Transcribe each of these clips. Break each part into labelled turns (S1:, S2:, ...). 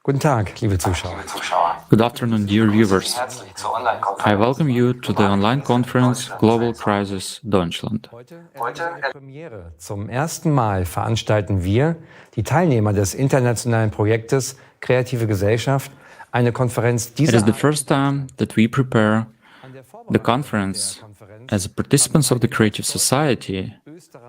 S1: Guten Tag, liebe Zuschauer.
S2: Good afternoon, dear viewers. I welcome you to the online conference Global Crisis Deutschland.
S1: Heute eine Premiere. Zum ersten Mal veranstalten wir, die Teilnehmer des internationalen Projektes Kreative Gesellschaft, eine Konferenz
S2: It is
S1: dieser
S2: the first time that we prepare the conference as participants of the Creative Society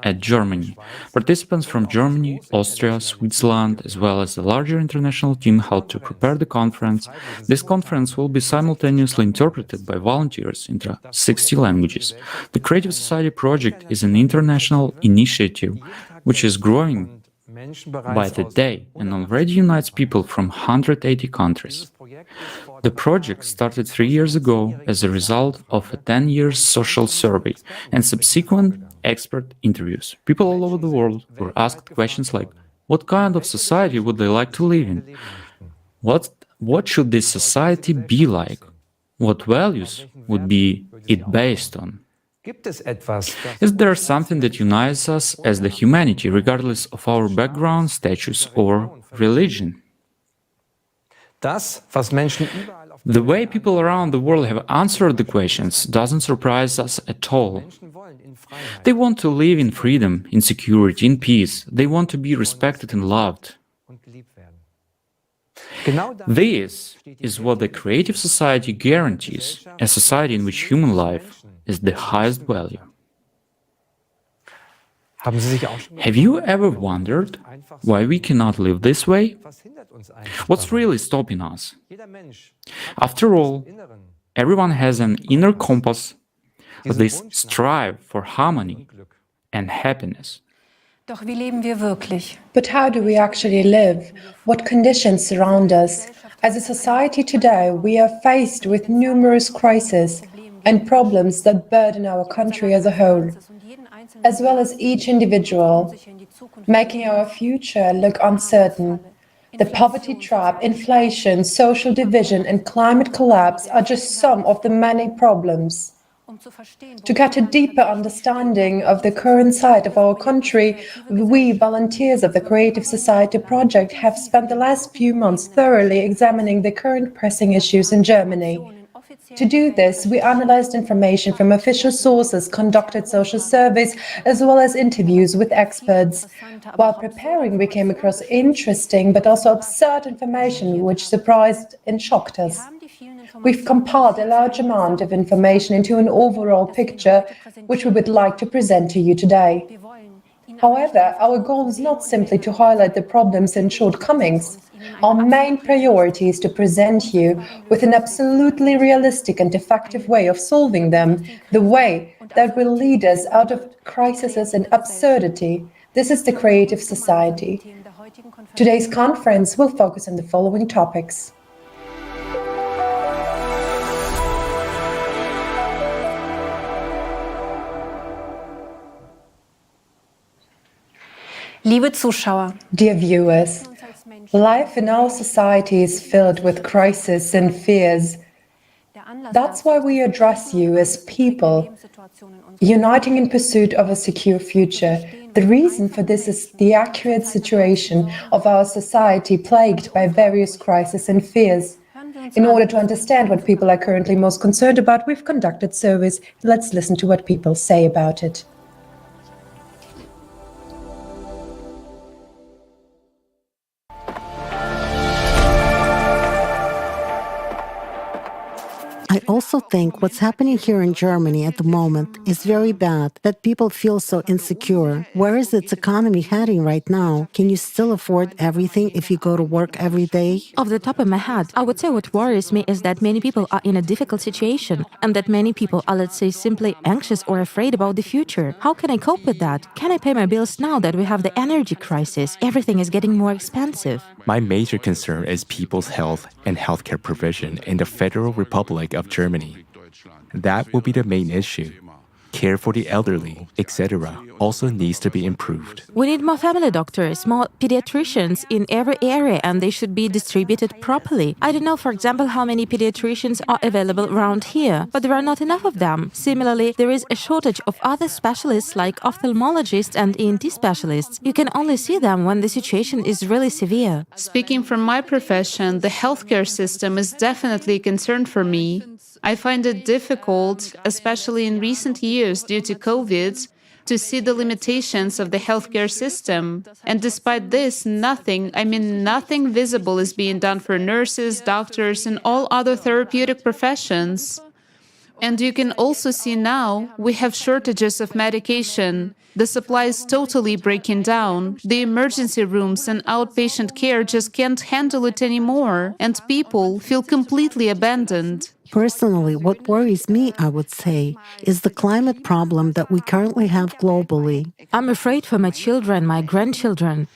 S2: at Germany. Participants from Germany, Austria, Switzerland, as well as the larger international team helped to prepare the conference. This conference will be simultaneously interpreted by volunteers into 60 languages. The Creative Society project is an international initiative which is growing by the day and already unites people from 180 countries. The project started 3 years ago as a result of a 10-year social survey and subsequent expert interviews. People all over the world were asked questions like, what kind of society would they like to live in? What should this society be like? What values would be it based on? Is there something that unites us as the humanity, regardless of our background, status, or religion? The way people around the world have answered the questions doesn't surprise us at all. They want to live in freedom, in security, in peace. They want to be respected and loved. This is what the Creative Society guarantees, a society in which human life is the highest value. Have you ever wondered why we cannot live this way? What's really stopping us? After all, everyone has an inner compass, this strive for harmony and happiness.
S3: Doch wie leben wir wirklich?
S4: But how do we actually live? What conditions surround us? As a society today, we are faced with numerous crises and problems that burden our country as a whole, as well as each individual, making our future look uncertain. The poverty trap, inflation, social division, and climate collapse are just some of the many problems. To get a deeper understanding of the current state of our country, we, volunteers of the Creative Society project, have spent the last few months thoroughly examining the current pressing issues in Germany. To do this, we analyzed information from official sources, conducted social surveys, as well as interviews with experts. While preparing, we came across interesting but also absurd information which surprised and shocked us. We've compiled a large amount of information into an overall picture, which we would like to present to you today. However, our goal is not simply to highlight the problems and shortcomings. Our main priority is to present you with an absolutely realistic and effective way of solving them, the way that will lead us out of crises and absurdity. This is the Creative Society. Today's conference will focus on the following topics.
S3: Liebe Zuschauer,
S4: dear viewers, life in our society is filled with crises and fears. That's why we address you as people, uniting in pursuit of a secure future. The reason for this is the accurate situation of our society plagued by various crises and fears. In order to understand what people are currently most concerned about, we've conducted surveys. Let's listen to what people say about it.
S5: I also think what's happening here in Germany at the moment is very bad, that people feel so insecure. Where is its economy heading right now? Can you still afford everything if you go to work every day?
S6: Off the top of my head, I would say what worries me is that many people are in a difficult situation and that many people are, let's say, simply anxious or afraid about the future. How can I cope with that? Can I pay my bills now that we have the energy crisis? Everything is getting more expensive.
S7: My major concern is people's health and healthcare provision in the Federal Republic of Germany. That will be the main issue. care for the elderly, etc., also needs to be improved.
S6: We need more family doctors, more pediatricians in every area, and they should be distributed properly. I don't know, for example, how many pediatricians are available around here, but there are not enough of them. Similarly, there is a shortage of other specialists like ophthalmologists and ENT specialists. You can only see them when the situation is really severe.
S8: Speaking from my profession, the healthcare system is definitely a concern for me. I find it difficult, especially in recent years due to COVID, to see the limitations of the healthcare system. And despite this, nothing visible is being done for nurses, doctors, and all other therapeutic professions. And you can also see now we have shortages of medication. The supply is totally breaking down. The emergency rooms and outpatient care just can't handle it anymore, and people feel completely abandoned.
S5: Personally, what worries me, I would say, is the climate problem that we currently have globally.
S6: I'm afraid for my children, my grandchildren.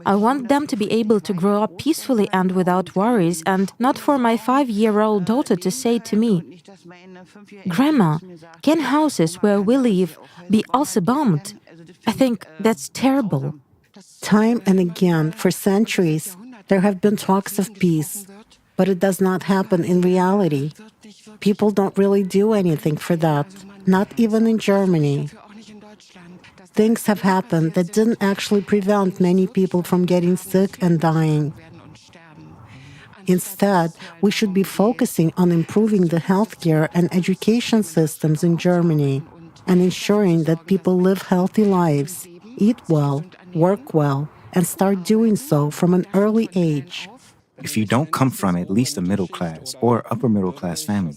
S6: I want them to be able to grow up peacefully and without worries, and not for my 5-year-old daughter to say to me, "Grandma, can houses where we live be also bombed?" I think that's terrible.
S5: Time and again, for centuries, there have been talks of peace, but it does not happen in reality. People don't really do anything for that, not even in Germany. Things have happened that didn't actually prevent many people from getting sick and dying. Instead, we should be focusing on improving the healthcare and education systems in Germany and ensuring that people live healthy lives, eat well, work well, and start doing so from an early age.
S9: If you don't come from at least a middle class or upper middle class family,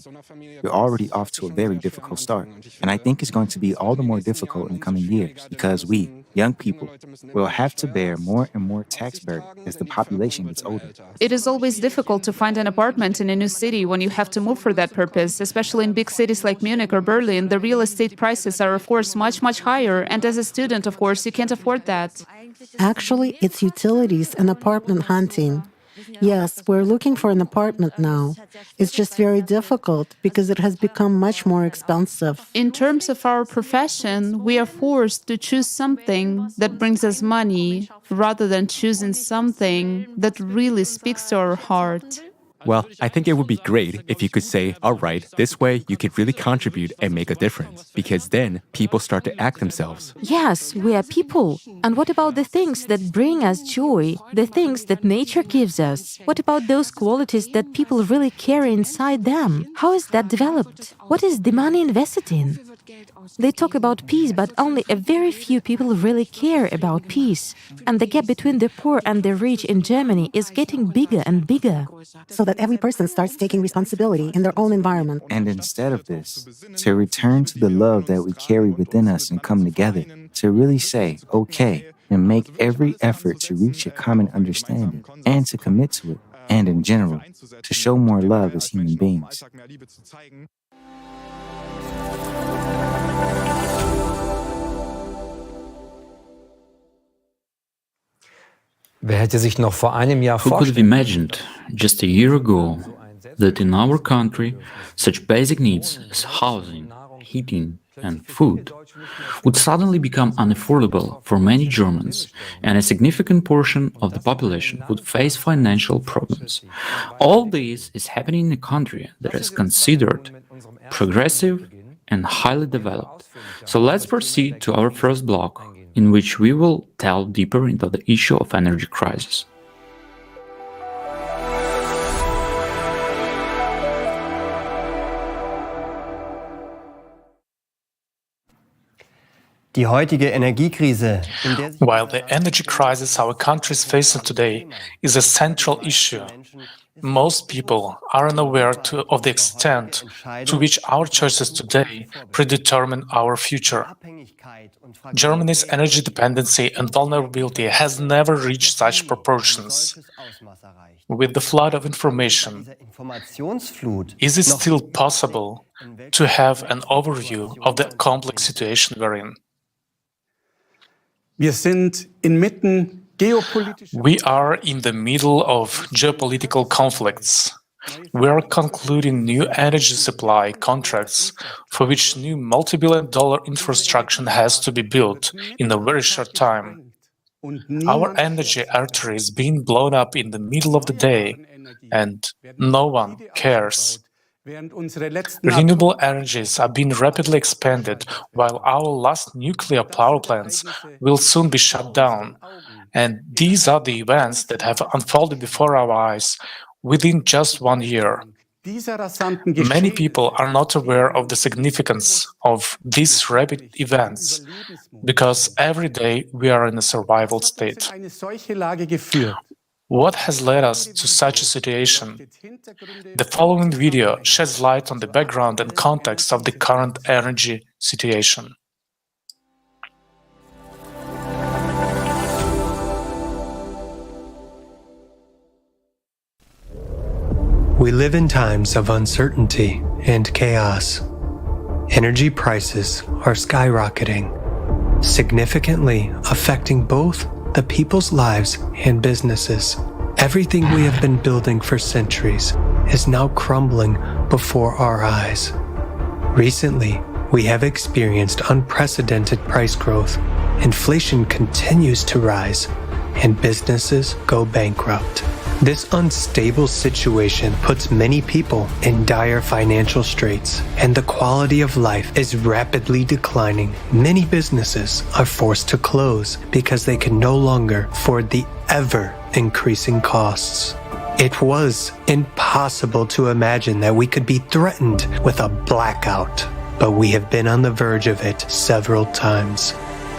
S9: you're already off to a very difficult start. And I think it's going to be all the more difficult in the coming years because we, young people, will have to bear more and more tax burden as the population gets older.
S8: It is always difficult to find an apartment in a new city when you have to move for that purpose, especially in big cities like Munich or Berlin. The real estate prices are, of course, much higher. And as a student, of course, you can't afford that.
S5: Actually, it's utilities and apartment hunting. Yes, we're looking for an apartment now. It's just very difficult because it has become much more expensive.
S8: In terms of our profession, we are forced to choose something that brings us money rather than choosing something that really speaks to our heart.
S7: Well, I think it would be great if you could say, all right, this way you could really contribute and make a difference, because then people start to act themselves.
S6: Yes, we are people. And what about the things that bring us joy, the things that nature gives us? What about those qualities that people really carry inside them? How is that developed? What is the money invested in? They talk about peace, but only a very few people really care about peace. And the gap between the poor and the rich in Germany is getting bigger and bigger.
S5: So that every person starts taking responsibility in their own environment.
S9: And instead of this, to return to the love that we carry within us and come together, to really say, okay, and make every effort to reach a common understanding and to commit to it, and in general, to show more love as human beings.
S1: Wer hätte sich noch vor einem Jahr
S2: Who could have
S1: vorstellen
S2: imagined just a year ago that in our country such basic needs as housing, heating, and food would suddenly become unaffordable for many Germans, and a significant portion of the population would face financial problems? All this is happening in a country that is considered progressive and highly developed. So let's proceed to our first block, in which we will delve deeper into the issue of energy crisis.
S10: Die heutige Energiekrise, in der sich
S11: While the energy crisis our country is facing today is a central issue, most people are unaware of the extent to which our choices today predetermine our future. Germany's energy dependency and vulnerability has never reached such proportions. With the flood of information, is it still possible to have an overview of the complex situation we're in?
S12: Wir sind inmitten
S11: We are in the middle of geopolitical conflicts. We are concluding new energy supply contracts for which new multi-billion-dollar infrastructure has to be built in a very short time. Our energy artery is being blown up in the middle of the day, and no one cares. Renewable energies are being rapidly expanded, while our last nuclear power plants will soon be shut down. And these are the events that have unfolded before our eyes within just 1 year. Many people are not aware of the significance of these rapid events because every day we are in a survival state. What has led us to such a situation? The following video sheds light on the background and context of the current energy situation.
S12: We live in times of uncertainty and chaos. Energy prices are skyrocketing, significantly affecting both the people's lives and businesses. Everything we have been building for centuries is now crumbling before our eyes. Recently, we have experienced unprecedented price growth. Inflation continues to rise, and businesses go bankrupt. This unstable situation puts many people in dire financial straits, and the quality of life is rapidly declining. Many businesses are forced to close because they can no longer afford the ever-increasing costs. It was impossible to imagine that we could be threatened with a blackout, but we have been on the verge of it several times.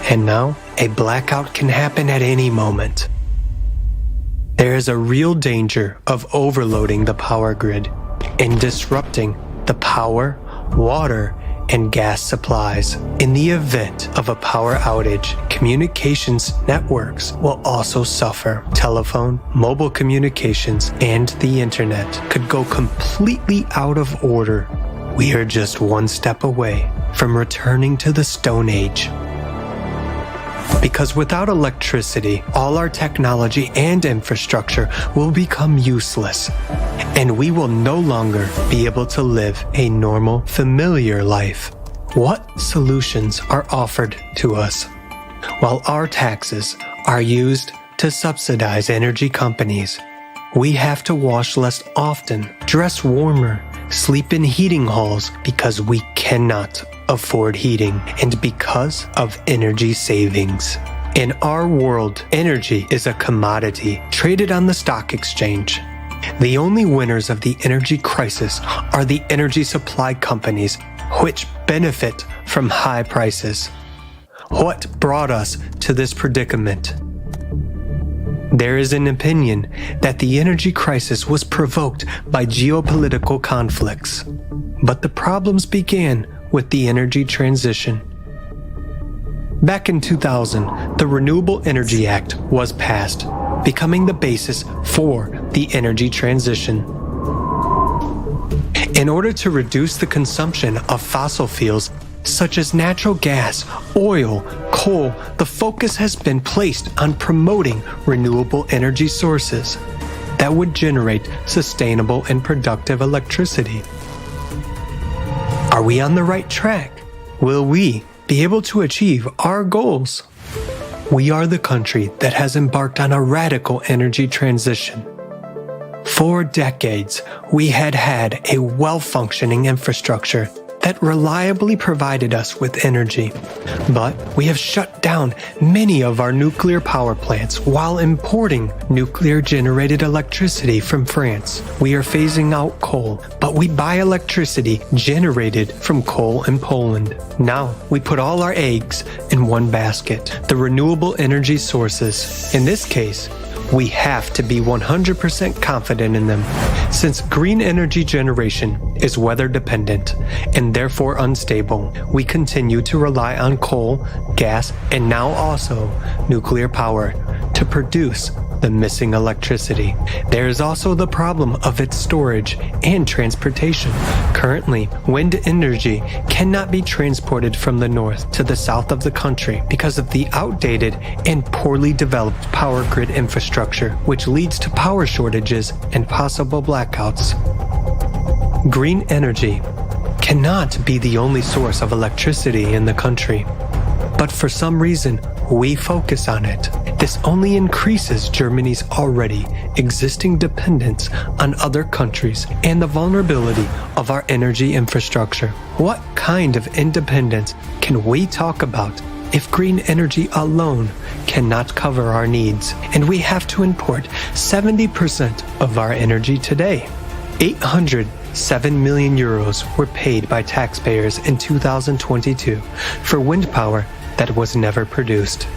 S12: And now, a blackout can happen at any moment. There is a real danger of overloading the power grid and disrupting the power, water, and gas supplies. In the event of a power outage, communications networks will also suffer. Telephone, mobile communications, and the internet could go completely out of order. We are just one step away from returning to the Stone Age. Because without electricity, all our technology and infrastructure will become useless, and we will no longer be able to live a normal, familiar life. What solutions are offered to us? While our taxes are used to subsidize energy companies, we have to wash less often, dress warmer, sleep in heating halls because we cannot afford heating, and because of energy savings. In our world, energy is a commodity traded on the stock exchange. The only winners of the energy crisis are the energy supply companies, which benefit from high prices. What brought us to this predicament? There is an opinion that the energy crisis was provoked by geopolitical conflicts, but the problems began with the energy transition. Back in 2000, the Renewable Energy Act was passed, becoming the basis for the energy transition. In order to reduce the consumption of fossil fuels such as natural gas, oil, coal, the focus has been placed on promoting renewable energy sources that would generate sustainable and productive electricity. Are we on the right track? Will we be able to achieve our goals? We are the country that has embarked on a radical energy transition. For decades, we had a well-functioning infrastructure that reliably provided us with energy. But we have shut down many of our nuclear power plants while importing nuclear-generated electricity from France. We are phasing out coal, but we buy electricity generated from coal in Poland. Now, we put all our eggs in one basket, the renewable energy sources. In this case, we have to be 100% confident in them, since green energy generation is weather dependent and therefore unstable. We continue to rely on coal, gas, and now also nuclear power to produce the missing electricity. There is also the problem of its storage and transportation. Currently, wind energy cannot be transported from the north to the south of the country because of the outdated and poorly developed power grid infrastructure, which leads to power shortages and possible blackouts. Green energy cannot be the only source of electricity in the country, but for some reason, we focus on it. This only increases Germany's already existing dependence on other countries and the vulnerability of our energy infrastructure. What kind of independence can we talk about if green energy alone cannot cover our needs, and we have to import 70% of our energy today? 807 million euros were paid by taxpayers in 2022 for wind power that was never produced.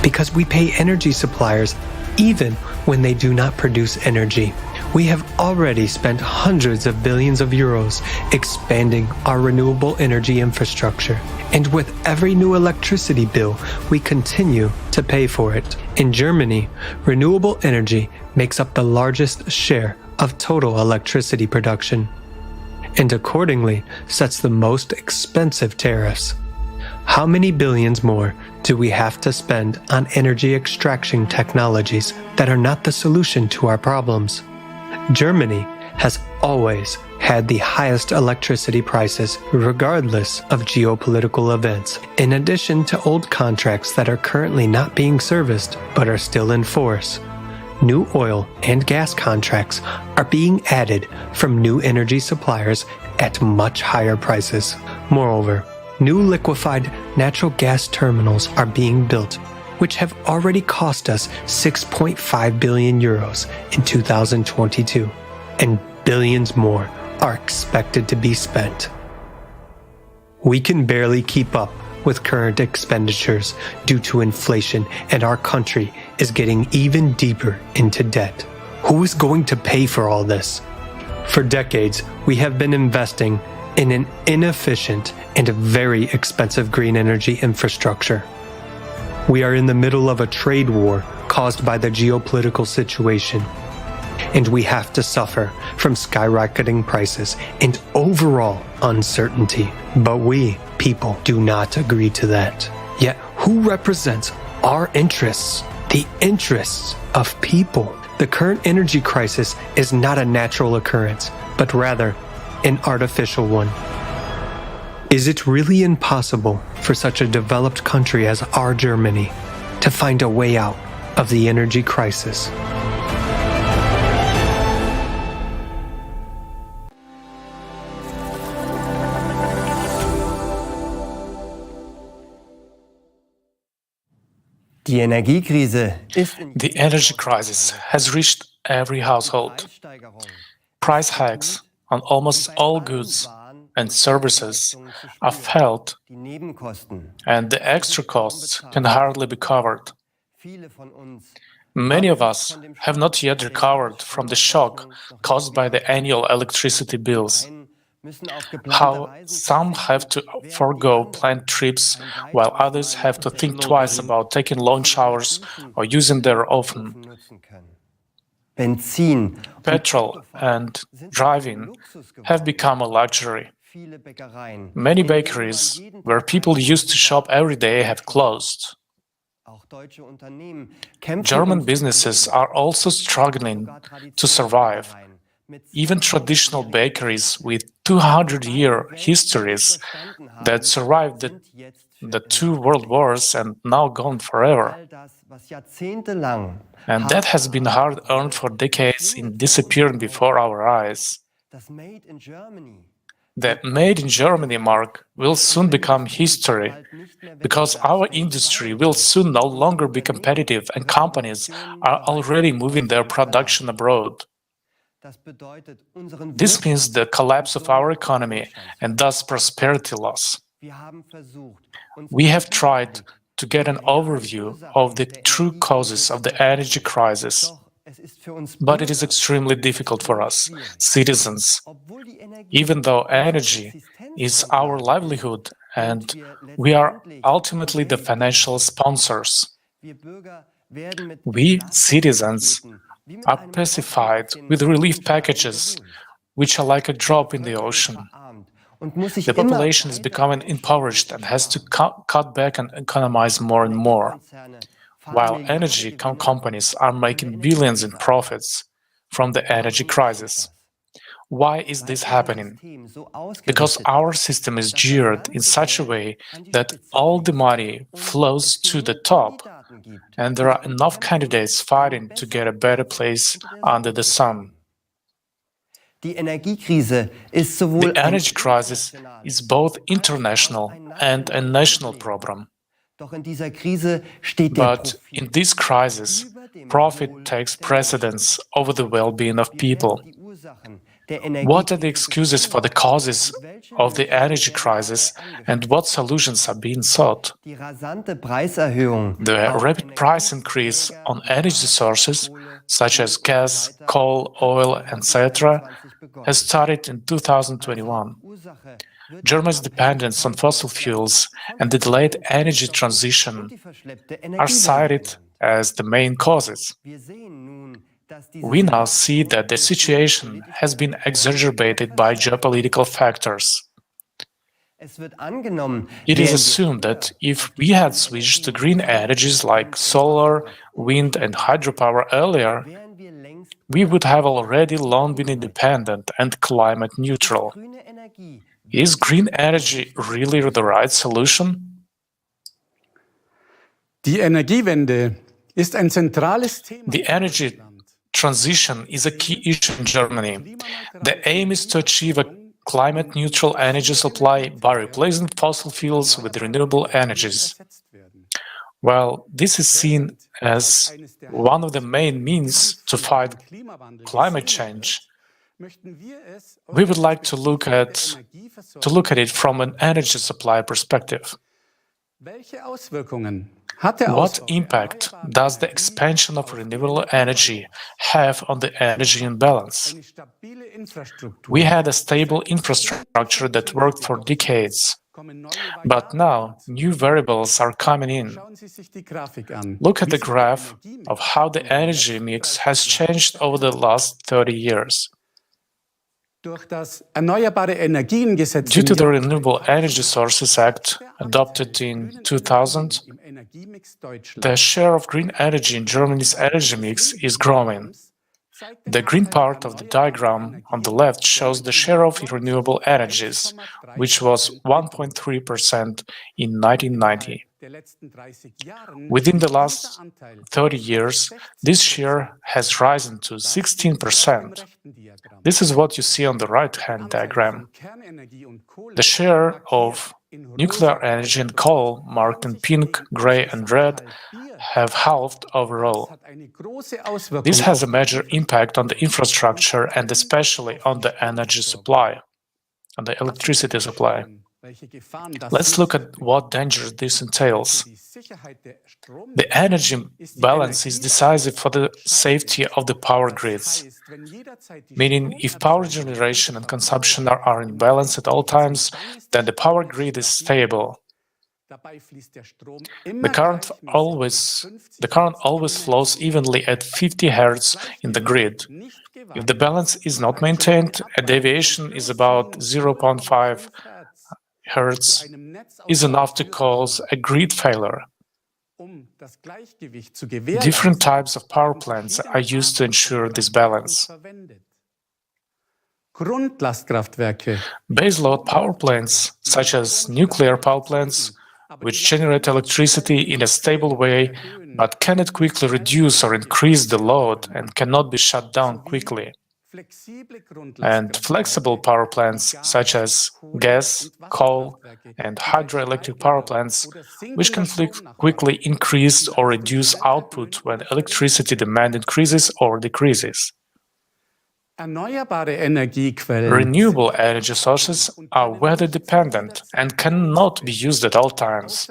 S12: Because we pay energy suppliers even when they do not produce energy. We have already spent hundreds of billions of euros expanding our renewable energy infrastructure. And with every new electricity bill, we continue to pay for it. In Germany, renewable energy makes up the largest share of total electricity production, and accordingly sets the most expensive tariffs. How many billions more do we have to spend on energy extraction technologies that are not the solution to our problems? Germany has always had the highest electricity prices regardless of geopolitical events, in addition to old contracts that are currently not being serviced but are still in force. New oil and gas contracts are being added from new energy suppliers at much higher prices. Moreover, new liquefied natural gas terminals are being built, which have already cost us 6.5 billion euros in 2022, and billions more are expected to be spent. We can barely keep up with current expenditures due to inflation, and our country is getting even deeper into debt. Who is going to pay for all this? For decades, we have been investing in an inefficient and very expensive green energy infrastructure. We are in the middle of a trade war caused by the geopolitical situation, and we have to suffer from skyrocketing prices and overall uncertainty. But we, people, do not agree to that. Yet, who represents our interests? The interests of people. The current energy crisis is not a natural occurrence, but rather an artificial one. Is it really impossible for such a developed country as our Germany to find a way out of the energy crisis?
S10: Die Energiekrise ist
S11: The energy crisis has reached every household. Price hikes on almost all goods and services are felt, and the extra costs can hardly be covered. Many of us have not yet recovered from the shock caused by the annual electricity bills. How some have to forego planned trips, while others have to think twice about taking long showers or using their oven. Petrol and driving have become a luxury. Many bakeries, where people used to shop every day, have closed. German businesses are also struggling to survive. Even traditional bakeries with 200-year histories that survived the two world wars and now gone forever. And that has been hard-earned for decades in disappearing before our eyes. The Made in Germany mark will soon become history, because our industry will soon no longer be competitive and companies are already moving their production abroad. This means the collapse of our economy and thus prosperity loss. We have tried to get an overview of the true causes of the energy crisis, but it is extremely difficult for us, citizens. Even though energy is our livelihood and we are ultimately the financial sponsors, We, citizens, are pacified with relief packages, which are like a drop in the ocean. The population is becoming impoverished and has to cut back and economize more and more, while energy companies are making billions in profits from the energy crisis. Why is this happening? Because our system is geared in such a way that all the money flows to the top, and there are enough candidates fighting to get a better place under the sun. The energy crisis is both international and a national problem. But in this crisis, profit takes precedence over the well-being of people. What are the excuses for the causes of the energy crisis, and what solutions are being sought? The rapid price increase on energy sources, such as gas, coal, oil, etc., has started in 2021. Germany's dependence on fossil fuels and the delayed energy transition are cited as the main causes. We now see that the situation has been exacerbated by geopolitical factors. It is assumed that if we had switched to green energies like solar, wind, and hydropower earlier, we would have already long been independent and climate neutral. Is green energy really the right solution?
S13: Die Energiewende ist ein zentrales Thema.
S11: The energy transition is a key issue in Germany. The aim is to achieve a climate-neutral energy supply by replacing fossil fuels with renewable energies. Well, this is seen as one of the main means to fight climate change. We would like to look at it from an energy supply perspective. What impact does the expansion of renewable energy have on the energy imbalance? We had a stable infrastructure that worked for decades, but now new variables are coming in. Look at the graph of how the energy mix has changed over the last 30 years. Due to the Renewable Energy Sources Act, adopted in 2000, the share of green energy in Germany's energy mix is growing. The green part of the diagram on the left shows the share of renewable energies, which was 1.3% in 1990. Within the last 30 years, this share has risen to 16%. This is what you see on the right-hand diagram. The share of nuclear energy and coal, marked in pink, gray, and red, have halved overall. This has a major impact on the infrastructure and especially on the energy supply, on the electricity supply. Let's look at what danger this entails. The energy balance is decisive for the safety of the power grids, meaning if power generation and consumption are in balance at all times, then the power grid is stable. The current always flows evenly at 50 Hz in the grid. If the balance is not maintained, a deviation is about 0.5 Hz is enough to cause a grid failure. Different types of power plants are used to ensure this balance. Baseload power plants, such as nuclear power plants, which generate electricity in a stable way but cannot quickly reduce or increase the load and cannot be shut down quickly. And flexible power plants, such as gas, coal, and hydroelectric power plants, which can quickly increase or reduce output when electricity demand increases or decreases. Renewable energy sources are weather-dependent and cannot be used at all times.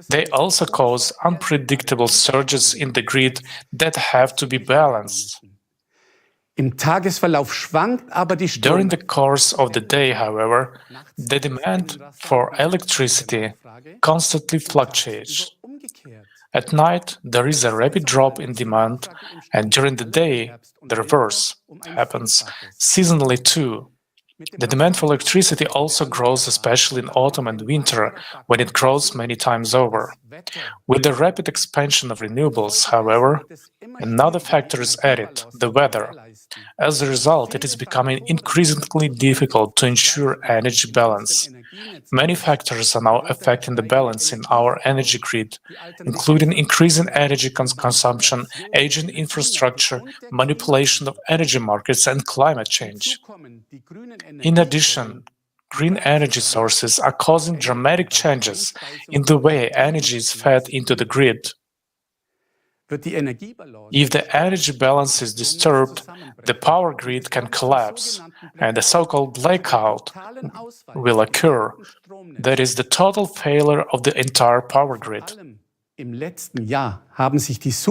S11: They also cause unpredictable surges in the grid that have to be balanced. During the course of the day, however, the demand for electricity constantly fluctuates. At night, there is a rapid drop in demand, and during the day, the reverse happens, seasonally too. The demand for electricity also grows, especially in autumn and winter, when it grows many times over. With the rapid expansion of renewables, however, another factor is added, the weather. As a result, it is becoming increasingly difficult to ensure energy balance. Many factors are now affecting the balance in our energy grid, including increasing energy consumption, aging infrastructure, manipulation of energy markets, and climate change. In addition, green energy sources are causing dramatic changes in the way energy is fed into the grid. If the energy balance is disturbed, the power grid can collapse, and a so-called blackout will occur. That is the total failure of the entire power grid.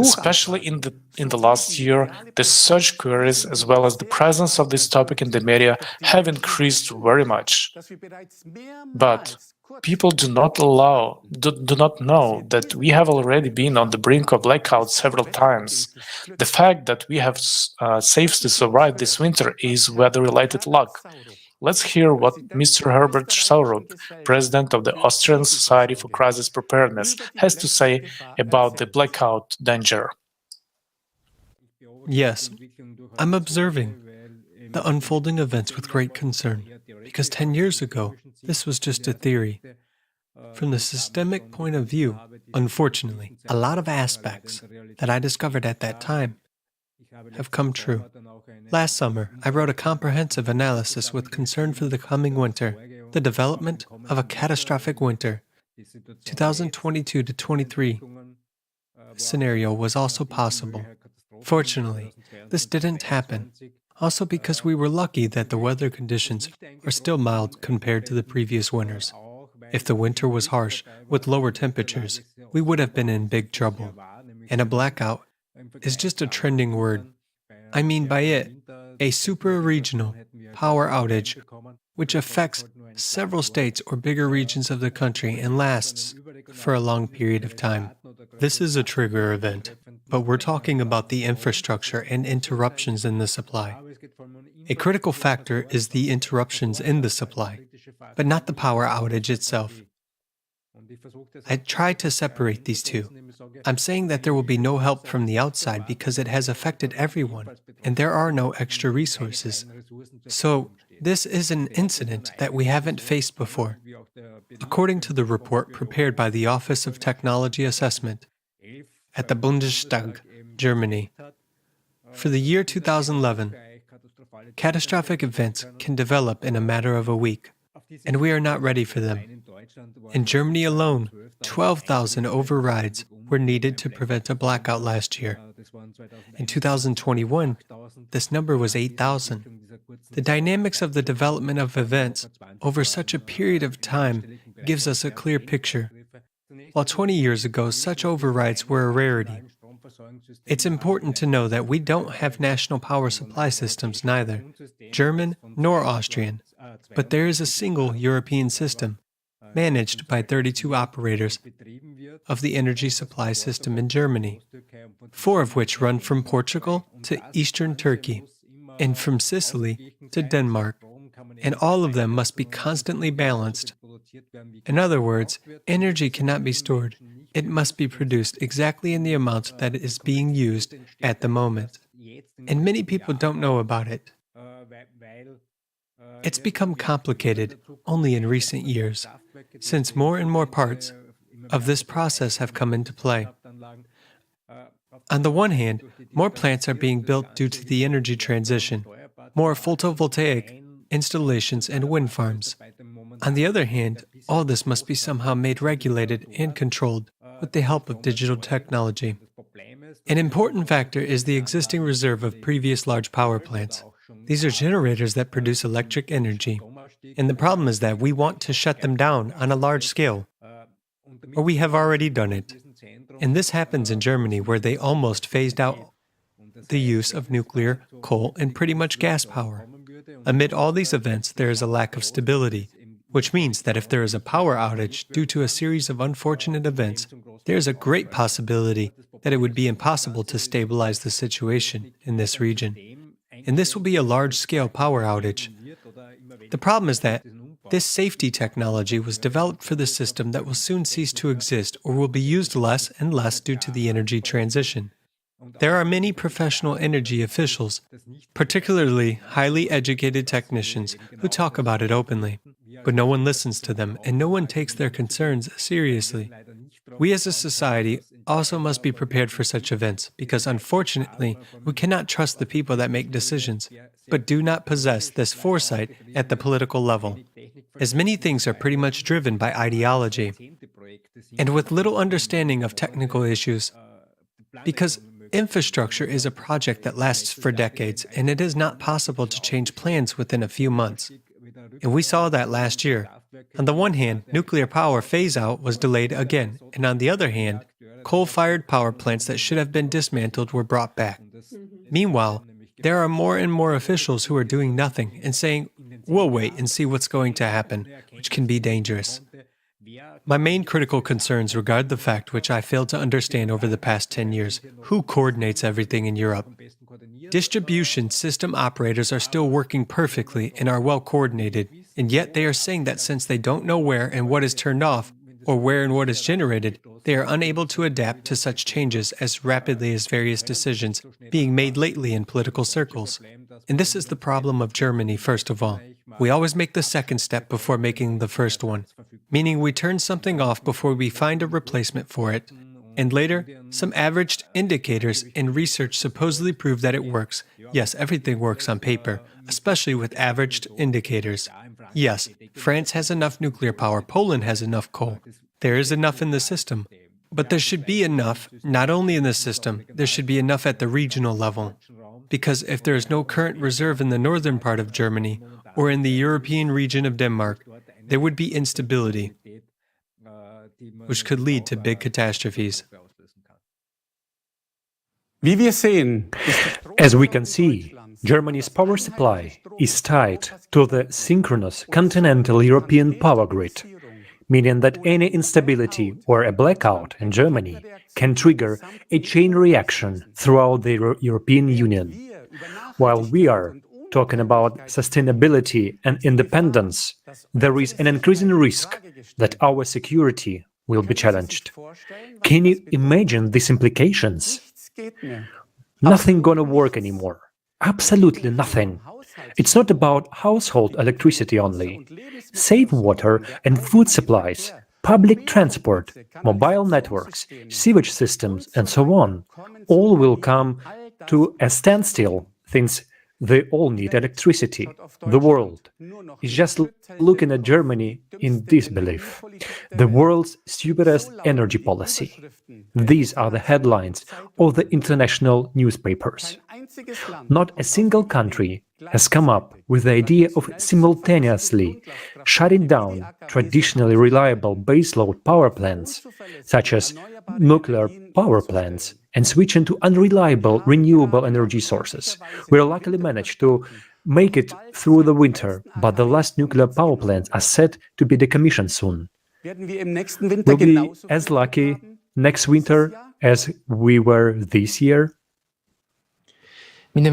S11: Especially in the last year, the search queries as well as the presence of this topic in the media have increased very much. But people do not know that we have already been on the brink of blackout several times. The fact that we have safely survived this winter is weather-related luck. Let's hear what Mr. Herbert Saurup, president of the Austrian Society for Crisis Preparedness, has to say about the blackout danger.
S12: Yes, I'm observing the unfolding events with great concern, because 10 years ago, this was just a theory. From the systemic point of view, unfortunately, a lot of aspects that I discovered at that time have come true. Last summer, I wrote a comprehensive analysis with concern for the coming winter, the development of a catastrophic winter. 2022 to 23 scenario was also possible. Fortunately, this didn't happen, also because we were lucky that the weather conditions are still mild compared to the previous winters. If the winter was harsh, with lower temperatures, we would have been in big trouble. And a blackout is just a trending word. I mean by it, a super-regional power outage, which affects several states or bigger regions of the country and lasts for a long period of time. This is a trigger event, but we're talking about the infrastructure and interruptions in the supply. A critical factor is the interruptions in the supply, but not the power outage itself. I try to separate these two. I'm saying that there will be no help from the outside because it has affected everyone, and there are no extra resources. So, this is an incident that we haven't faced before. According to the report prepared by the Office of Technology Assessment at the Bundestag, Germany, for the year 2011, catastrophic events can develop in a matter of a week, and we are not ready for them. In Germany alone, 12,000 overrides were needed to prevent a blackout last year. In 2021, this number was 8,000. The dynamics of the development of events over such a period of time gives us a clear picture. While 20 years ago, such overrides were a rarity. It's important to know that we don't have national power supply systems, neither German nor Austrian, but there is a single European system, managed by 32 operators of the energy supply system in Germany, 4 of which run from Portugal to eastern Turkey, and from Sicily to Denmark, and all of them must be constantly balanced. In other words, energy cannot be stored. It must be produced exactly in the amount that is being used at the moment. And many people don't know about it. It's become complicated only in recent years, since more and more parts of this process have come into play. On the one hand, more plants are being built due to the energy transition, more photovoltaic installations and wind farms. On the other hand, all this must be somehow made regulated and controlled with the help of digital technology. An important factor is the existing reserve of previous large power plants. These are generators that produce electric energy. And the problem is that we want to shut them down on a large scale, or we have already done it. And this happens in Germany, where they almost phased out the use of nuclear, coal, and pretty much gas power. Amid all these events, there is a lack of stability, which means that if there is a power outage due to a series of unfortunate events, there is a great possibility that it would be impossible to stabilize the situation in this region. And this will be a large-scale power outage. The problem is that this safety technology was developed for the system that will soon cease to exist or will be used less and less due to the energy transition. There are many professional energy officials, particularly highly educated technicians, who talk about it openly, but no one listens to them and no one takes their concerns seriously. We as a society also must be prepared for such events because, unfortunately, we cannot trust the people that make decisions, but do not possess this foresight at the political level, as many things are pretty much driven by ideology, and with little understanding of technical issues, because infrastructure is a project that lasts for decades, and it is not possible to change plans within a few months. And we saw that last year. On the one hand, nuclear power phase-out was delayed again, and on the other hand, coal-fired power plants that should have been dismantled were brought back. Meanwhile, there are more and more officials who are doing nothing and saying, "We'll wait and see what's going to happen," which can be dangerous. My main critical concerns regard the fact which I failed to understand over the past 10 years: who coordinates everything in Europe? Distribution system operators are still working perfectly and are well coordinated, and yet they are saying that since they don't know where and what is turned off, or where and what is generated, they are unable to adapt to such changes as rapidly as various decisions being made lately in political circles. And this is the problem of Germany, first of all. We always make the second step before making the first one, meaning we turn something off before we find a replacement for it. And later, some averaged indicators in research supposedly prove that it works. Yes, everything works on paper, especially with averaged indicators. Yes, France has enough nuclear power, Poland has enough coal. There is enough in the system. But there should be enough, not only in the system, there should be enough at the regional level. Because if there is no current reserve in the northern part of Germany, or in the European region of Denmark, there would be instability, which could lead to big catastrophes.
S14: As we can see, Germany's power supply is tied to the synchronous continental European power grid, meaning that any instability or a blackout in Germany can trigger a chain reaction throughout the European Union. While we are talking about sustainability and independence, there is an increasing risk that our security will be challenged. Can you imagine these implications? Nothing gonna work anymore. Absolutely nothing. It's not about household electricity only. Safe water and food supplies, public transport, mobile networks, sewage systems, and so on, all will come to a standstill since they all need electricity. The world is just looking at Germany in disbelief. The world's stupidest energy policy. These are the headlines of the international newspapers. Not a single country has come up with the idea of simultaneously shutting down traditionally reliable baseload power plants, such as nuclear power plants, and switching to unreliable renewable energy sources. We luckily managed to make it through the winter, but the last nuclear power plants are set to be decommissioned soon. We'll be as lucky next winter as we were this year.
S11: With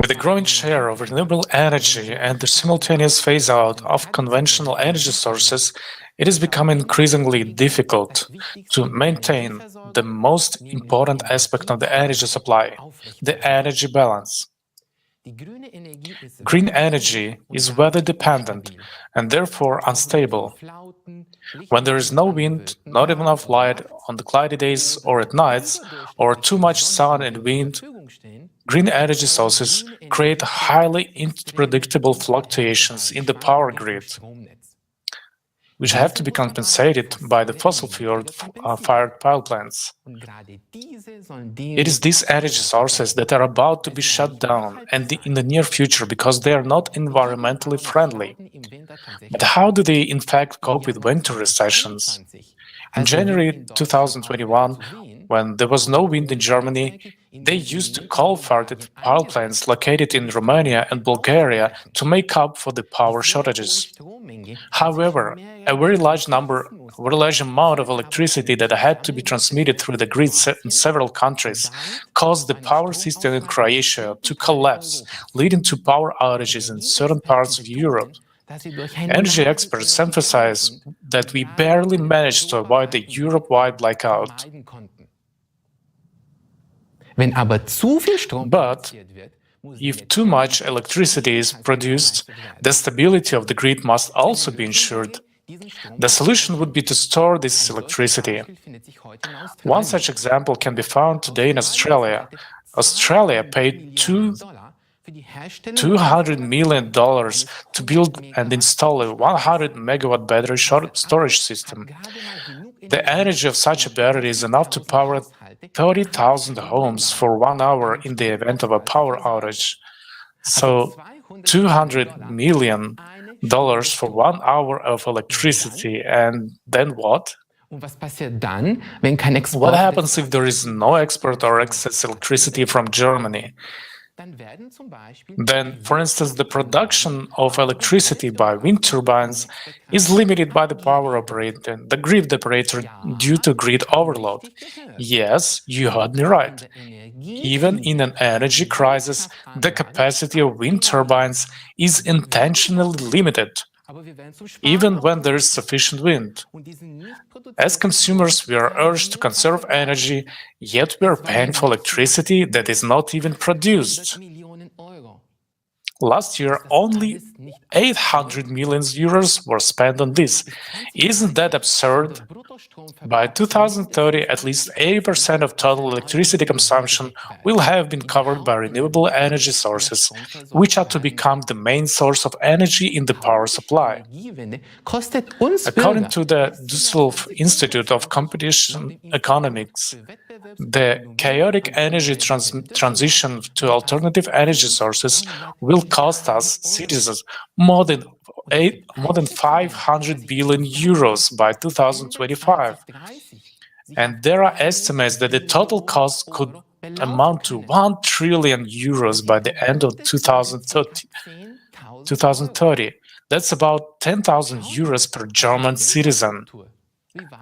S11: the growing share of renewable energy and the simultaneous phase-out of conventional energy sources, it is becoming increasingly difficult to maintain the most important aspect of the energy supply, the energy balance. Green energy is weather-dependent and therefore unstable. When there is no wind, not enough light on the cloudy days or at nights, or too much sun and wind, green energy sources create highly unpredictable fluctuations in the power grid, which have to be compensated by the fossil-fired power plants. It is these energy sources that are about to be shut down and in the near future because they are not environmentally friendly. But how do they in fact cope with winter recessions? In January 2021, When there was no wind in Germany, they used to coal-fired power plants located in Romania and Bulgaria to make up for the power shortages. However, a very large amount of electricity that had to be transmitted through the grid in several countries caused the power system in Croatia to collapse, leading to power outages in certain parts of Europe. Energy experts emphasize that we barely managed to avoid the Europe-wide blackout. But if too much electricity is produced, the stability of the grid must also be ensured. The solution would be to store this electricity. One such example can be found today in Australia. Australia paid $200 million to build and install a 100 megawatt battery storage system. The energy of such a battery is enough to power 30,000 homes for 1 hour in the event of a power outage. So $200 million for 1 hour of electricity, and then what? What happens if there is no export or excess electricity from Germany? Then, for instance, the production of electricity by wind turbines is limited by the power operator, the grid operator, due to grid overload. Yes, you heard me right. Even in an energy crisis, the capacity of wind turbines is intentionally limited, even when there is sufficient wind. As consumers, we are urged to conserve energy, yet we are paying for electricity that is not even produced. Last year, only 800 million euros were spent on this. Isn't that absurd? By 2030, at least 80% of total electricity consumption will have been covered by renewable energy sources, which are to become the main source of energy in the power supply. According to the Düsseldorf Institute of Competition Economics, the chaotic energy transition to alternative energy sources will cost us citizens more than 500 billion euros by 2025. And there are estimates that the total cost could amount to 1 trillion euros by the end of 2030. That's about 10,000 euros per German citizen.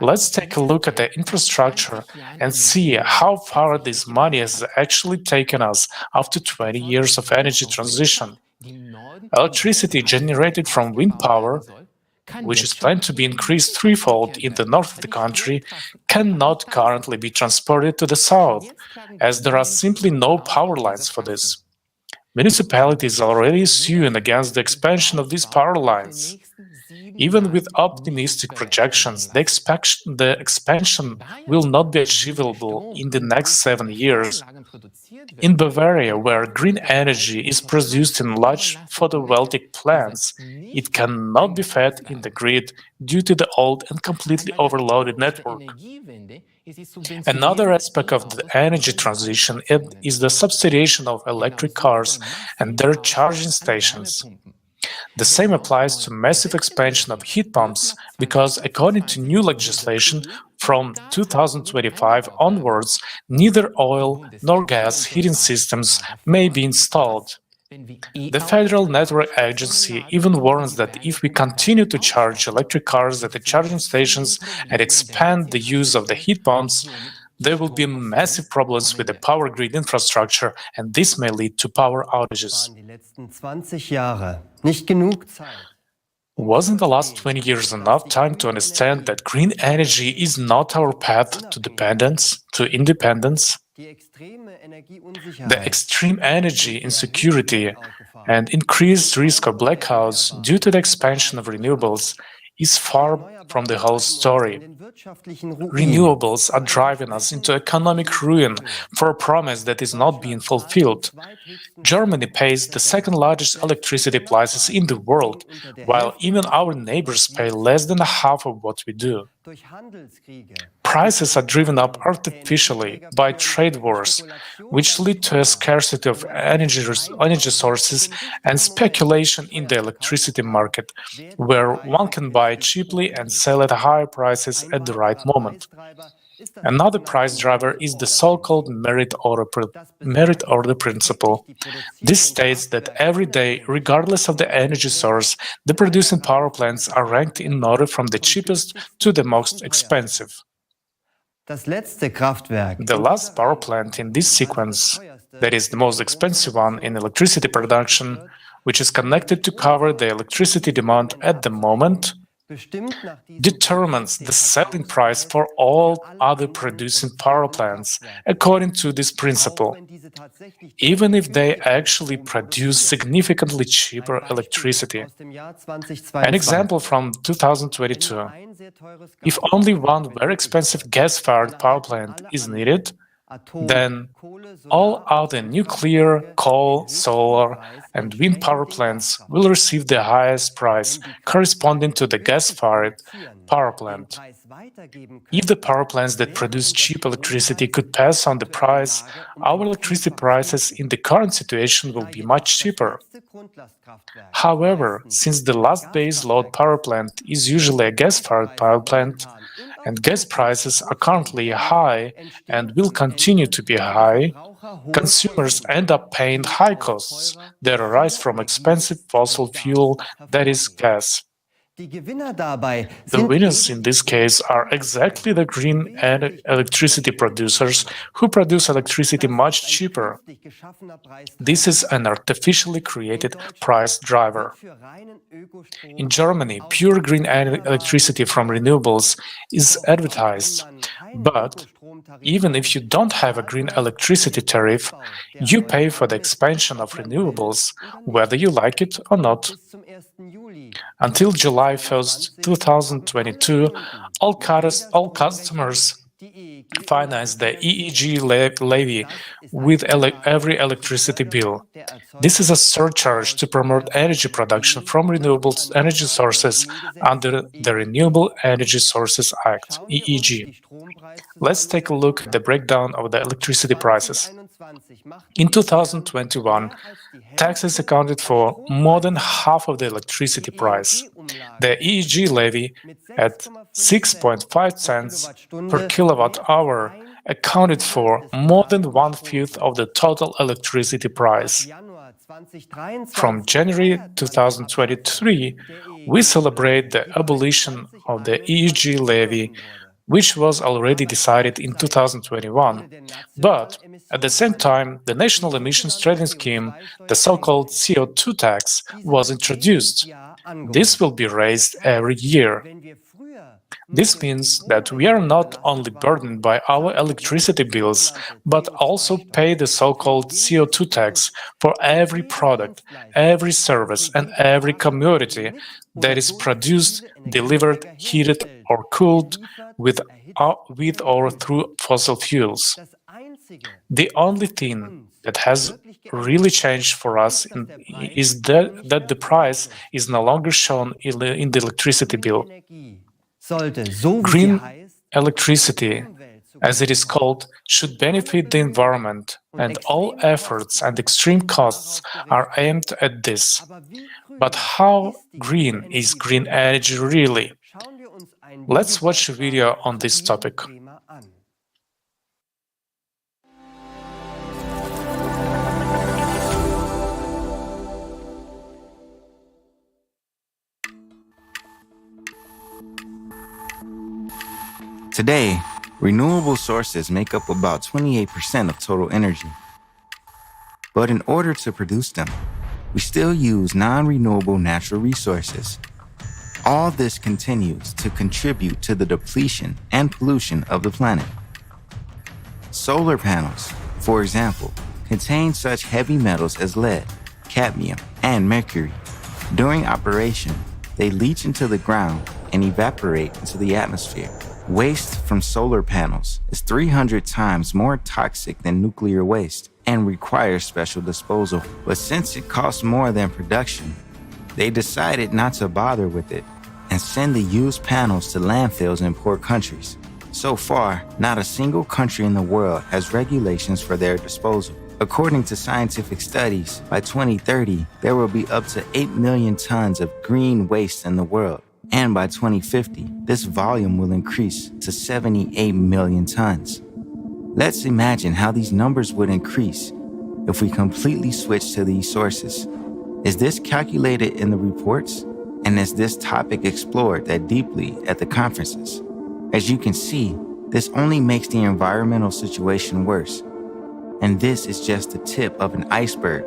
S11: Let's take a look at the infrastructure and see how far this money has actually taken us after 20 years of energy transition. Electricity generated from wind power, which is planned to be increased threefold in the north of the country, cannot currently be transported to the south, as there are simply no power lines for this. Municipalities are already suing against the expansion of these power lines. Even with optimistic projections, the expansion will not be achievable in the next 7 years. In Bavaria, where green energy is produced in large photovoltaic plants, it cannot be fed in the grid due to the old and completely overloaded network. Another aspect of the energy transition is the substitution of electric cars and their charging stations. The same applies to massive expansion of heat pumps, because according to new legislation, from 2025 onwards, neither oil nor gas heating systems may be installed. The Federal Network Agency even warns that if we continue to charge electric cars at the charging stations and expand the use of the heat pumps, there will be massive problems with the power grid infrastructure, and this may lead to power outages. Wasn't the last 20 years enough time to understand that green energy is not our path to independence? The extreme energy insecurity and increased risk of blackouts due to the expansion of renewables is far from the whole story. Renewables are driving us into economic ruin for a promise that is not being fulfilled. Germany pays the second largest electricity prices in the world, while even our neighbors pay less than half of what we do. Prices are driven up artificially by trade wars, which lead to a scarcity of energy sources and speculation in the electricity market, where one can buy cheaply and sell at higher prices at the right moment. Another price driver is the so-called merit order principle. This states that every day, regardless of the energy source, the producing power plants are ranked in order from the cheapest to the most expensive. The last power plant in this sequence, that is the most expensive one in electricity production, which is connected to cover the electricity demand at the moment, determines the selling price for all other producing power plants according to this principle, even if they actually produce significantly cheaper electricity. An example from 2022. If only one very expensive gas-fired power plant is needed, then all other nuclear, coal, solar, and wind power plants will receive the highest price corresponding to the gas-fired power plant. If the power plants that produce cheap electricity could pass on the price, our electricity prices in the current situation will be much cheaper. However, since the last base load power plant is usually a gas-fired power plant, and gas prices are currently high and will continue to be high, consumers end up paying high costs that arise from expensive fossil fuel, that is, gas. The winners in this case are exactly the green electricity producers who produce electricity much cheaper. This is an artificially created price driver. In Germany, pure green electricity from renewables is advertised, but even if you don't have a green electricity tariff, you pay for the expansion of renewables, whether you like it or not. Until July 1st, 2022, all customers finance the EEG levy with every electricity bill. This is a surcharge to promote energy production from renewable energy sources under the Renewable Energy Sources Act, EEG. Let's take a look at the breakdown of the electricity prices. In 2021, taxes accounted for more than half of the electricity price. The EEG levy, at 6.5 cents per kilowatt-hour, accounted for more than 1/5 of the total electricity price. From January 2023, we celebrate the abolition of the EEG levy, which was already decided in 2021. But at the same time, the National Emissions Trading Scheme, the so-called CO2 tax, was introduced. This will be raised every year. This means that we are not only burdened by our electricity bills, but also pay the so-called CO2 tax for every product, every service, and every commodity that is produced, delivered, heated, or cooled with or through fossil fuels. The only thing that has really changed for us is that the price is no longer shown in the electricity bill. Green electricity, as it is called, should benefit the environment, and all efforts and extreme costs are aimed at this. But how green is green energy really? Let's watch a video on this topic.
S9: Today, renewable sources make up about 28% of total energy. But in order to produce them, we still use non-renewable natural resources. All this continues to contribute to the depletion and pollution of the planet. Solar panels, for example, contain such heavy metals as lead, cadmium, and mercury. During operation, they leach into the ground and evaporate into the atmosphere. Waste from solar panels is 300 times more toxic than nuclear waste and requires special disposal. But since it costs more than production, they decided not to bother with it and send the used panels to landfills in poor countries. So far, not a single country in the world has regulations for their disposal. According to scientific studies, by 2030, there will be up to 8 million tons of green waste in the world. And by 2050, this volume will increase to 78 million tons. Let's imagine how these numbers would increase if we completely switch to these sources. Is this calculated in the reports? And is this topic explored that deeply at the conferences? As you can see, this only makes the environmental situation worse. And this is just the tip of an iceberg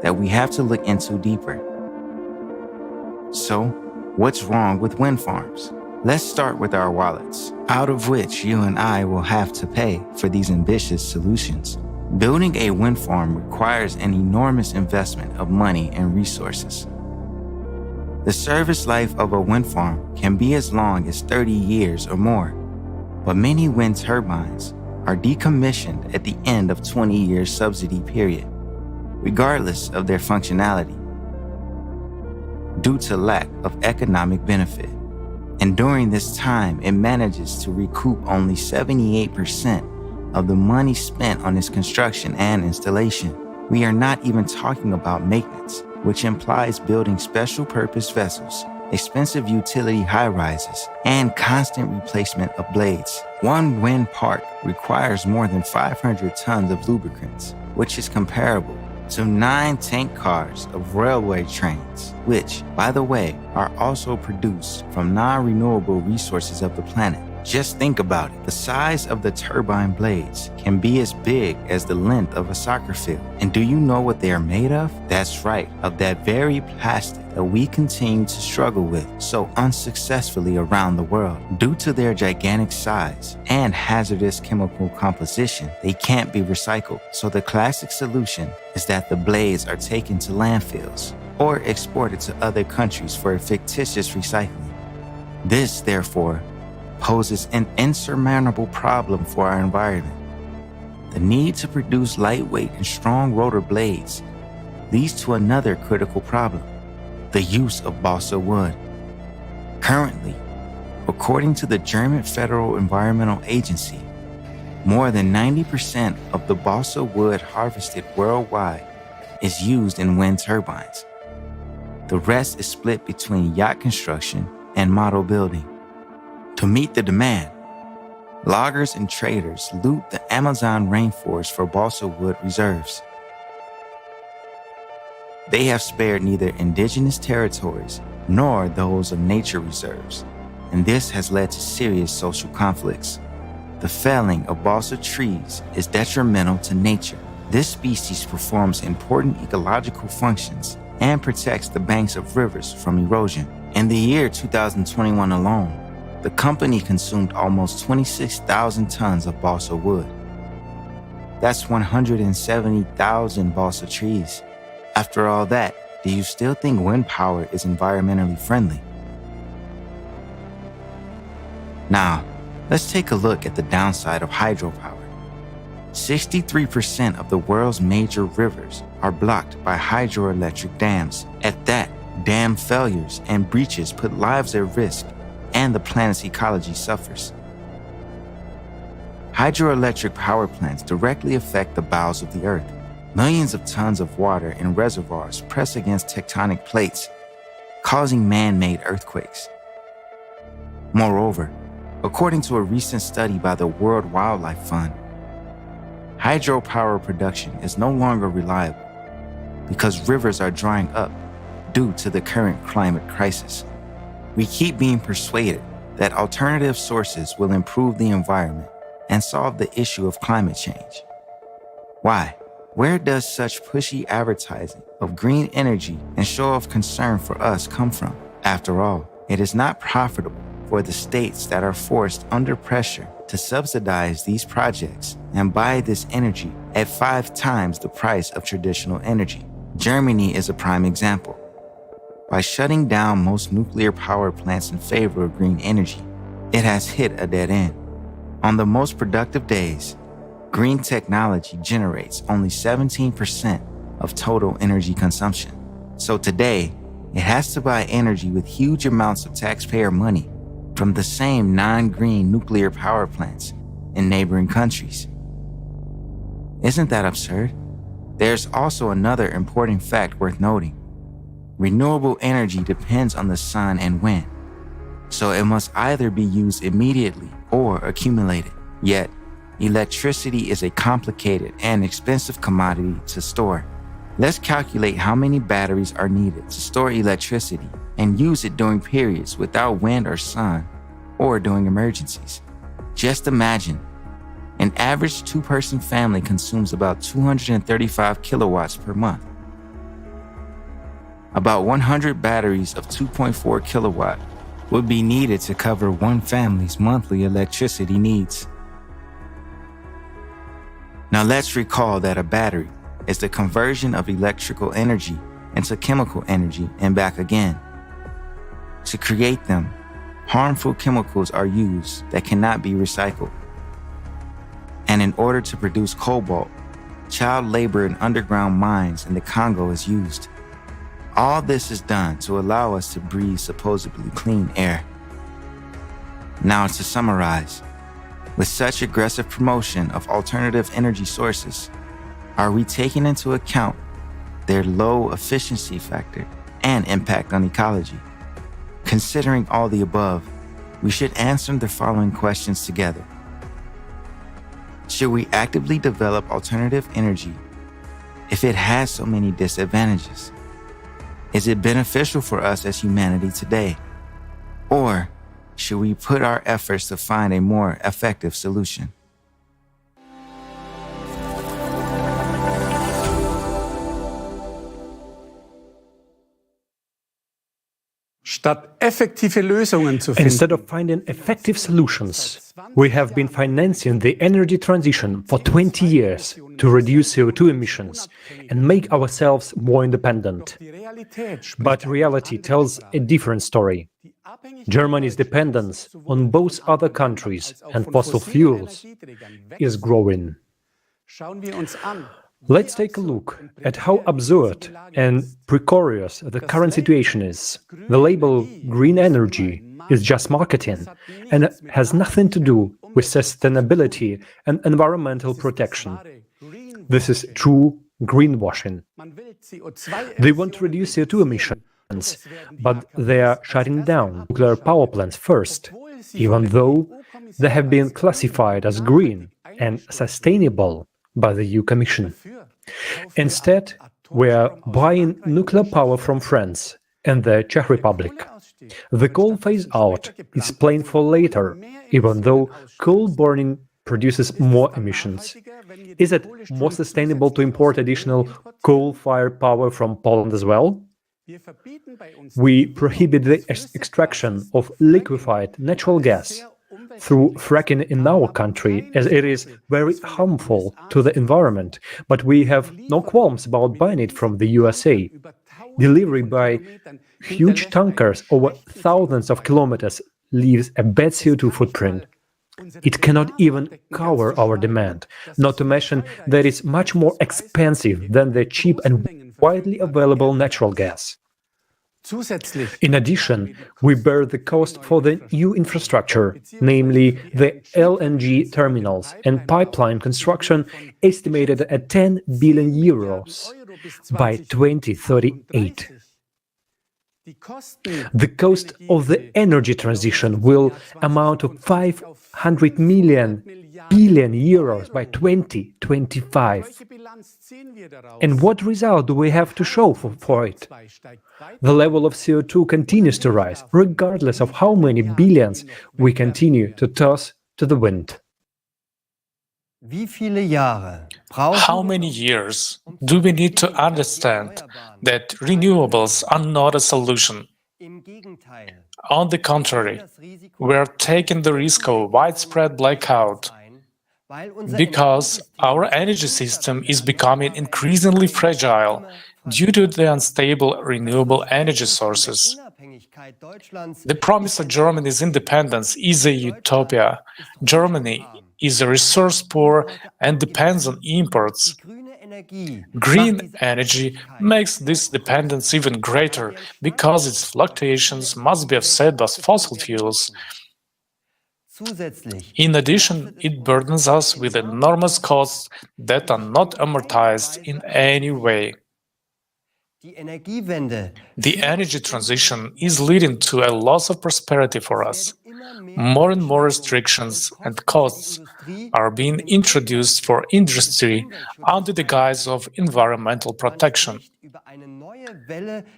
S9: that we have to look into deeper. So, what's wrong with wind farms? Let's start with our wallets, out of which you and I will have to pay for these ambitious solutions. Building a wind farm requires an enormous investment of money and resources. The service life of a wind farm can be as long as 30 years or more, but many wind turbines are decommissioned at the end of 20 years subsidy period, regardless of their functionality, due to lack of economic benefit. And during this time, it manages to recoup only 78% of the money spent on its construction and installation. We are not even talking about maintenance, which implies building special purpose vessels, expensive utility high-rises, and constant replacement of blades. One wind park requires more than 500 tons of lubricants, which is comparable to 9 tank cars of railway trains, which, by the way, are also produced from non-renewable resources of the planet. Just think about it. The size of the turbine blades can be as big as the length of a soccer field. And do you know what they are made of? That's right, of that very plastic that we continue to struggle with so unsuccessfully around the world. Due to their gigantic size and hazardous chemical composition, they can't be recycled. So the classic solution is that the blades are taken to landfills or exported to other countries for a fictitious recycling. This, therefore, poses an insurmountable problem for our environment. The need to produce lightweight and strong rotor blades leads to another critical problem: the use of balsa wood. Currently, according to the German Federal Environmental Agency, more than 90% of the balsa wood harvested worldwide is used in wind turbines. The rest is split between yacht construction and model building. To meet the demand, loggers and traders loot the Amazon rainforest for balsa wood reserves. They have spared neither indigenous territories nor those of nature reserves, and this has led to serious social conflicts. The felling of balsa trees is detrimental to nature. This species performs important ecological functions and protects the banks of rivers from erosion. In the year 2021 alone, the company consumed almost 26,000 tons of balsa wood. That's 170,000 balsa trees. After all that, do you still think wind power is environmentally friendly? Now, let's take a look at the downside of hydropower. 63% of the world's major rivers are blocked by hydroelectric dams. At that, dam failures and breaches put lives at risk, and the planet's ecology suffers. Hydroelectric power plants directly affect the bowels of the earth. Millions of tons of water in reservoirs press against tectonic plates, causing man-made earthquakes. Moreover, according to a recent study by the World Wildlife Fund, hydropower production is no longer reliable because rivers are drying up due to the current climate crisis. We keep being persuaded that alternative sources will improve the environment and solve the issue of climate change. Why? Where does such pushy advertising of green energy and show of concern for us come from? After all, it is not profitable for the states that are forced under pressure to subsidize these projects and buy this energy at 5 times the price of traditional energy. Germany is a prime example. By shutting down most nuclear power plants in favor of green energy, it has hit a dead end. On the most productive days, green technology generates only 17% of total energy consumption. So today, it has to buy energy with huge amounts of taxpayer money from the same non-green nuclear power plants in neighboring countries. Isn't that absurd? There's also another important fact worth noting. Renewable energy depends on the sun and wind, So it must either be used immediately or accumulated. Yet, electricity is a complicated and expensive commodity to store. Let's calculate how many batteries are needed to store electricity and use it during periods without wind or sun, or during emergencies. Just imagine, an average two-person family consumes about 235 kilowatts per month. About 100 batteries of 2.4 kilowatt would be needed to cover one family's monthly electricity needs. Now let's recall that a battery is the conversion of electrical energy into chemical energy and back again. To create them, harmful chemicals are used that cannot be recycled. And in order to produce cobalt, child labor in underground mines in the Congo is used. All this is done to allow us to breathe supposedly clean air. Now to summarize, with such aggressive promotion of alternative energy sources, are we taking into account their low efficiency factor and impact on ecology? Considering all the above, we should answer the following questions together. Should we actively develop alternative energy if it has so many disadvantages? Is it beneficial for us as humanity today? Or should we put our efforts to find a more effective solution?
S14: Instead of finding effective solutions, we have been financing the energy transition for 20 years to reduce CO2 emissions and make ourselves more independent. But reality tells a different story. Germany's dependence on both other countries and fossil fuels is growing. Let's take a look at how absurd and precarious the current situation is. The label green energy is just marketing and has nothing to do with sustainability and environmental protection. This is true greenwashing. They want to reduce CO2 emissions, but they are shutting down nuclear power plants first, even though they have been classified as green and sustainable by the EU Commission. Instead, we are buying nuclear power from France and the Czech Republic. The coal phase-out is planned for later, even though coal burning produces more emissions. Is it more sustainable to import additional coal-fired power from Poland as well? We prohibit the extraction of liquefied natural gas through fracking in our country, as it is very harmful to the environment, but we have no qualms about buying it from the USA. Delivery by huge tankers over thousands of kilometers leaves a bad CO2 footprint. It cannot even cover our demand, not to mention that it's much more expensive than the cheap and widely available natural gas. In addition, we bear the cost for the new infrastructure, namely the LNG terminals and pipeline construction, estimated at 10 billion euros by 2038. The cost of the energy transition will amount to 500 billion euros by 2025. And what result do we have to show for it? The level of CO2 continues to rise, regardless of how many billions we continue to toss to the wind.
S11: How many years do we need to understand that renewables are not a solution? On the contrary, we are taking the risk of widespread blackout because our energy system is becoming increasingly fragile due to the unstable renewable energy sources. The promise of Germany's independence is a utopia. Germany is resource-poor and depends on imports. Green energy makes this dependence even greater because its fluctuations must be offset by fossil fuels. In addition, it burdens us with enormous costs that are not amortized in any way. The energy transition is leading to a loss of prosperity for us. More and more restrictions and costs are being introduced for industry under the guise of environmental protection.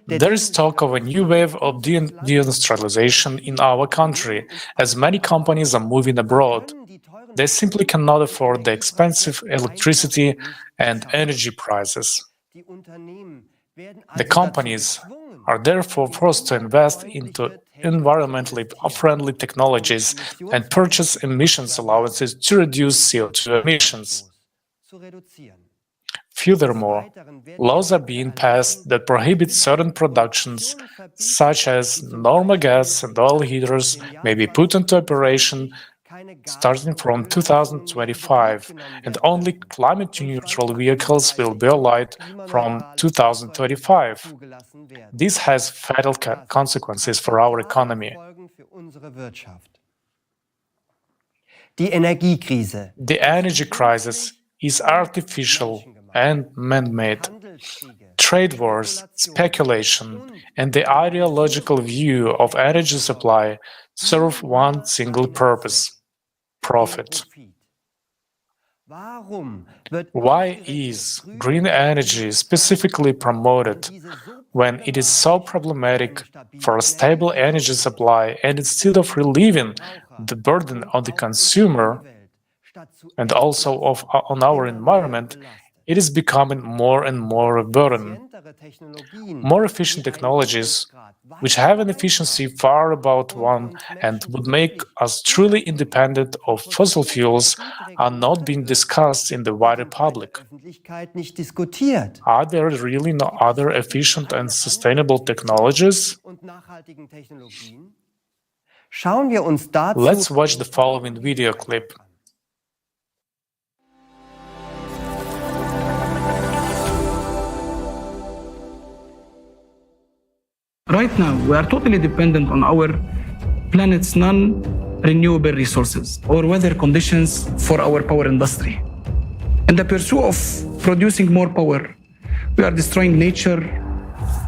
S11: There is talk of a new wave of deindustrialization in our country, as many companies are moving abroad. They simply cannot afford the expensive electricity and energy prices. The companies are therefore forced to invest into environmentally friendly technologies and purchase emissions allowances to reduce CO2 emissions. Furthermore, laws are being passed that prohibit certain productions, such as normal gas and oil heaters, may be put into operation starting from 2025, and only climate-neutral vehicles will be allowed from 2035. This has fatal consequences for our economy. The energy crisis is artificial and man-made. Trade wars, speculation, and the ideological view of energy supply serve one single purpose: profit. Why is green energy specifically promoted when it is so problematic for a stable energy supply, and instead of relieving the burden on the consumer and also on our environment, it is becoming more and more a burden? More efficient technologies, which have an efficiency far above one and would make us truly independent of fossil fuels, are not being discussed in the wider public. Are there really no other efficient and sustainable technologies? Let's watch the following video clip.
S15: Right now, we are totally dependent on our planet's non-renewable resources or weather conditions for our power industry. In the pursuit of producing more power, we are destroying nature.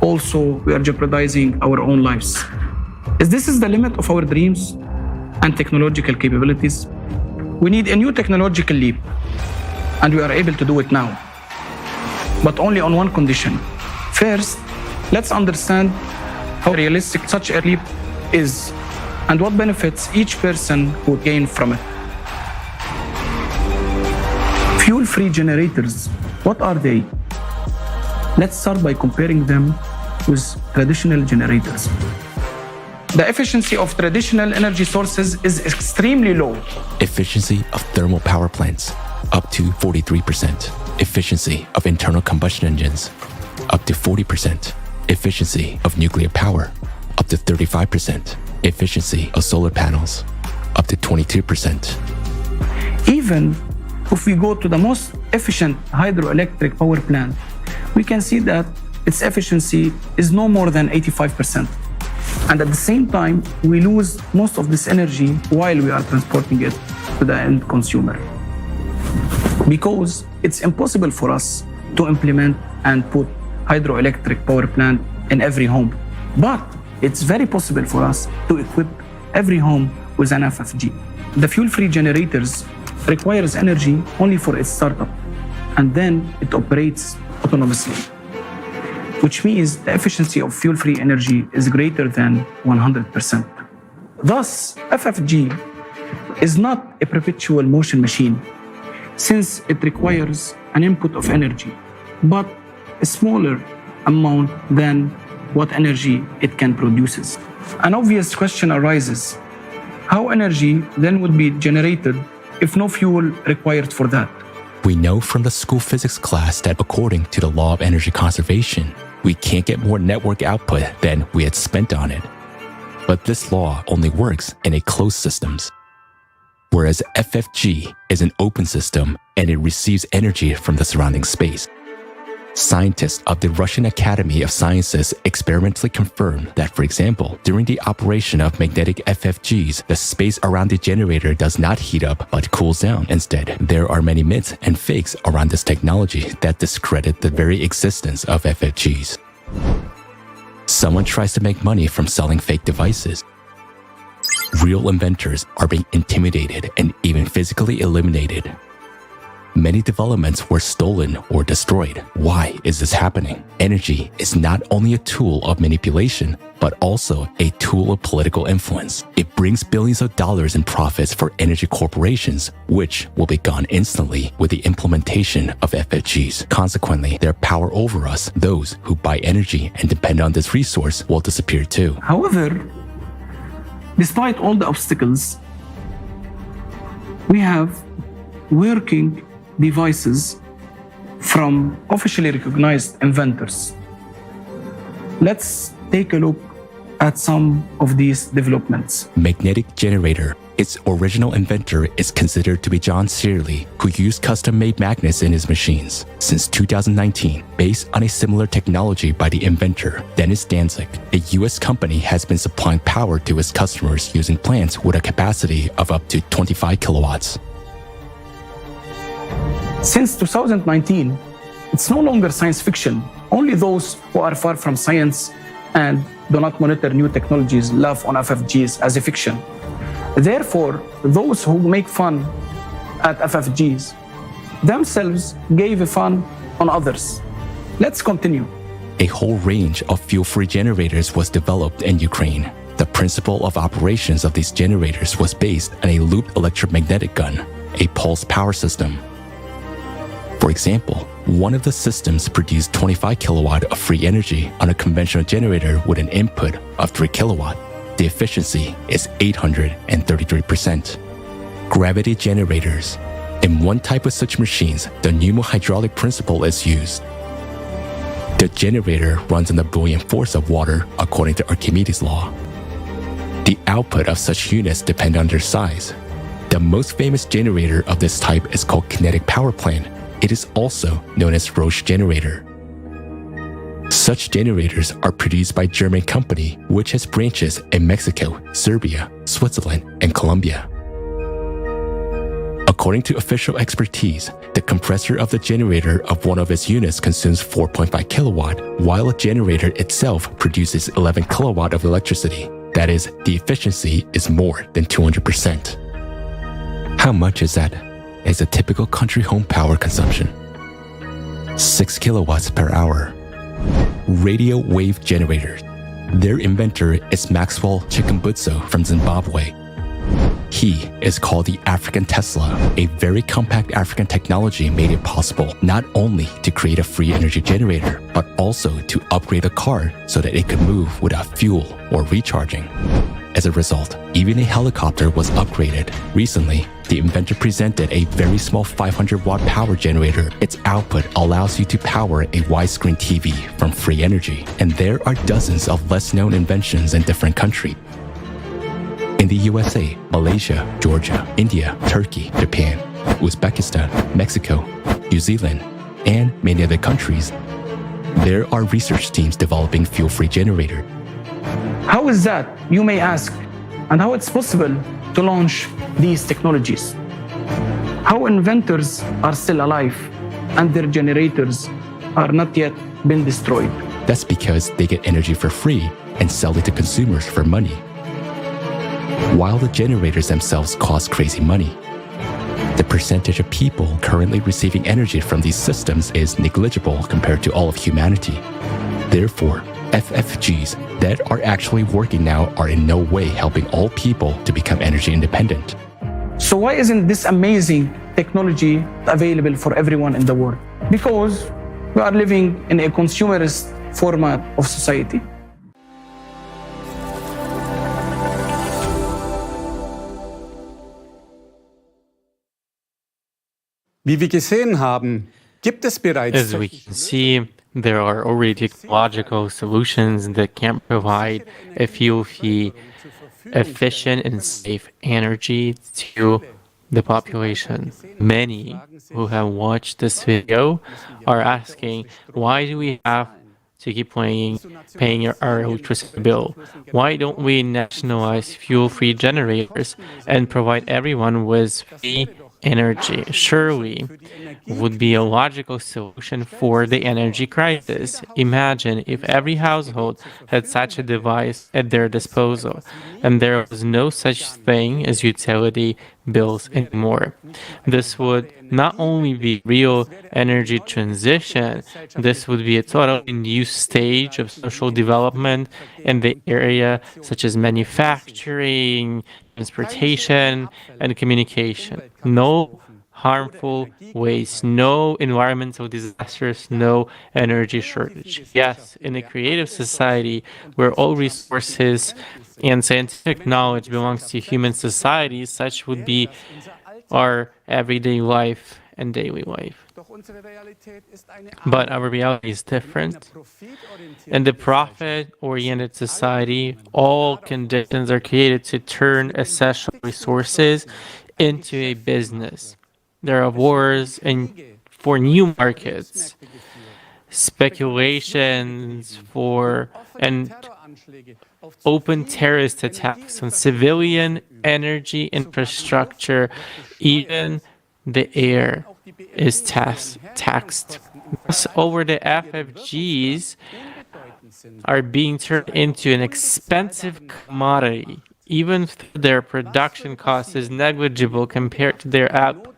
S15: Also, we are jeopardizing our own lives. If this is the limit of our dreams and technological capabilities, we need a new technological leap, and we are able to do it now, but only on one condition. First, let's understand how realistic such a leap is and what benefits each person would gain from it. Fuel-free generators, what are they? Let's start by comparing them with traditional generators. The efficiency of traditional energy sources is extremely low.
S7: Efficiency of thermal power plants, up to 43%. Efficiency of internal combustion engines, up to 40%. Efficiency of nuclear power, up to 35%. Efficiency of solar panels, up to 22%.
S15: Even if we go to the most efficient hydroelectric power plant, we can see that its efficiency is no more than 85%. And at the same time, we lose most of this energy while we are transporting it to the end consumer. Because it's impossible for us to implement and put hydroelectric power plant in every home. But it's very possible for us to equip every home with an FFG. The fuel-free generators requires energy only for its startup, and then it operates autonomously, which means the efficiency of fuel-free energy is greater than 100%. Thus, FFG is not a perpetual motion machine, since it requires an input of energy, but a smaller amount than what energy it can produce. An obvious question arises: how energy then would be generated if no fuel required for that?
S7: We know from the school physics class that according to the law of energy conservation, we can't get more network output than we had spent on it. But this law only works in a closed systems. Whereas FFG is an open system and it receives energy from the surrounding space. Scientists of the Russian Academy of Sciences experimentally confirmed that, for example, during the operation of magnetic FFGs, the space around the generator does not heat up but cools down. Instead, there are many myths and fakes around this technology that discredit the very existence of FFGs. Someone tries to make money from selling fake devices. Real inventors are being intimidated and even physically eliminated. Many developments were stolen or destroyed. Why is this happening? Energy is not only a tool of manipulation, but also a tool of political influence. It brings billions of dollars in profits for energy corporations, which will be gone instantly with the implementation of FFGs. Consequently, their power over us, those who buy energy and depend on this resource, will disappear too.
S15: However, despite all the obstacles, we have working devices from officially recognized inventors. Let's take a look at some of these developments.
S7: Magnetic generator. Its original inventor is considered to be John Searle, who used custom-made magnets in his machines. Since 2019, based on a similar technology by the inventor, Dennis Danzig, a US company has been supplying power to its customers using plants with a capacity of up to 25 kilowatts.
S15: Since 2019, it's no longer science fiction. Only those who are far from science and do not monitor new technologies laugh on FFGs as a fiction. Therefore, those who make fun at FFGs themselves gave a fun on others. Let's continue.
S7: A whole range of fuel-free generators was developed in Ukraine. The principle of operations of these generators was based on a looped electromagnetic gun, a pulse power system. For example, one of the systems produced 25 kilowatt of free energy on a conventional generator with an input of 3 kilowatt. The efficiency is 833%. Gravity generators. In one type of such machines, the pneumohydraulic principle is used. The generator runs on the buoyant force of water according to Archimedes' law. The output of such units depend on their size. The most famous generator of this type is called kinetic power plant. It is also known as Roche generator. Such generators are produced by a German company which has branches in Mexico, Serbia, Switzerland, and Colombia. According to official expertise, the compressor of the generator of one of its units consumes 4.5 kilowatt, while a generator itself produces 11 kilowatt of electricity. That is, the efficiency is more than 200%. How much is that? Is a typical country home power consumption. 6 kilowatts per hour. Radio wave generators. Their inventor is Maxwell Chikumbutso from Zimbabwe. He is called the African Tesla. A very compact African technology made it possible not only to create a free energy generator, but also to upgrade a car so that it could move without fuel or recharging. As a result, even a helicopter was upgraded. Recently, the inventor presented a very small 500-watt power generator. Its output allows you to power a widescreen TV from free energy. And there are dozens of less-known inventions in different countries. In the USA, Malaysia, Georgia, India, Turkey, Japan, Uzbekistan, Mexico, New Zealand, and many other countries, there are research teams developing fuel-free generators.
S15: How is that, you may ask, and how it's possible to launch these technologies? How inventors are still alive and their generators are not yet been destroyed?
S7: That's because they get energy for free and sell it to consumers for money, while the generators themselves cost crazy money. The percentage of people currently receiving energy from these systems is negligible compared to all of humanity. Therefore, FFGs that are actually working now are in no way helping all people to become energy independent.
S15: So why isn't this amazing technology available for everyone in the world? Because we are living in a consumerist format of society.
S13: Wie wir gesehen haben, gibt es bereits.
S16: As we can see, there are already technological solutions that can provide a fuel-free, efficient, and safe energy to the population. Many who have watched this video are asking, why do we have to keep paying our electricity bill? Why don't we nationalize fuel-free generators and provide everyone with free energy surely would be a logical solution for the energy crisis. Imagine if every household had such a device at their disposal and there was no such thing as utility bills anymore. This would not only be real energy transition, this would be a totally new stage of social development in the area such as manufacturing, transportation, and communication. No harmful waste, no environmental disasters, no energy shortage. Yes, in a creative society where all resources and scientific knowledge belongs to human society, such would be our everyday life and daily life. But our reality is different. In the profit-oriented society, all conditions are created to turn essential resources into a business. There are wars for new markets, speculations and open terrorist attacks on civilian energy infrastructure. Even the air is taxed. Thus, over the FFGs are being turned into an expensive commodity, even if their production cost is negligible compared to their output.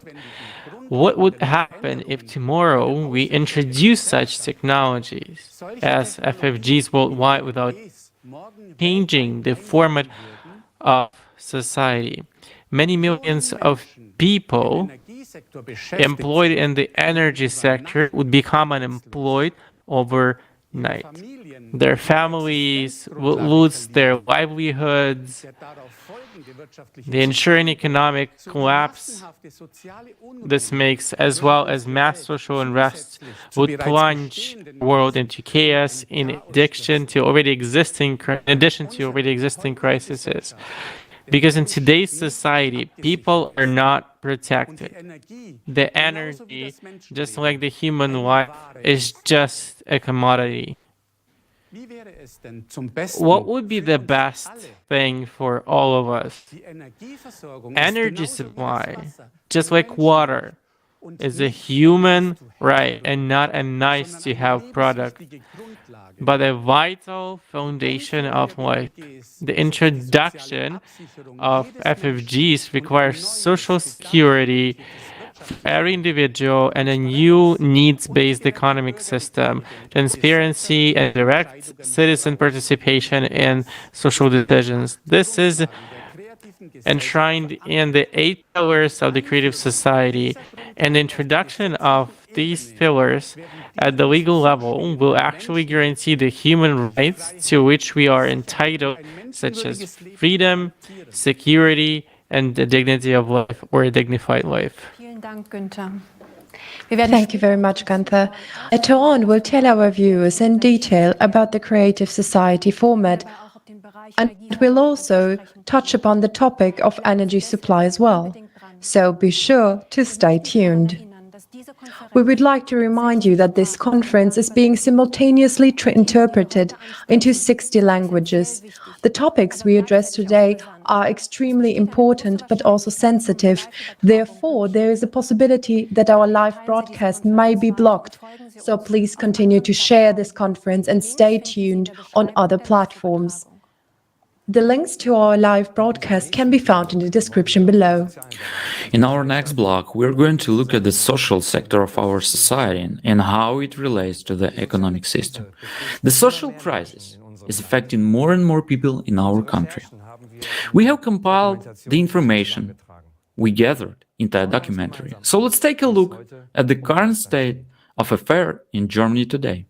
S16: What would happen if tomorrow we introduce such technologies as FFGs worldwide without changing the format of society? Many millions of people employed in the energy sector would become unemployed overnight. Their families will lose their livelihoods. The ensuing economic collapse this makes, as well as mass social unrest, would plunge the world into chaos in addition to already existing crises. Because in today's society, people are not protected. The energy, just like the human life, is just a commodity. What would be the best thing for all of us? Energy supply, just like water, is a human right and not a nice-to-have product, but a vital foundation of life. The introduction of FFGs requires social security for every individual and a new needs-based economic system, transparency and direct citizen participation in social decisions. This is enshrined in the 8 pillars of the creative society, and the introduction of these pillars at the legal level will actually guarantee the human rights to which we are entitled, such as freedom, security, and the dignity of life, or a dignified life.
S4: Thank you very much, Gunther. Later on, we'll tell our viewers in detail about the creative society format, and we'll also touch upon the topic of energy supply as well. So be sure to stay tuned. We would like to remind you that this conference is being simultaneously interpreted into 60 languages. The topics we address today are extremely important but also sensitive. Therefore, there is a possibility that our live broadcast may be blocked. So please continue to share this conference and stay tuned on other platforms. The links to our live broadcast can be found in the description below.
S2: In our next block, we're going to look at the social sector of our society and how it relates to the economic system. The social crisis is affecting more and more people in our country. We have compiled the information we gathered into a documentary. So let's take a look at the current state of affairs in Germany today.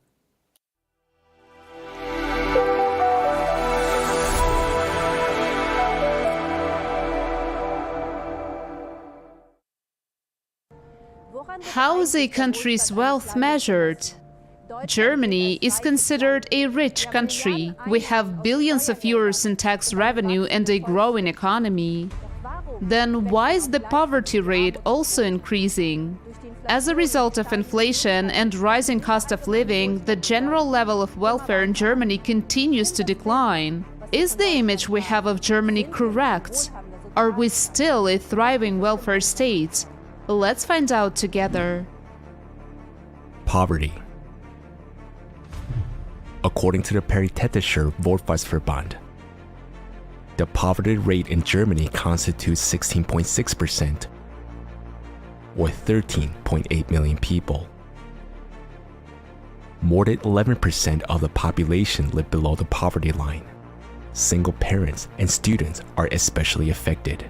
S8: How is a country's wealth measured? Germany is considered a rich country. We have billions of euros in tax revenue and a growing economy. Then why is the poverty rate also increasing? As a result of inflation and rising cost of living, the general level of welfare in Germany continues to decline. Is the image we have of Germany correct? Are we still a thriving welfare state? Let's find out together.
S7: Poverty. According to the Paritätischer Wohlfahrtsverband, the poverty rate in Germany constitutes 16.6%, or 13.8 million people. More than 11% of the population live below the poverty line. Single parents and students are especially affected.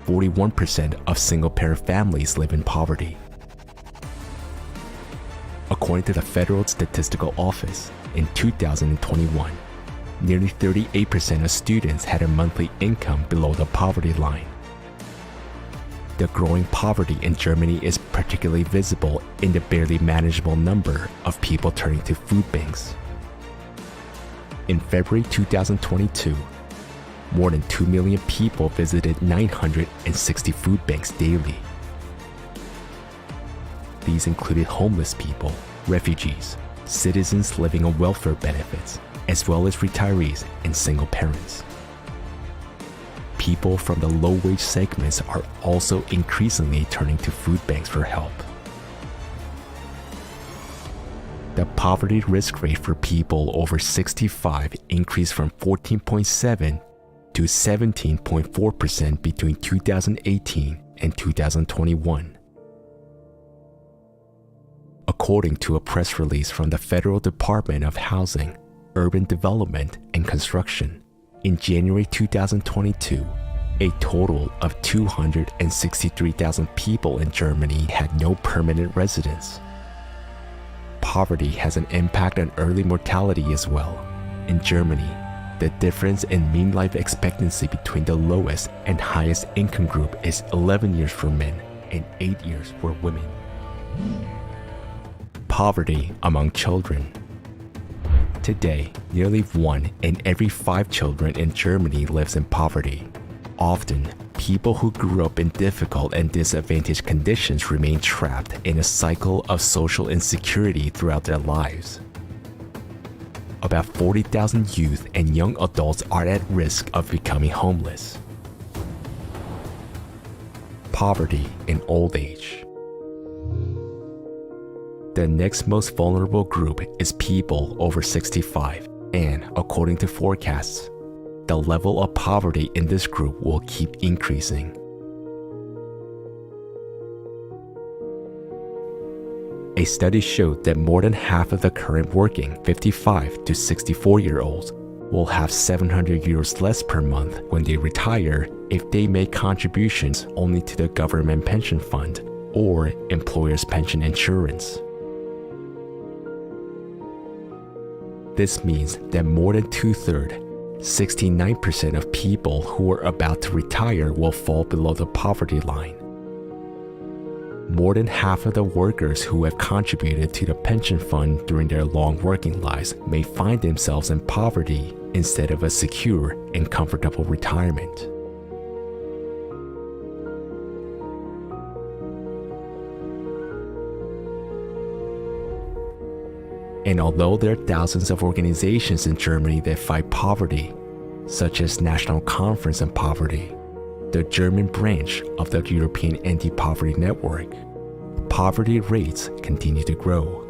S7: 41% of single-parent families live in poverty. According to the Federal Statistical Office, in 2021, nearly 38% of students had a monthly income below the poverty line. The growing poverty in Germany is particularly visible in the barely manageable number of people turning to food banks. In February 2022, more than 2 million people visited 960 food banks daily. These included homeless people, refugees, citizens living on welfare benefits, as well as retirees and single parents. People from the low-wage segments are also increasingly turning to food banks for help. The poverty risk rate for people over 65 increased from 14.7 to 17.4% between 2018 and 2021. According to a press release from the Federal Department of Housing, Urban Development and Construction, in January 2022, a total of 263,000 people in Germany had no permanent residence. Poverty has an impact on early mortality as well. In Germany, the difference in mean life expectancy between the lowest and highest income group is 11 years for men and 8 years for women. Poverty among children. Today, nearly 1 in every 5 children in Germany lives in poverty. Often, people who grew up in difficult and disadvantaged conditions remain trapped in a cycle of social insecurity throughout their lives. About 40,000 youth and young adults are at risk of becoming homeless. Poverty in old age. The next most vulnerable group is people over 65, and according to forecasts, the level of poverty in this group will keep increasing. A study showed that more than half of the current working 55 to 64-year-olds will have 700 euros less per month when they retire if they make contributions only to the government pension fund or employer's pension insurance. This means that more than 2/3, 69% of people who are about to retire will fall below the poverty line. More than half of the workers who have contributed to the pension fund during their long working lives may find themselves in poverty instead of a secure and comfortable retirement. And although there are thousands of organizations in Germany that fight poverty, such as National Conference on Poverty, the German branch of the European Anti-Poverty Network, poverty rates continue to grow.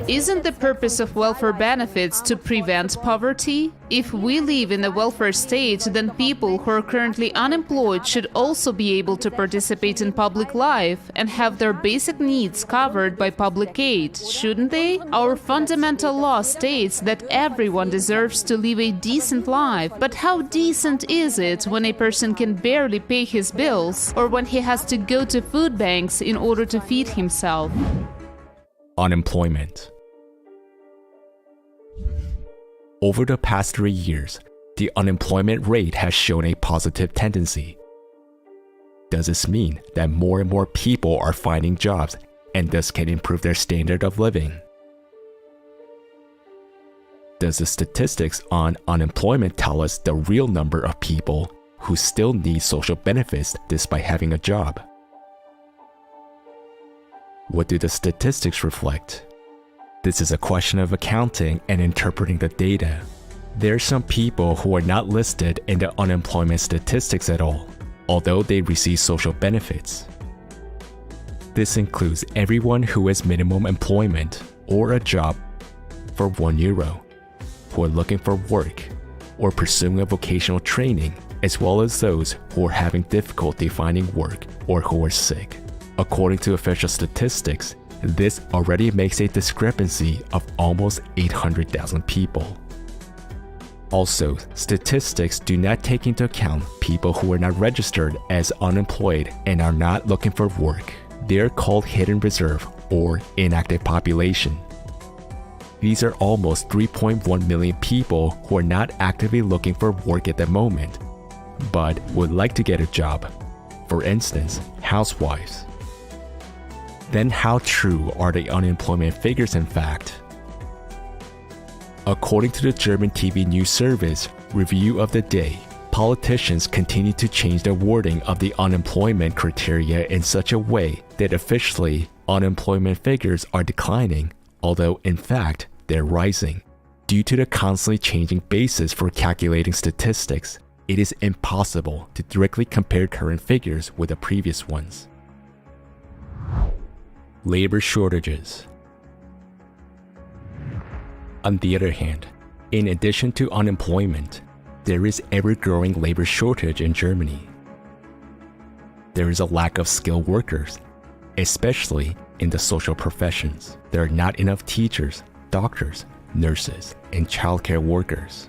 S8: Isn't the purpose of welfare benefits to prevent poverty? If we live in a welfare state, then people who are currently unemployed should also be able to participate in public life and have their basic needs covered by public aid, shouldn't they? Our fundamental law states that everyone deserves to live a decent life. But how decent is it when a person can barely pay his bills or when he has to go to food banks in order to feed himself?
S7: Unemployment. Over the past 3 years, the unemployment rate has shown a positive tendency. Does this mean that more and more people are finding jobs and thus can improve their standard of living? Does the statistics on unemployment tell us the real number of people who still need social benefits despite having a job? What do the statistics reflect? This is a question of accounting and interpreting the data. There are some people who are not listed in the unemployment statistics at all, although they receive social benefits. This includes everyone who has minimum employment or a job for €1, who are looking for work or pursuing a vocational training, as well as those who are having difficulty finding work or who are sick. According to official statistics, this already makes a discrepancy of almost 800,000 people. Also, statistics do not take into account people who are not registered as unemployed and are not looking for work. They are called hidden reserve or inactive population. These are almost 3.1 million people who are not actively looking for work at the moment, but would like to get a job. For instance, housewives. Then how true are the unemployment figures in fact? According to the German TV news service Review of the Day, politicians continue to change the wording of the unemployment criteria in such a way that officially unemployment figures are declining, although in fact they're rising. Due to the constantly changing basis for calculating statistics, it is impossible to directly compare current figures with the previous ones. Labor shortages. On the other hand, in addition to unemployment, there is ever-growing labor shortage in Germany. There is a lack of skilled workers, especially in the social professions. There are not enough teachers, doctors, nurses, and childcare workers.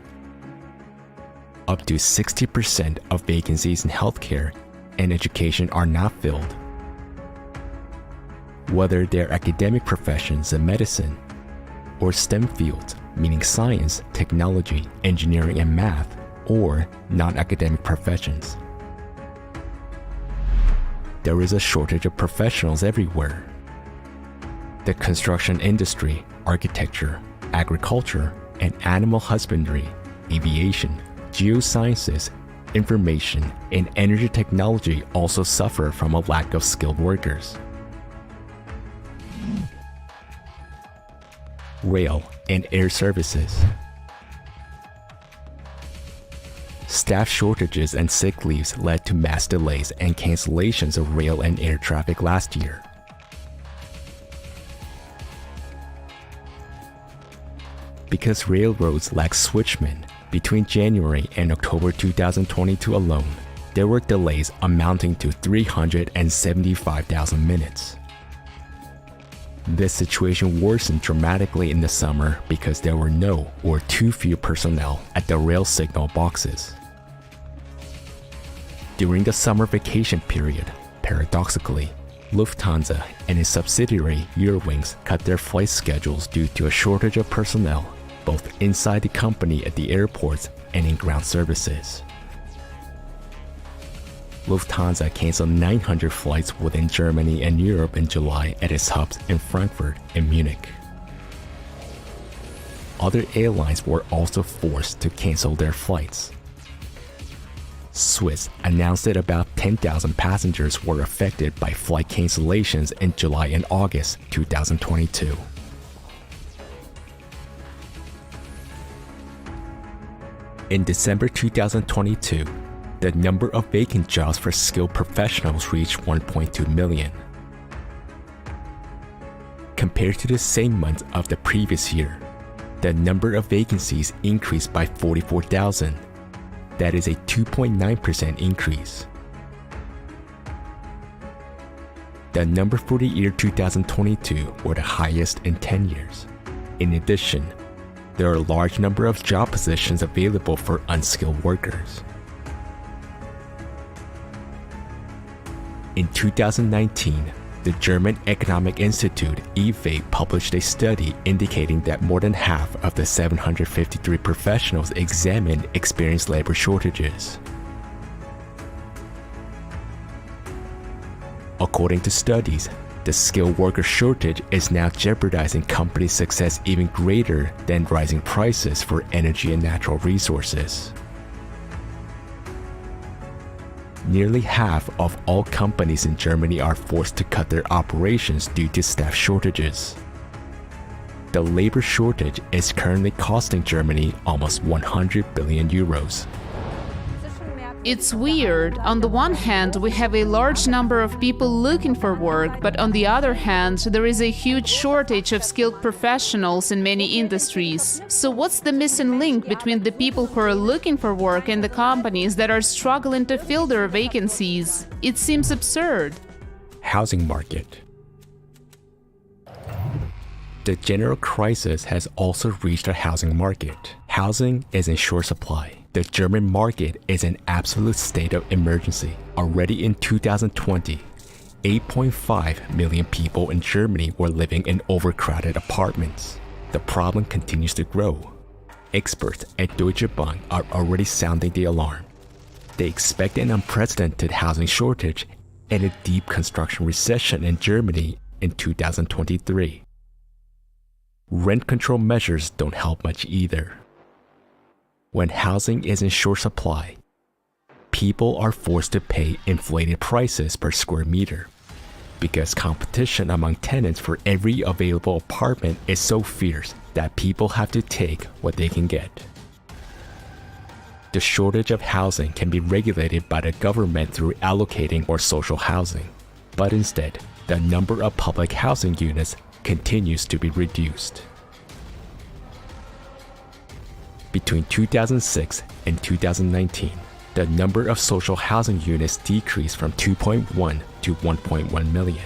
S7: Up to 60% of vacancies in healthcare and education are not filled. Whether they're academic professions in medicine, or STEM fields, meaning science, technology, engineering, and math, or non-academic professions. There is a shortage of professionals everywhere. The construction industry, architecture, agriculture, and animal husbandry, aviation, geosciences, information, and energy technology also suffer from a lack of skilled workers. Rail and air services. Staff shortages and sick leaves led to mass delays and cancellations of rail and air traffic last year. Because railroads lack switchmen, between January and October 2022 alone, there were delays amounting to 375,000 minutes. This situation worsened dramatically in the summer because there were no or too few personnel at the rail signal boxes. During the summer vacation period, paradoxically, Lufthansa and its subsidiary Eurowings cut their flight schedules due to a shortage of personnel, both inside the company at the airports and in ground services. Lufthansa canceled 900 flights within Germany and Europe in July at its hubs in Frankfurt and Munich. Other airlines were also forced to cancel their flights. Swiss announced that about 10,000 passengers were affected by flight cancellations in July and August 2022. In December 2022, the number of vacant jobs for skilled professionals reached 1.2 million. Compared to the same month of the previous year, the number of vacancies increased by 44,000. That is a 2.9% increase. The number for the year 2022 were the highest in 10 years. In addition, there are a large number of job positions available for unskilled workers. In 2019, the German Economic Institute (IFE) published a study indicating that more than half of the 753 professionals examined experienced labor shortages. According to studies, the skilled worker shortage is now jeopardizing companies' success even greater than rising prices for energy and natural resources. Nearly half of all companies in Germany are forced to cut their operations due to staff shortages. The labor shortage is currently costing Germany almost 100 billion euros.
S8: It's weird. On the one hand, we have a large number of people looking for work, but on the other hand, there is a huge shortage of skilled professionals in many industries. So what's the missing link between the people who are looking for work and the companies that are struggling to fill their vacancies? It seems absurd.
S7: Housing market. The general crisis has also reached the housing market. Housing is in short supply. The German market is in absolute state of emergency. Already in 2020, 8.5 million people in Germany were living in overcrowded apartments. The problem continues to grow. Experts at Deutsche Bank are already sounding the alarm. They expect an unprecedented housing shortage and a deep construction recession in Germany in 2023. Rent control measures don't help much either. When housing is in short supply, people are forced to pay inflated prices per square meter because competition among tenants for every available apartment is so fierce that people have to take what they can get. The shortage of housing can be regulated by the government through allocating more social housing, but instead, the number of public housing units continues to be reduced. Between 2006 and 2019, the number of social housing units decreased from 2.1 to 1.1 million.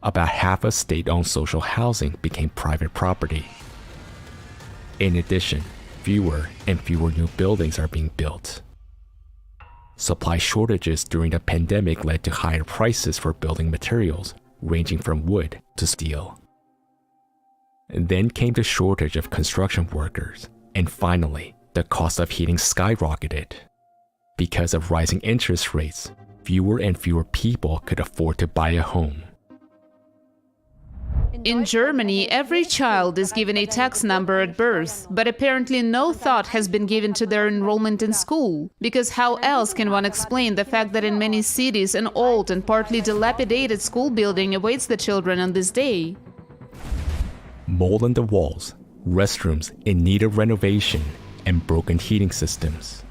S7: About half of state-owned social housing became private property. In addition, fewer and fewer new buildings are being built. Supply shortages during the pandemic led to higher prices for building materials, ranging from wood to steel. And then came the shortage of construction workers, and finally, the cost of heating skyrocketed. Because of rising interest rates, fewer and fewer people could afford to buy a home.
S8: In Germany, every child is given a tax number at birth, but apparently no thought has been given to their enrollment in school. Because how else can one explain the fact that in many cities an old and partly dilapidated school building awaits the children on this day?
S7: Mold on the walls, restrooms in need of renovation, and broken heating systems.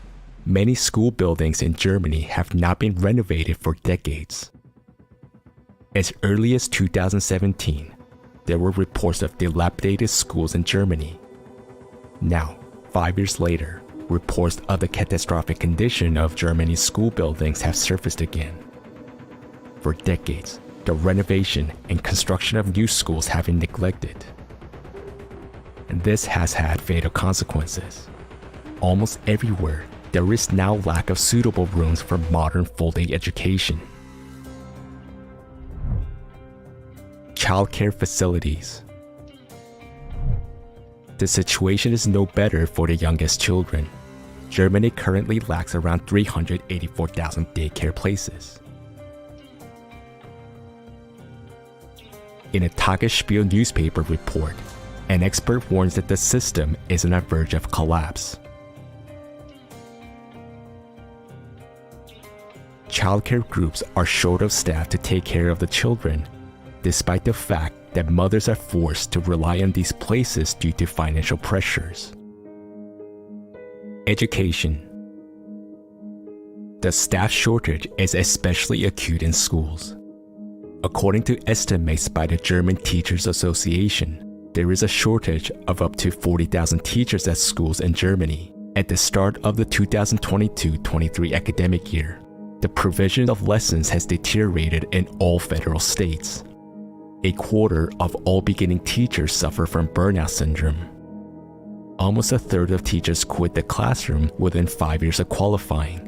S7: Many school buildings in Germany have not been renovated for decades. As early as 2017, there were reports of dilapidated schools in Germany. Now, 5 years later, reports of the catastrophic condition of Germany's school buildings have surfaced again. For decades, the renovation and construction of new schools have been neglected. And this has had fatal consequences. Almost everywhere, there is now lack of suitable rooms for modern full-day education. Childcare facilities. The situation is no better for the youngest children. Germany currently lacks around 384,000 daycare places. In a Tagesspiegel newspaper report, an expert warns that the system is on the verge of collapse. Childcare groups are short of staff to take care of the children, despite the fact that mothers are forced to rely on these places due to financial pressures. Education. The staff shortage is especially acute in schools. According to estimates by the German Teachers Association, there is a shortage of up to 40,000 teachers at schools in Germany. At the start of the 2022-23 academic year, the provision of lessons has deteriorated in all federal states. A quarter of all beginning teachers suffer from burnout syndrome. Almost a third of teachers quit the classroom within 5 years of qualifying.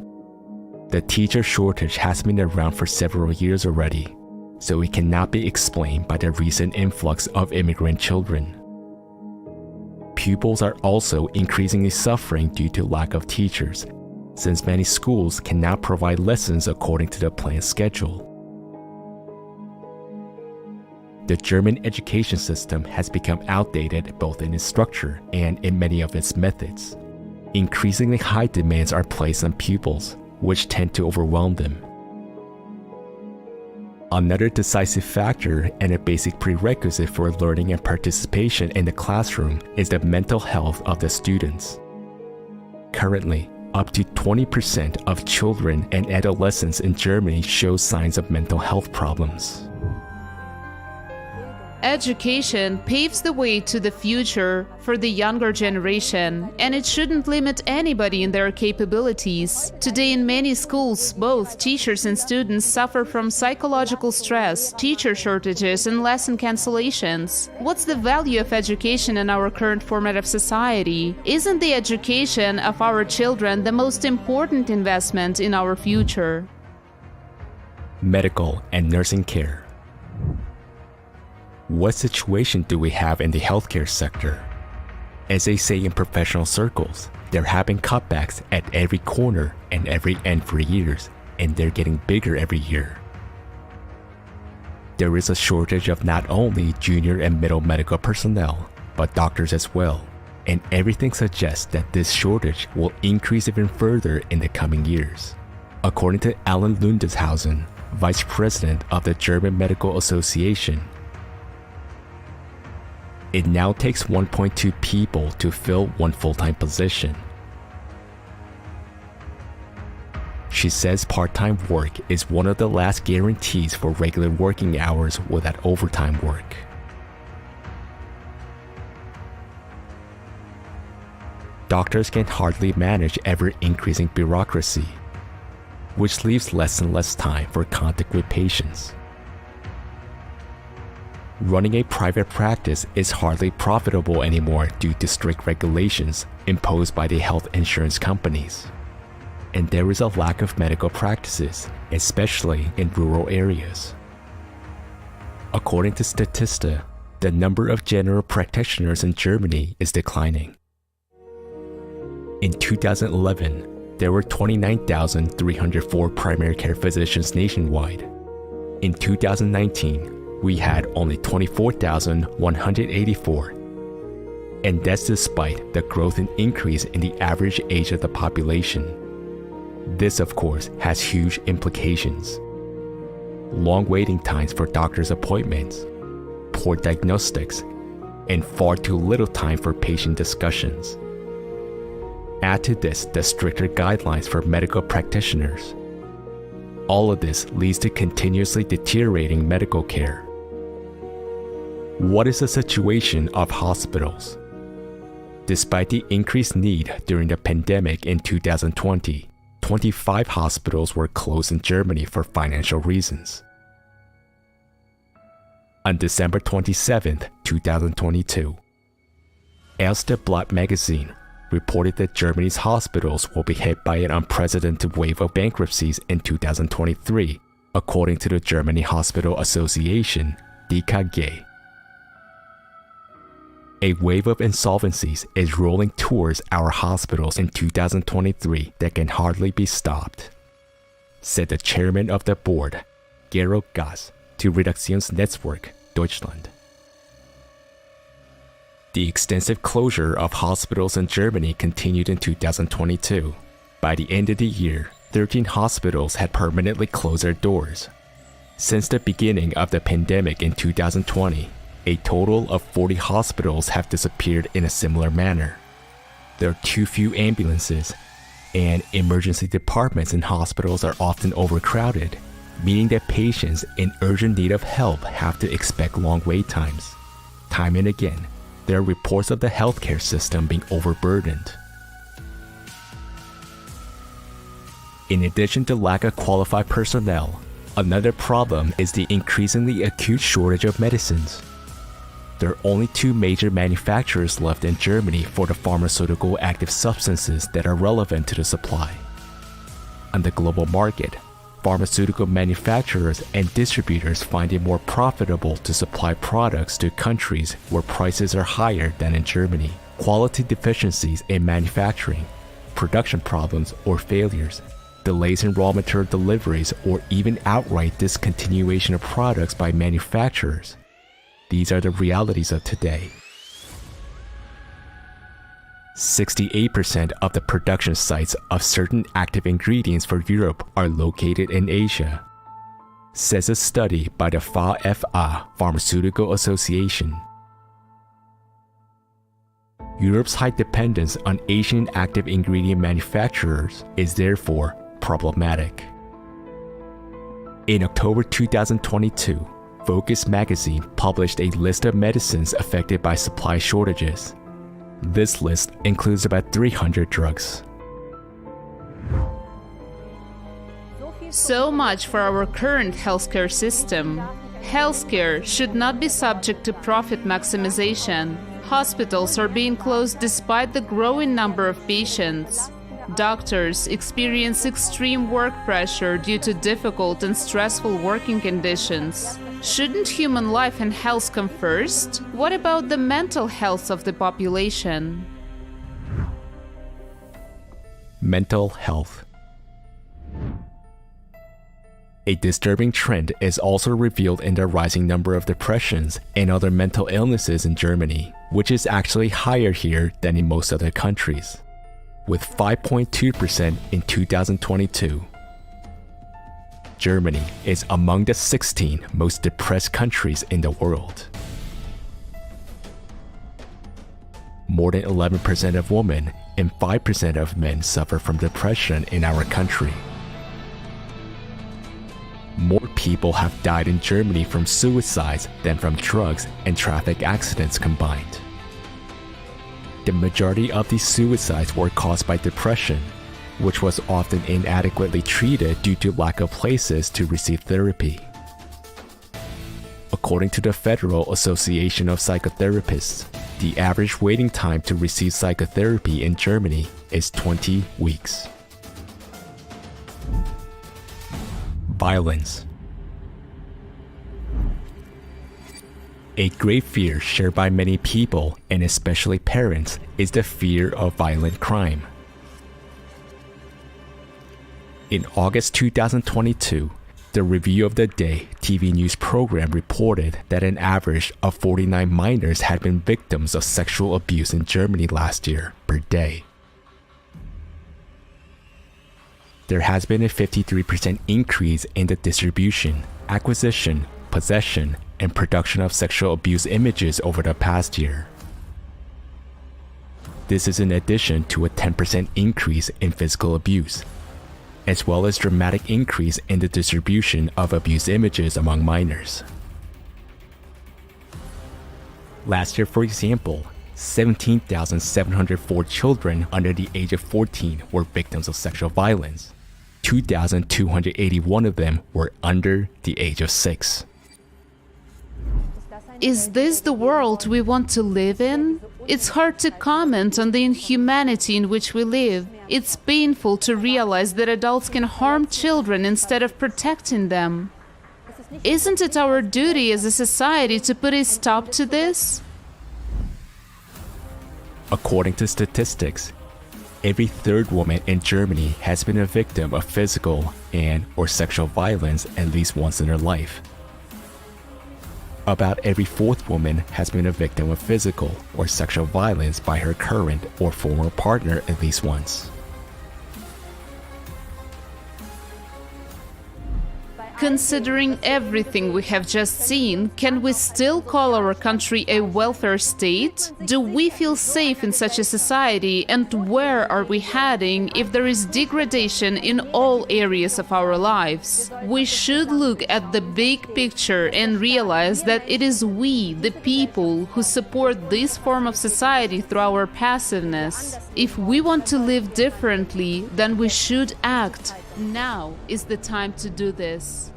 S7: The teacher shortage has been around for several years already, so it cannot be explained by the recent influx of immigrant children. Pupils are also increasingly suffering due to lack of teachers, since many schools cannot provide lessons according to the planned schedule. The German education system has become outdated both in its structure and in many of its methods. Increasingly high demands are placed on pupils, which tend to overwhelm them. Another decisive factor and a basic prerequisite for learning and participation in the classroom is the mental health of the students. Currently, up to 20% of children and adolescents in Germany show signs of mental health problems.
S8: Education paves the way to the future for the younger generation, and it shouldn't limit anybody in their capabilities. Today, in many schools, both teachers and students suffer from psychological stress, teacher shortages, and lesson cancellations. What's the value of education in our current format of society? Isn't the education of our children the most important investment in our future?
S7: Medical and nursing care. What situation do we have in the healthcare sector? As they say in professional circles, there have been cutbacks at every corner and every end for years, and they're getting bigger every year. There is a shortage of not only junior and middle medical personnel, but doctors as well, and everything suggests that this shortage will increase even further in the coming years. According to Alan Lundeshausen, Vice President of the German Medical Association, it now takes 1.2 people to fill one full-time position. She says part-time work is one of the last guarantees for regular working hours without overtime work. Doctors can hardly manage ever-increasing bureaucracy, which leaves less and less time for contact with patients. Running a private practice is hardly profitable anymore due to strict regulations imposed by the health insurance companies. And there is a lack of medical practices, especially in rural areas. According to Statista, the number of general practitioners in Germany is declining. In 2011, there were 29,304 primary care physicians nationwide. In 2019, we had only 24,184. And that's despite the growth and increase in the average age of the population. This, of course, has huge implications. Long waiting times for doctor's appointments, poor diagnostics, and far too little time for patient discussions. Add to this the stricter guidelines for medical practitioners. All of this leads to continuously deteriorating medical care. What is the situation of hospitals? Despite the increased need during the pandemic in 2020, 25 hospitals were closed in Germany for financial reasons. On December 27, 2022, Erste Blatt magazine reported that Germany's hospitals will be hit by an unprecedented wave of bankruptcies in 2023, according to the Germany Hospital Association, DKG. A wave of insolvencies is rolling towards our hospitals in 2023 that can hardly be stopped, said the chairman of the board, Georg Gass, to Redaktionsnetzwerk Deutschland. The extensive closure of hospitals in Germany continued in 2022. By the end of the year, 13 hospitals had permanently closed their doors. Since the beginning of the pandemic in 2020, a total of 40 hospitals have disappeared in a similar manner. There are too few ambulances, and emergency departments in hospitals are often overcrowded, meaning that patients in urgent need of help have to expect long wait times. Time and again, there are reports of the healthcare system being overburdened. In addition to lack of qualified personnel, another problem is the increasingly acute shortage of medicines. There are only two major manufacturers left in Germany for the pharmaceutical active substances that are relevant to the supply. On the global market, pharmaceutical manufacturers and distributors find it more profitable to supply products to countries where prices are higher than in Germany. Quality deficiencies in manufacturing, production problems or failures, delays in raw material deliveries, or even outright discontinuation of products by manufacturers. These are the realities of today. 68% of the production sites of certain active ingredients for Europe are located in Asia, says a study by the FAFA Pharmaceutical Association. Europe's high dependence on Asian active ingredient manufacturers is therefore problematic. In October 2022, Focus magazine published a list of medicines affected by supply shortages. This list includes about 300 drugs.
S8: So much for our current healthcare system. Healthcare should not be subject to profit maximization. Hospitals are being closed despite the growing number of patients. Doctors experience extreme work pressure due to difficult and stressful working conditions. Shouldn't human life and health come first? What about the mental health of the population?
S7: Mental health. A disturbing trend is also revealed in the rising number of depressions and other mental illnesses in Germany, which is actually higher here than in most other countries, with 5.2% in 2022. Germany is among the 16 most depressed countries in the world. More than 11% of women and 5% of men suffer from depression in our country. More people have died in Germany from suicides than from drugs and traffic accidents combined. The majority of these suicides were caused by depression, which was often inadequately treated due to lack of places to receive therapy. According to the Federal Association of Psychotherapists, the average waiting time to receive psychotherapy in Germany is 20 weeks. Violence. A great fear shared by many people, and especially parents, is the fear of violent crime. In August 2022, the Review of the Day TV news program reported that an average of 49 minors had been victims of sexual abuse in Germany last year per day. There has been a 53% increase in the distribution, acquisition, possession, and production of sexual abuse images over the past year. This is in addition to a 10% increase in physical abuse, as well as dramatic increase in the distribution of abuse images among minors. Last year, for example, 17,704 children under the age of 14 were victims of sexual violence. 2,281 of them were under the age of 6.
S8: Is this the world we want to live in? It's hard to comment on the inhumanity in which we live. It's painful to realize that adults can harm children instead of protecting them. Isn't it our duty as a society to put a stop to this?
S7: According to statistics, every third woman in Germany has been a victim of physical and/or sexual violence at least once in her life. About every fourth woman has been a victim of physical or sexual violence by her current or former partner at least once.
S8: Considering everything we have just seen, can we still call our country a welfare state? Do we feel safe in such a society, and where are we heading if there is degradation in all areas of our lives? We should look at the big picture and realize that it is we, the people, who support this form of society through our passiveness. If we want to live differently, then we should act. Now is the time to do this.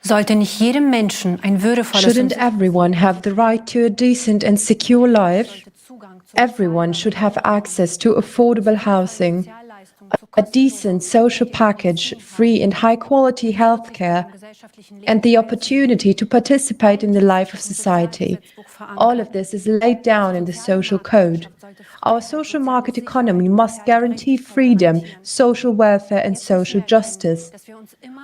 S3: Sollte nicht jedem Menschen ein würdevolles
S4: Shouldn't everyone have the right to a decent and secure life? Everyone should have access to affordable housing, a decent social package, free and high-quality healthcare, and the opportunity to participate in the life of society. All of this is laid down in the social code. Our social market economy must guarantee freedom, social welfare, and social justice.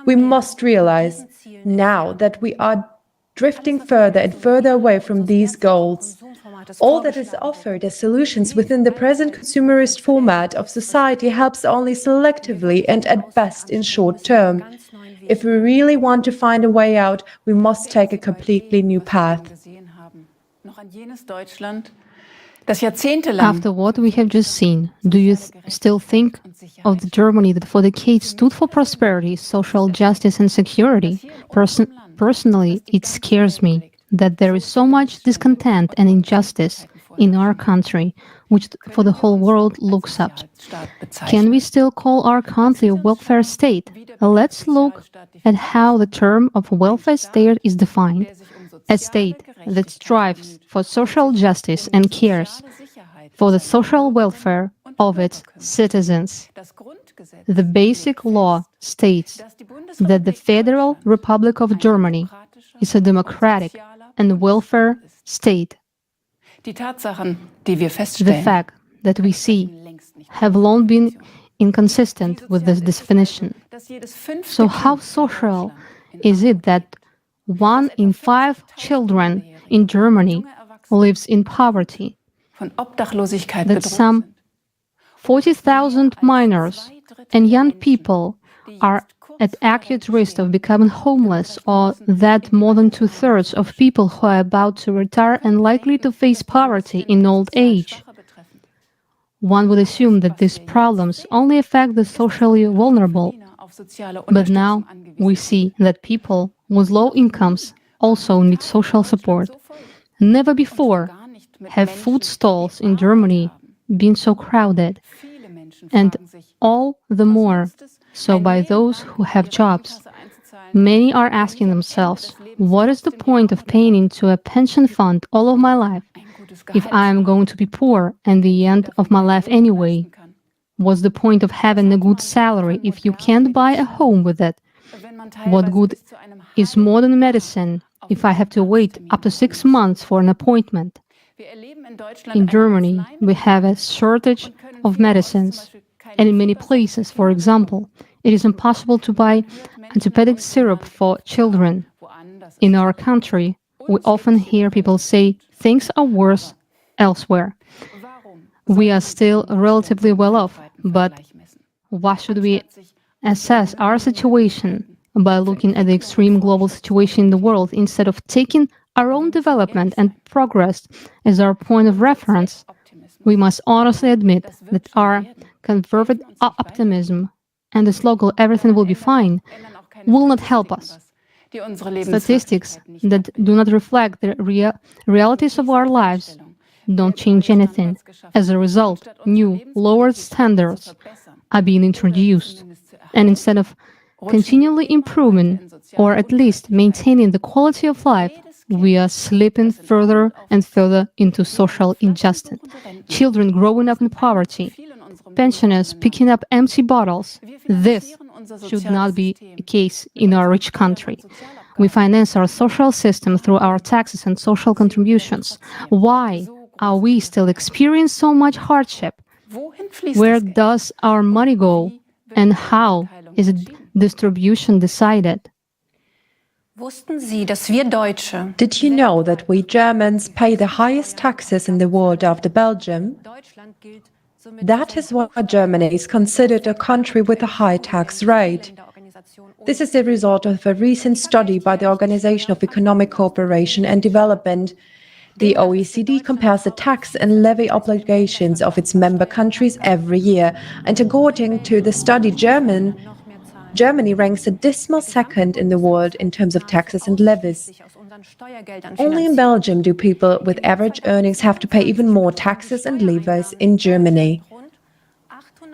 S4: We must realize now that we are drifting further and further away from these goals. All that is offered as solutions within the present consumerist format of society helps only selectively and at best in short term. If we really want to find a way out, we must take a completely new path.
S6: After what we have just seen, do you still think of the Germany that for decades stood for prosperity, social justice and security? Personally, it scares me that there is so much discontent and injustice in our country, which for the whole world looks up. Can we still call our country a welfare state? Let's look at how the term of welfare state is defined. A state that strives for social justice and cares for the social welfare of its citizens. The basic law states that the Federal Republic of Germany is a democratic and welfare state. The fact that we see have long been inconsistent with this definition. So how social is it that 1 in 5 children in Germany lives in poverty? That some 40,000 minors and young people are at acute risk of becoming homeless, or that more than 2/3 of people who are about to retire and likely to face poverty in old age. One would assume that these problems only affect the socially vulnerable, but now we see that people with low incomes also need social support. Never before have food stalls in Germany been so crowded, and all the more so by those who have jobs. Many are asking themselves, what is the point of paying into a pension fund all of my life if I am going to be poor at the end of my life anyway? What's the point of having a good salary if you can't buy a home with it? What good is modern medicine if I have to wait up to 6 months for an appointment? In Germany, we have a shortage of medicines, and in many places, for example, it is impossible to buy antibiotic syrup for children. In our country, we often hear people say things are worse elsewhere. We are still relatively well off, but why should we assess our situation by looking at the extreme global situation in the world instead of taking our own development and progress as our point of reference? We must honestly admit that our conservative optimism and the slogan "everything will be fine" will not help us. Statistics that do not reflect the realities of our lives don't change anything. As a result, new, lowered standards are being introduced. And instead of continually improving, or at least maintaining the quality of life, we are slipping further and further into social injustice. Children growing up in poverty, pensioners picking up empty bottles. This should not be the case in our rich country. We finance our social system through our taxes and social contributions. Why are we still experiencing so much hardship? Where does our money go, and how is its distribution decided?
S4: Did you know that we Germans pay the highest taxes in the world after Belgium? That is why Germany is considered a country with a high tax rate. This is the result of a recent study by the Organization of Economic Cooperation and Development. The OECD compares the tax and levy obligations of its member countries every year, and according to the study, Germany ranks a dismal second in the world in terms of taxes and levies. Only in Belgium do people with average earnings have to pay even more taxes and levies in Germany.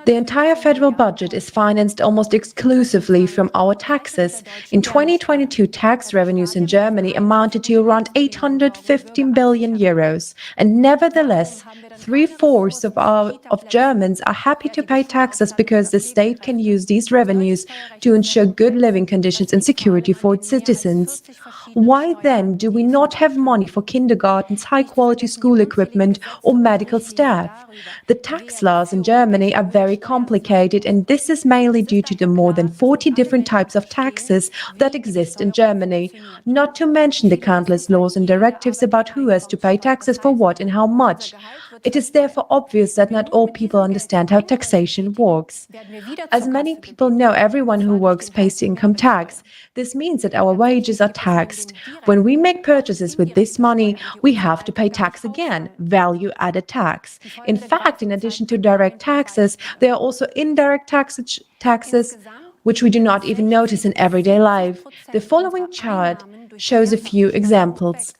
S4: The entire federal budget is financed almost exclusively from our taxes. In 2022, tax revenues in Germany amounted to around 815 billion euros. And nevertheless, 3/4 of Germans are happy to pay taxes because the state can use these revenues to ensure good living conditions and security for its citizens. Why then do we not have money for kindergartens, high-quality school equipment, or medical staff? The tax laws in Germany are very very complicated, and this is mainly due to the more than 40 different types of taxes that exist in Germany, not to mention the countless laws and directives about who has to pay taxes for what and how much. It is therefore obvious that not all people understand how taxation works. As many people know, everyone who works pays income tax. This means that our wages are taxed. When we make purchases with this money, we have to pay tax again, value-added tax. In fact, in addition to direct taxes, there are also indirect taxes, which we do not even notice in everyday life. The following chart shows a few examples.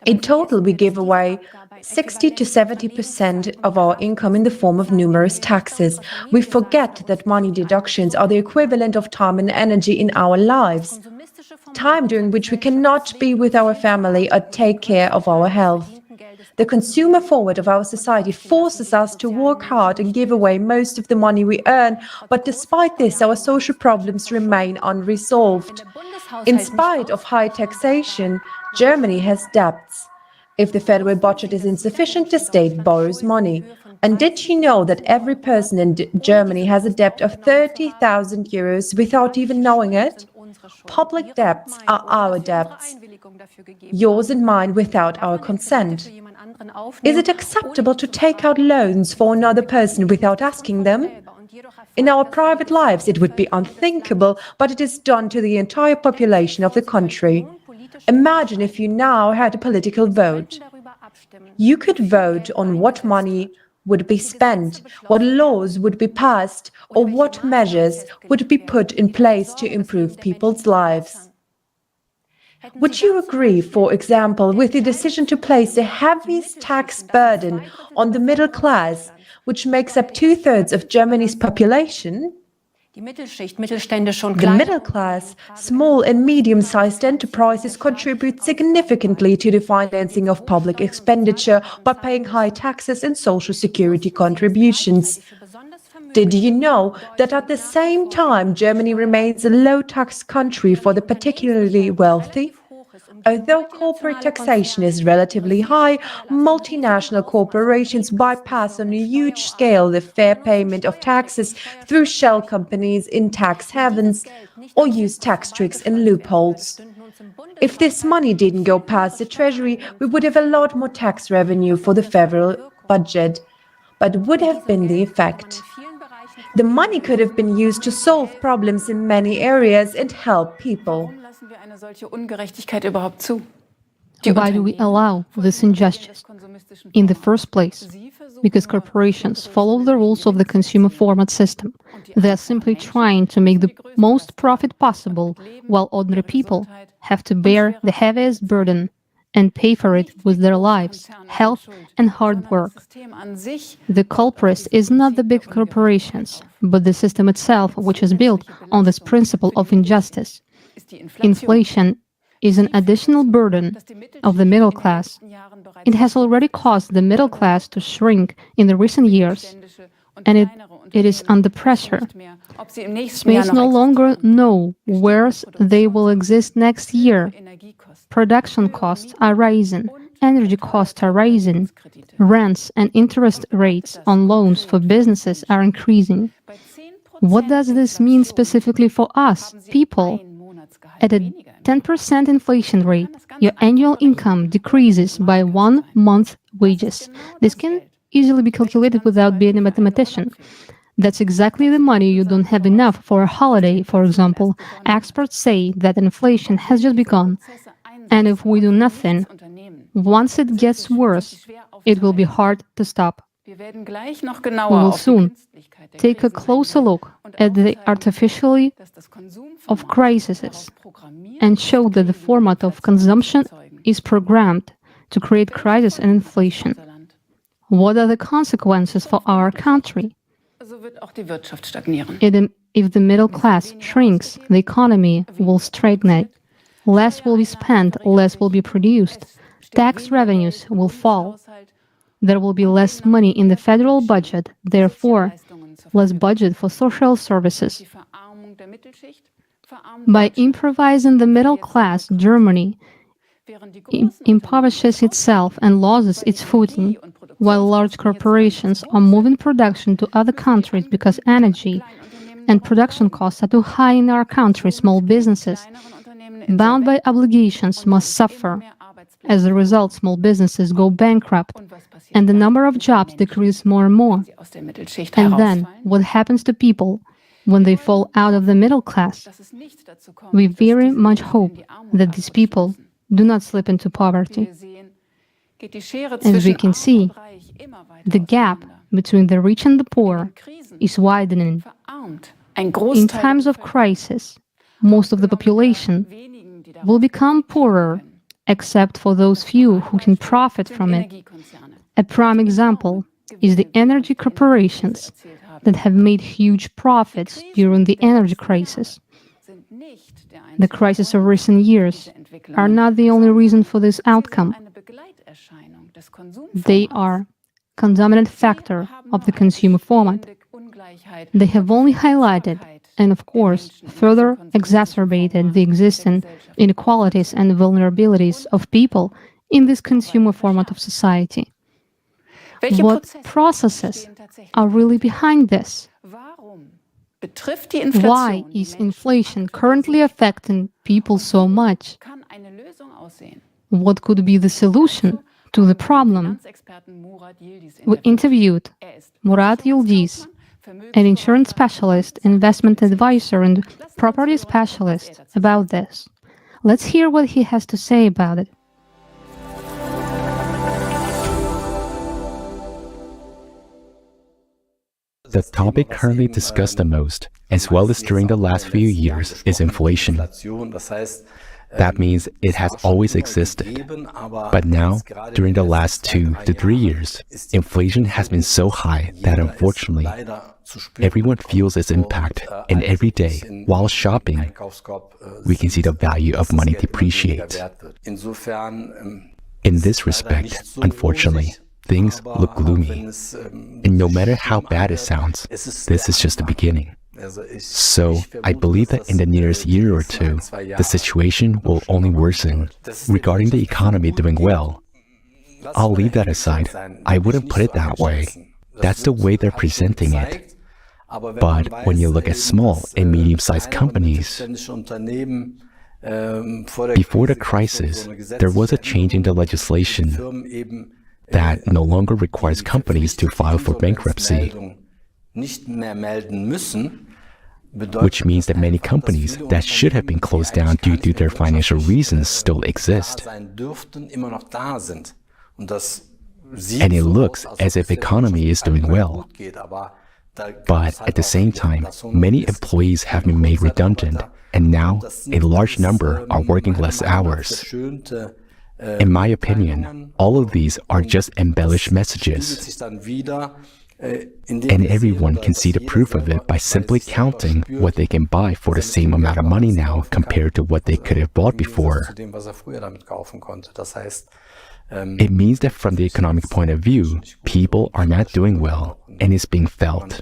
S4: In total, we give away 60 to 70% of our income in the form of numerous taxes. We forget that money deductions are the equivalent of time and energy in our lives, time during which we cannot be with our family or take care of our health. The consumer forward of our society forces us to work hard and give away most of the money we earn, but despite this, our social problems remain unresolved. In spite of high taxation, Germany has debts. If the federal budget is insufficient, the state borrows money. And did you know that every person in Germany has a debt of 30,000 euros without even knowing it? Public debts are our debts, yours and mine, without our consent. Is it acceptable to take out loans for another person without asking them? In our private lives, it would be unthinkable, but it is done to the entire population of the country. Imagine if you now had a political vote. You could vote on what money would be spent, what laws would be passed, or what measures would be put in place to improve people's lives. Would you agree, for example, with the decision to place the heaviest tax burden on the middle class, which makes up 2/3 of Germany's population? The middle class, small and medium-sized enterprises contribute significantly to the financing of public expenditure by paying high taxes and social security contributions. Did you know that at the same time Germany remains a low-tax country for the particularly wealthy? Although corporate taxation is relatively high, multinational corporations bypass on a huge scale the fair payment of taxes through shell companies in tax havens or use tax tricks and loopholes. If this money didn't go past the Treasury, we would have a lot more tax revenue for the federal budget. But would have been the effect? The money could have been used to solve problems in many areas and help people.
S17: Why do we allow this injustice? In the first place, because corporations follow the rules of the consumer format system. They are simply trying to make the most profit possible, while ordinary people have to bear the heaviest burden and pay for it with their lives, health, and hard work. The culprit is not the big corporations, but the system itself, which is built on this principle of injustice. Inflation is an additional burden of the middle class. It has already caused the middle class to shrink in the recent years, and it is under pressure. Smays no longer know where they will exist next year. Production costs are rising, energy costs are rising, rents and interest rates on loans for businesses are increasing. What does this mean specifically for us, people? At a 10% inflation rate, your annual income decreases by 1 month's wages. This can easily be calculated without being a mathematician. That's exactly the money you don't have enough for a holiday, for example. Experts say that inflation has just begun, and if we do nothing, once it gets worse, it will be hard to stop. We will soon take a closer look at the artificiality of crises and show that the format of consumption is programmed to create crisis and inflation. What are the consequences for our country? If the middle class shrinks, the economy will stagnate. Less will be spent, less will be produced. Tax revenues will fall. There will be less money in the federal budget, therefore, less budget for social services. By improvising the middle class, Germany impoverishes itself and loses its footing. while large corporations are moving production to other countries because energy and production costs are too high in our country, small businesses, bound by obligations, must suffer. As a result, small businesses go bankrupt, and the number of jobs decrease more and more. And then, what happens to people when they fall out of the middle class? We very much hope that these people do not slip into poverty. As we can see, the gap between the rich and the poor is widening. In times of crisis, most of the population will become poorer, except for those few who can profit from it. A prime example is the energy corporations that have made huge profits during the energy crisis. The crises of recent years are not the only reason for this outcome. They are a condominant factor of the consumer format. They have only highlighted and, of course, further exacerbated the existing inequalities and vulnerabilities of people in this consumer format of society. What processes are really behind this? Why is inflation currently affecting people so much? What could be the solution to the problem? We interviewed Murat Yildiz, an insurance specialist, investment advisor, and property specialist, about this. Let's hear what he has to say about it.
S7: The topic currently discussed the most, as well as during the last few years, is inflation. That means it has always existed. But now, during the last 2 to 3 years, inflation has been so high that unfortunately, everyone feels its impact, and every day, while shopping, we can see the value of money depreciate. In this respect, unfortunately, things look gloomy. And no matter how bad it sounds, this is just the beginning. So, I believe that in the nearest year or two, the situation will only worsen. Regarding the economy doing well, I'll leave that aside. I wouldn't put it that way. That's the way they're presenting it. But when you look at small and medium-sized companies, before the crisis, there was a change in the legislation that no longer requires companies to file for bankruptcy, which means that many companies that should have been closed down due to their financial reasons still exist. And it looks as if the economy is doing well. But at the same time, many employees have been made redundant, and now a large number are working less hours. In my opinion, all of these are just embellished messages. And everyone can see the proof of it by simply counting what they can buy for the same amount of money now compared to what they could have bought before. It means that from the economic point of view, people are not doing well, and it's being felt.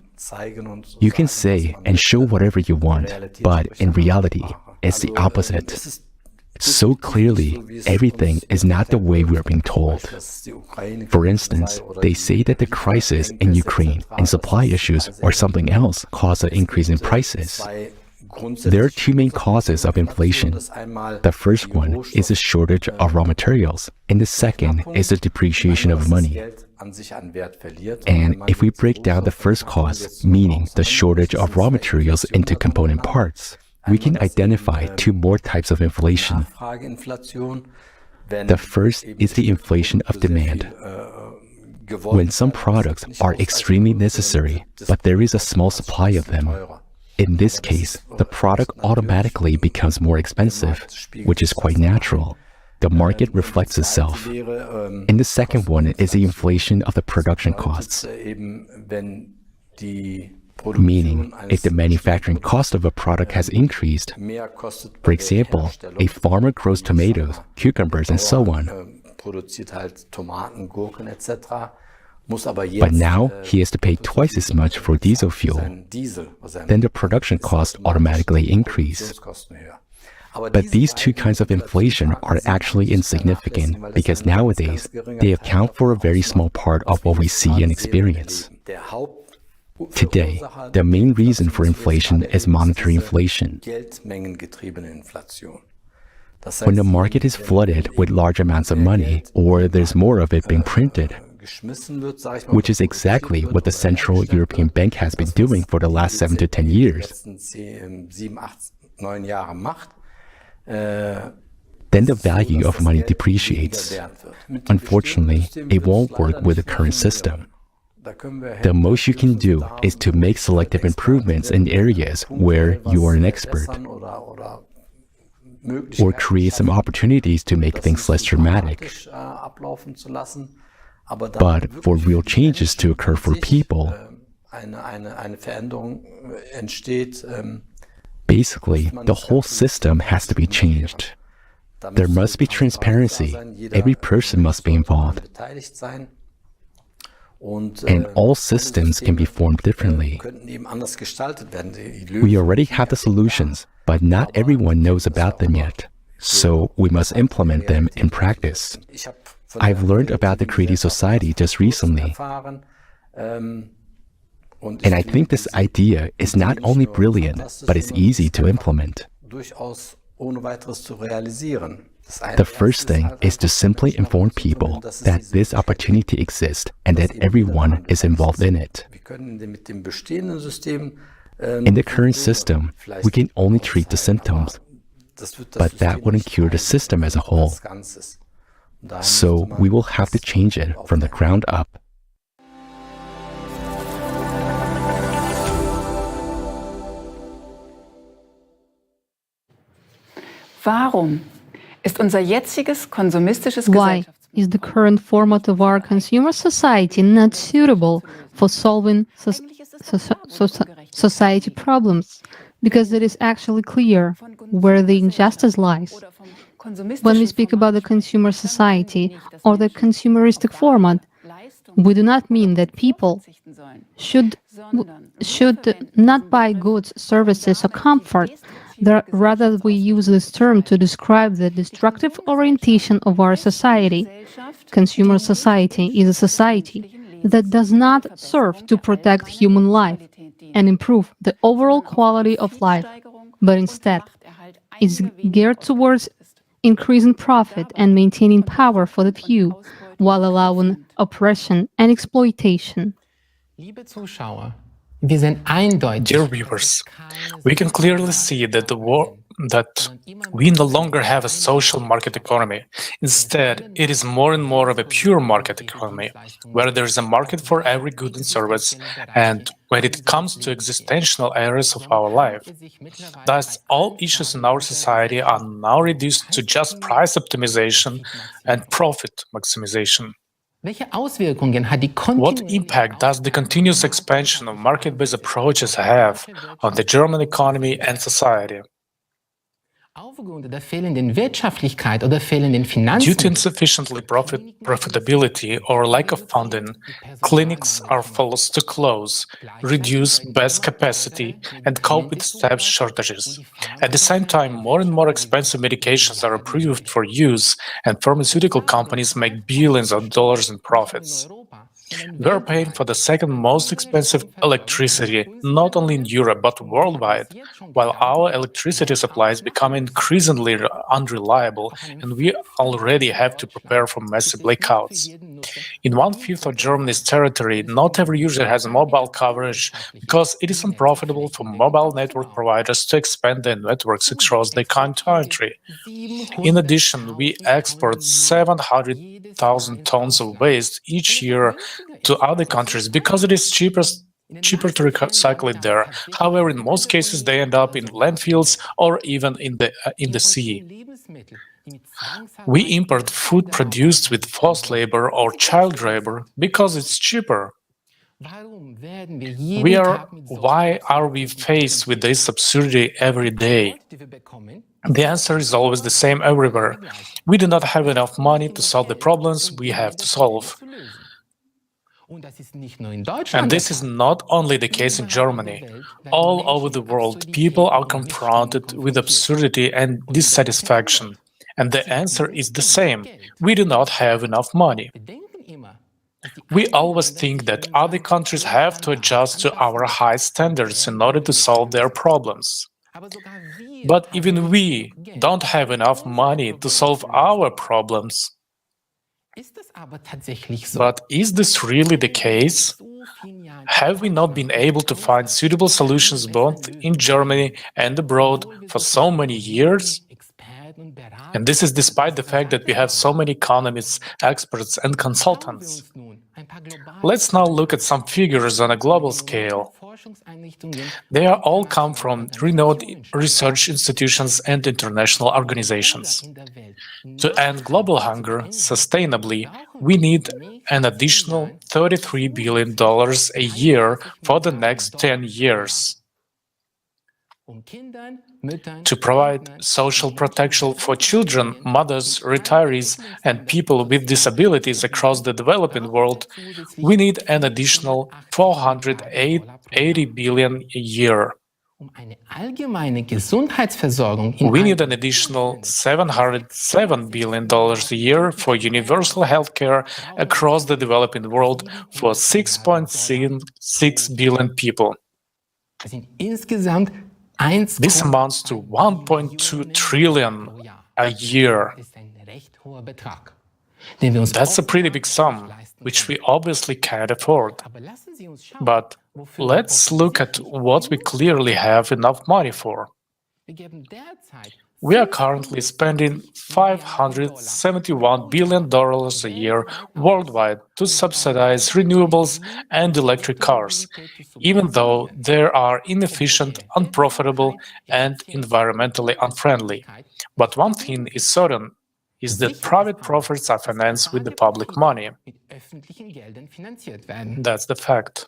S7: You can say and show whatever you want, but in reality, it's the opposite. So clearly, everything is not the way we are being told. For instance, they say that the crisis in Ukraine and supply issues or something else caused an increase in prices. There are two main causes of inflation. The first one is the shortage of raw materials, and the second is the depreciation of money. And if we break down the first cause, meaning the shortage of raw materials, into component parts, we can identify two more types of inflation. The first is the inflation of demand. When some products are extremely necessary, but there is a small supply of them. In this case, the product automatically becomes more expensive, which is quite natural. The market reflects itself. And the second one is the inflation of the production costs. Meaning, if the manufacturing cost of a product has increased, for example, a farmer grows tomatoes, cucumbers, and so on. But now he has to pay twice as much for diesel fuel. Then the production costs automatically increase. But these two kinds of inflation are actually insignificant because nowadays they account for a very small part of what we see and experience. Today, the main reason for inflation is monetary inflation. When the market is flooded with large amounts of money, or there's more of it being printed, which is exactly what the Central European Bank has been doing for the last 7 to 10 years, then the value of money depreciates. Unfortunately, it won't work with the current system. The most you can do is to make selective improvements in areas where you are an expert, or create some opportunities to make things less dramatic. But for real changes to occur for people, basically, the whole system has to be changed. There must be transparency. Every person must be involved. And all systems can be formed differently. We already have the solutions, but not everyone knows about them yet. So we must implement them in practice. I've learned about the Creative Society just recently. And I think this idea is not only brilliant, but it's easy to implement. The first thing is to simply inform people that this opportunity exists and that everyone is involved in it. In the current system, we can only treat the symptoms, but that wouldn't cure the system as a whole. So we will have to change it from the ground up.
S18: Warum ist unser jetziges konsumistisches
S17: Why is the current format of our consumer society not suitable for solving society problems? Because it is actually clear where the injustice lies. When we speak about the consumer society or the consumeristic format, we do not mean that people should not buy goods, services, or comfort. Rather, we use this term to describe the destructive orientation of our society. Consumer society is a society that does not serve to protect human life and improve the overall quality of life, but instead is geared towards increasing profit and maintaining power for the few, while allowing oppression and exploitation.
S11: Dear viewers, we can clearly see that we no longer have a social market economy. Instead, it is more and more of a pure market economy, where there is a market for every good and service, and when it comes to existential areas of our life. Thus, all issues in our society are now reduced to just price optimization and profit maximization. What impact does the continuous expansion of market-based approaches have on the German economy and society? Due to insufficiently profitability or lack of funding, clinics are forced to close, reduce bed capacity, and cope with staff shortages. At the same time, more and more expensive medications are approved for use, and pharmaceutical companies make billions of dollars in profits. We are paying for the second most expensive electricity, not only in Europe but worldwide, while our electricity supply is becoming increasingly unreliable, and we already have to prepare for massive blackouts. In 1/5 of Germany's territory, not every user has mobile coverage because it is unprofitable for mobile network providers to expand their networks across the country. In addition, we export 700,000 tons of waste each year to other countries because it is cheaper to recycle it there. However, in most cases, they end up in landfills or even in the sea. We import food produced with forced labor or child labor because it's cheaper. Why are we faced with this absurdity every day? The answer is always the same everywhere. We do not have enough money to solve the problems we have to solve. And this is not only the case in Germany. All over the world, people are confronted with absurdity and dissatisfaction. And the answer is the same. We do not have enough money. We always think that other countries have to adjust to our high standards in order to solve their problems. But even we don't have enough money to solve our problems. But is this really the case? Have we not been able to find suitable solutions both in Germany and abroad for so many years? And this is despite the fact that we have so many economists, experts, and consultants. Let's now look at some figures on a global scale. They all come from renowned research institutions and international organizations. To end global hunger sustainably, we need an additional $33 billion a year for the next 10 years. To provide social protection for children, mothers, retirees, and people with disabilities across the developing world, we need an additional $480 billion a year. We need an additional $707 billion a year for universal healthcare across the developing world for 6.6 billion people. This amounts to 1.2 trillion a year. That's a pretty big sum, which we obviously can't afford. But let's look at what we clearly have enough money for. We are currently spending $571 billion a year worldwide to subsidize renewables and electric cars, even though they are inefficient, unprofitable, and environmentally unfriendly. But one thing is certain, is that private profits are financed with the public money. That's the fact.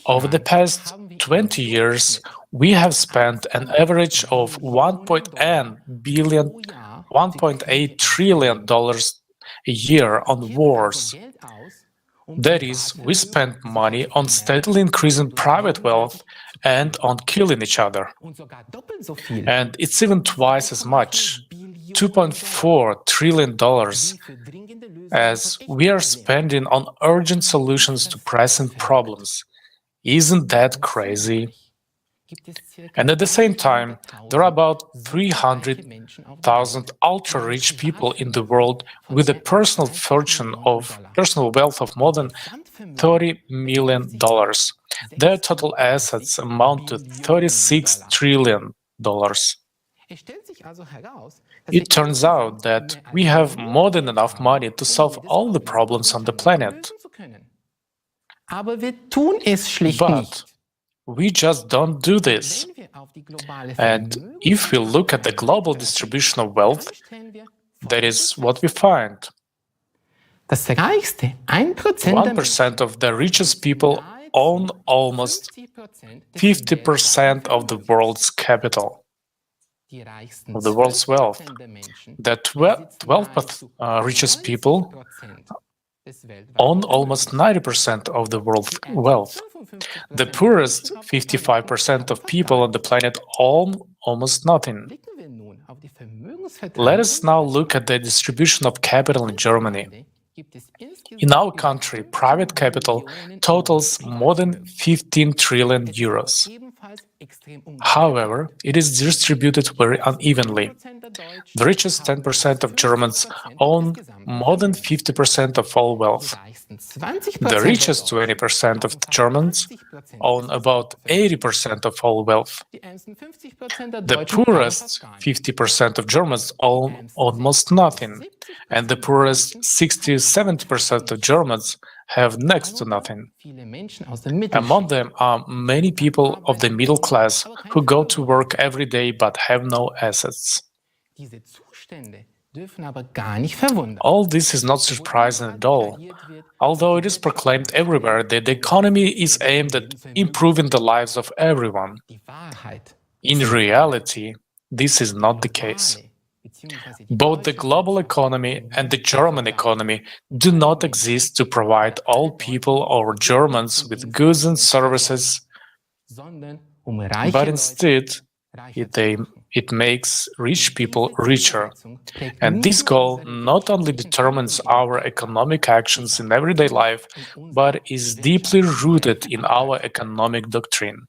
S11: Over the past 20 years, we have spent an average of $1.8 trillion a year on wars. That is, we spent money on steadily increasing private wealth and on killing each other. And it's even twice as much, $2.4 trillion, as we are spending on urgent solutions to pressing problems. Isn't that crazy? And at the same time, there are about 300,000 ultra-rich people in the world with a personal wealth of more than $30 million. Their total assets amount to $36 trillion. It turns out that we have more than enough money to solve all the problems on the planet. But we just don't do this. And if we look at the global distribution of wealth, that is what we find. 1% of the richest people own almost 50% of the world's capital, of the world's wealth. The 12th richest people own almost 90% of the world's wealth. The poorest 55% of people on the planet own almost nothing. Let us now look at the distribution of capital in Germany. In our country, private capital totals more than 15 trillion euros. However, it is distributed very unevenly. The richest 10% of Germans own more than 50% of all wealth. The richest 20% of Germans own about 80% of all wealth. The poorest 50% of Germans own almost nothing, and the poorest 60-70% of Germans have next to nothing. Among them are many people of the middle class who go to work every day but have no assets. All this is not surprising at all, although it is proclaimed everywhere that the economy is aimed at improving the lives of everyone. In reality, this is not the case. Both the global economy and the German economy do not exist to provide all people or Germans with goods and services, but instead it makes rich people richer. And this goal not only determines our economic actions in everyday life, but is deeply rooted in our economic doctrine.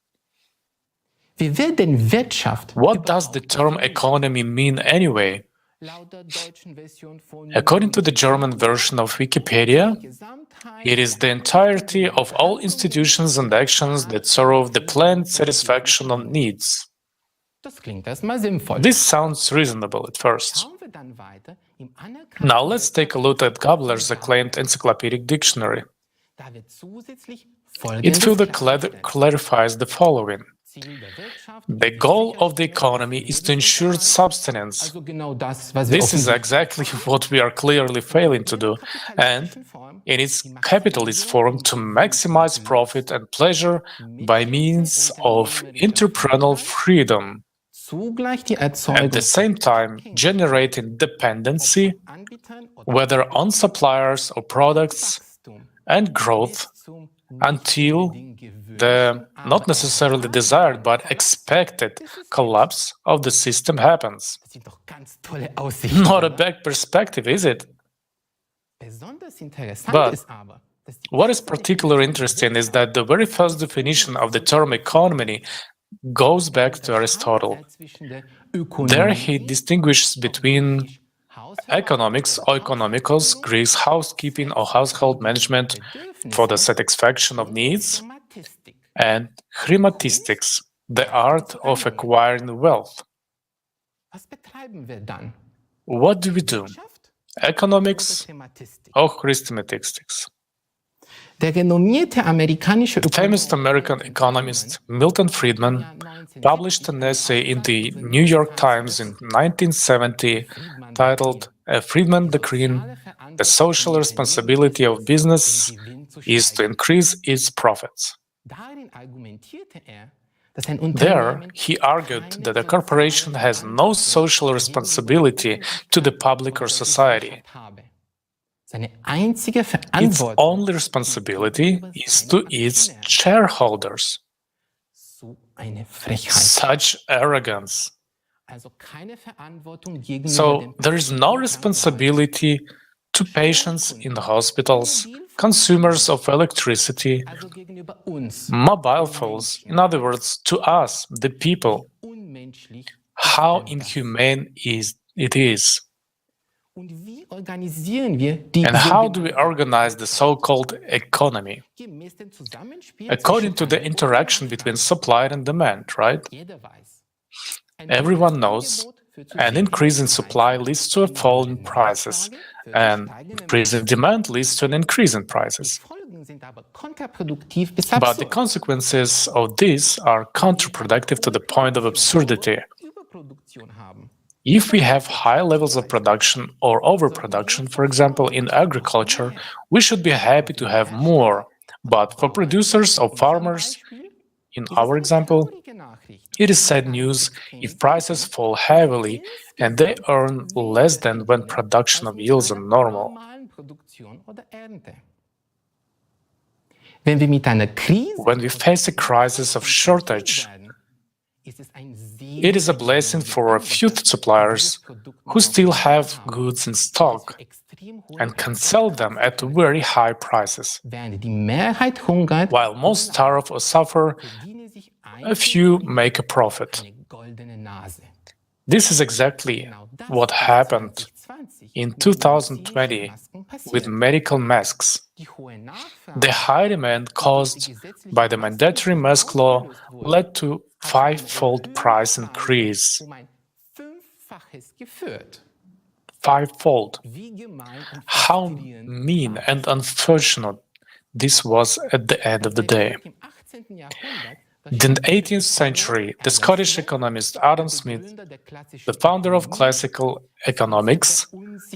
S11: What does the term economy mean anyway? According to the German version of Wikipedia, it is the entirety of all institutions and actions that serve the planned satisfaction of needs. This sounds reasonable at first. Now let's take a look at Gabler's acclaimed encyclopedic dictionary. It further clarifies the following. The goal of the economy is to ensure subsistence. This is exactly what we are clearly failing to do, and in its capitalist form to maximize profit and pleasure by means of entrepreneurial freedom. At the same time, generating dependency, whether on suppliers or products, and growth until the not necessarily desired but expected collapse of the system happens. Not a bad perspective, is it? But what is particularly interesting is that the very first definition of the term economy goes back to Aristotle. There he distinguishes between economics or economikos, Greek housekeeping or household management for the satisfaction of needs, and chrematistics, the art of acquiring wealth. What do we do? Economics or chrematistics? The famous American economist Milton Friedman published an essay in the New York Times in 1970 titled "A Friedman Doctrine: The Social Responsibility of Business is to Increase its Profits." There, he argued that a corporation has no social responsibility to the public or society. Its only responsibility is to its shareholders. Such arrogance. So there is no responsibility to patients in the hospitals, consumers of electricity, mobile phones, in other words, to us, the people. How inhumane it is. And how do we organize the so-called economy? According to the interaction between supply and demand, right? Everyone knows an increase in supply leads to a fall in prices, and increase in demand leads to an increase in prices. But the consequences of this are counterproductive to the point of absurdity. If we have high levels of production or overproduction, for example, in agriculture, we should be happy to have more. But for producers or farmers, in our example, it is sad news if prices fall heavily and they earn less than when production of yields are normal. When we face a crisis of shortage, it is a blessing for a few suppliers who still have goods in stock and can sell them at very high prices. While most starve or suffer, a few make a profit. This is exactly what happened in 2020 with medical masks. The high demand caused by the mandatory mask law led to five-fold price increase. Five-fold. How mean and unfortunate this was at the end of the day. In the 18th century, the Scottish economist Adam Smith, the founder of classical economics,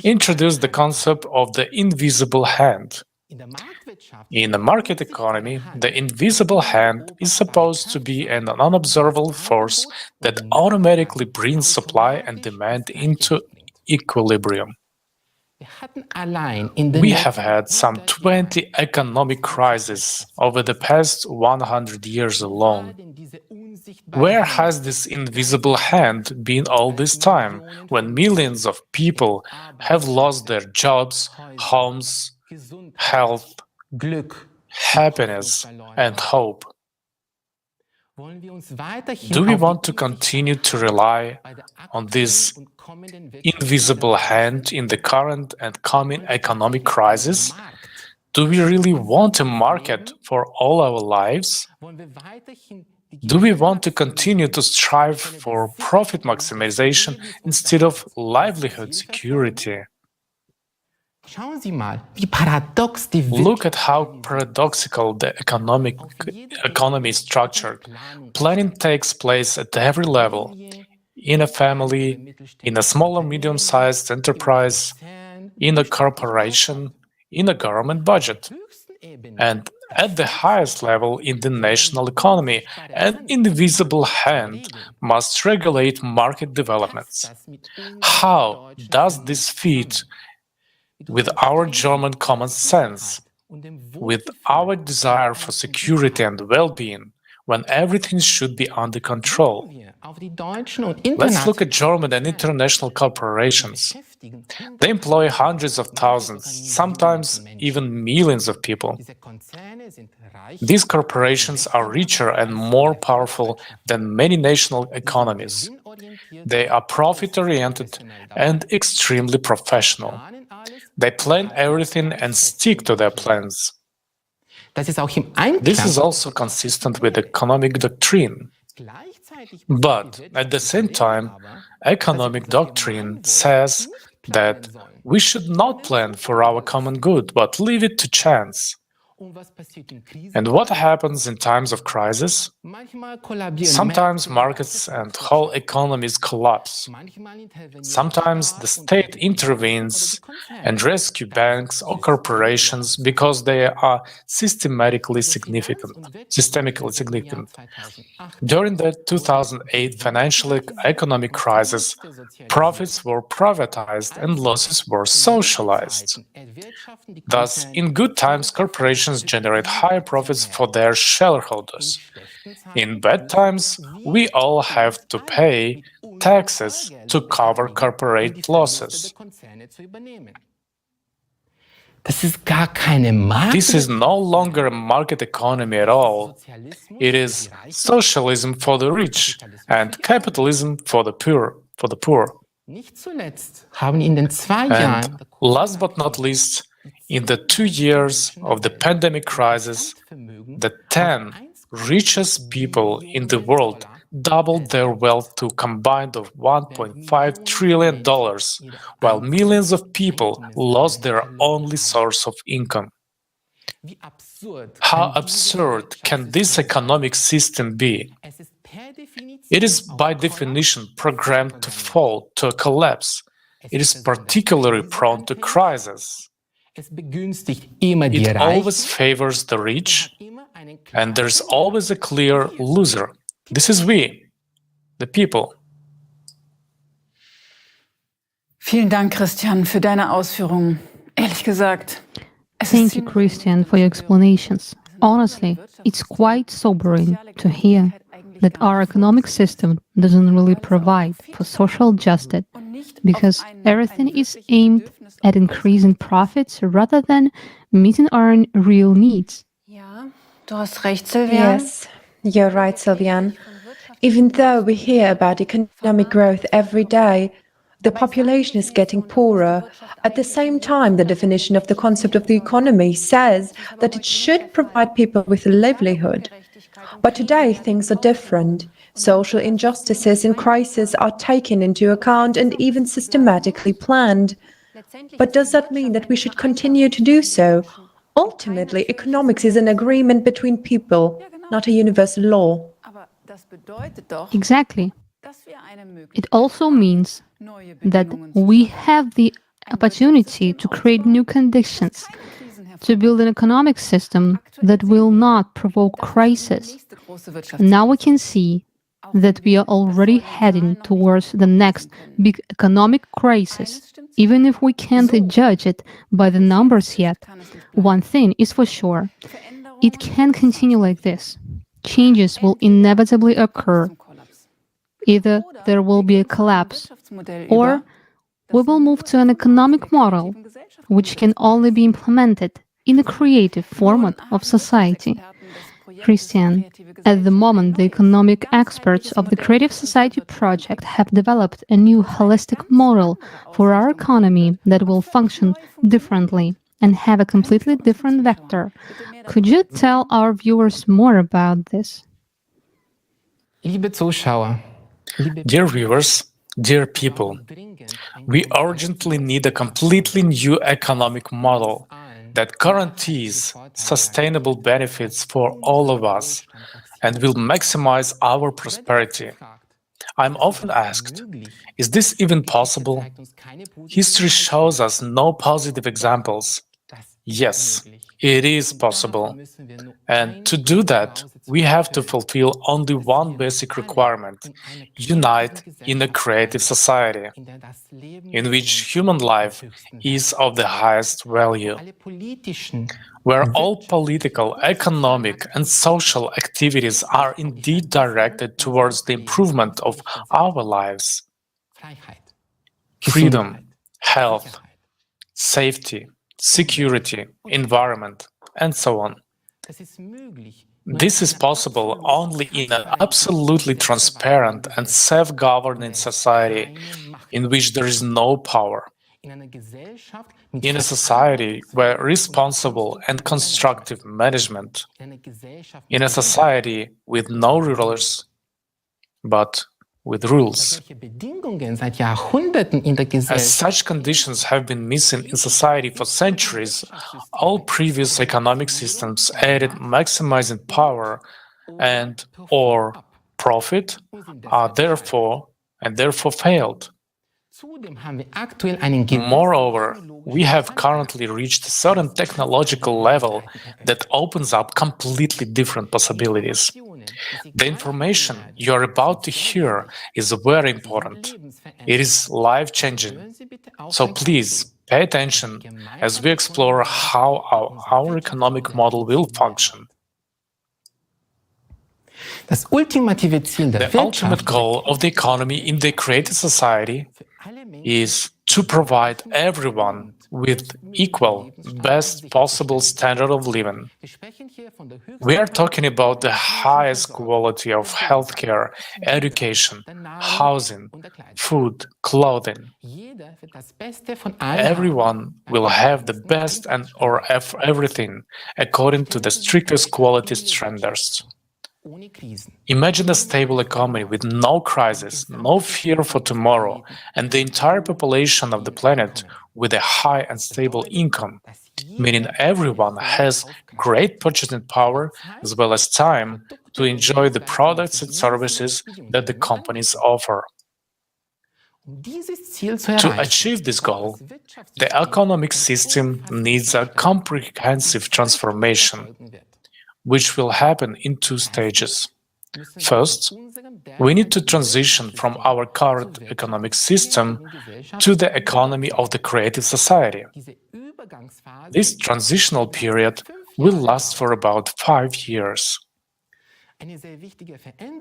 S11: introduced the concept of the invisible hand. In a market economy, the invisible hand is supposed to be an unobservable force that automatically brings supply and demand into equilibrium. We have had some 20 economic crises over the past 100 years alone. Where has this invisible hand been all this time, when millions of people have lost their jobs, homes, health, happiness, and hope? Do we want to continue to rely on this invisible hand in the current and coming economic crisis? Do we really want a market for all our lives? Do we want to continue to strive for profit maximization instead of livelihood security? Look at how paradoxical the economy is structured. Planning takes place at every level, in a family, in a small or medium-sized enterprise, in a corporation, in a government budget, and at the highest level in the national economy. An invisible hand must regulate market developments. How does this fit with our German common sense, with our desire for security and well-being, when everything should be under control? Let's look at German and international corporations. They employ hundreds of thousands, sometimes even millions of people. These corporations are richer and more powerful than many national economies. They are profit-oriented and extremely professional. They plan everything and stick to their plans. This is also consistent with economic doctrine. But at the same time, economic doctrine says that we should not plan for our common good, but leave it to chance. And what happens in times of crisis? Sometimes markets and whole economies collapse. Sometimes the state intervenes and rescues banks or corporations because they are systemically significant. During the 2008 financial economic crisis, profits were privatized and losses were socialized. Thus, in good times, corporations generate higher profits for their shareholders. In bad times, we all have to pay taxes to cover corporate losses. This is no longer a market economy at all. It is socialism for the rich and capitalism for the poor. And last but not least, in the 2 years of the pandemic crisis, the 10 richest people in the world doubled their wealth to a combined of $1.5 trillion, while millions of people lost their only source of income. How absurd can this economic system be? It is by definition programmed to fall, to a collapse. It is particularly prone to crisis. It always favors the rich, and there's always a clear loser. This is we, the people.
S18: Vielen Dank, Christian, für deine Ausführungen. Ehrlich gesagt,
S17: Thank you, Christian, for your explanations. Honestly, it's quite sobering to hear that our economic system doesn't really provide for social justice because everything is aimed at increasing profits rather than meeting our real needs.
S3: Du hast recht, Sylvian.
S4: Yes, you're right, Sylvian. Even though we hear about economic growth every day, the population is getting poorer. At the same time, the definition of the concept of the economy says that it should provide people with a livelihood. But today, things are different. Social injustices in crisis are taken into account and even systematically planned. But does that mean that we should continue to do so? Ultimately, economics is an agreement between people, not a universal law.
S17: Exactly. It also means that we have the opportunity to create new conditions to build an economic system that will not provoke crisis. Now we can see that we are already heading towards the next big economic crisis, even if we can't judge it by the numbers yet. One thing is for sure, it can't continue like this. Changes will inevitably occur. Either there will be a collapse, or we will move to an economic model which can only be implemented in a creative format of society. Christian, at the moment, the economic experts of the Creative Society project have developed a new holistic model for our economy that will function differently and have a completely different vector. Could you tell our viewers more about this?
S11: Dear viewers, dear people, we urgently need a completely new economic model that guarantees sustainable benefits for all of us and will maximize our prosperity. I'm often asked, is this even possible? History shows us no positive examples. Yes, it is possible. And to do that, we have to fulfill only one basic requirement: unite in a creative society, in which human life is of the highest value, where all political, economic, and social activities are indeed directed towards the improvement of our lives. Freedom, health, safety, security, environment, and so on. This is possible only in an absolutely transparent and self-governing society in which there is no power. In a society where responsible and constructive management, in a society with no rulers, but with rules. As such conditions have been missing in society for centuries, all previous economic systems aided maximizing power and or profit are therefore failed. Moreover, we have currently reached a certain technological level that opens up completely different possibilities. The information you are about to hear is very important. It is life-changing. So please pay attention as we explore how our economic model will function. The ultimate goal of the economy in the creative society is to provide everyone with equal, best possible standard of living. We are talking about the highest quality of healthcare, education, housing, food, clothing. Everyone will have the best or everything according to the strictest quality standards. Imagine a stable economy with no crisis, no fear for tomorrow, and the entire population of the planet with a high and stable income, meaning everyone has great purchasing power as well as time to enjoy the products and services that the companies offer. To achieve this goal, the economic system needs a comprehensive transformation, which will happen in two stages. First, we need to transition from our current economic system to the economy of the creative society. This transitional period will last for about 5 years.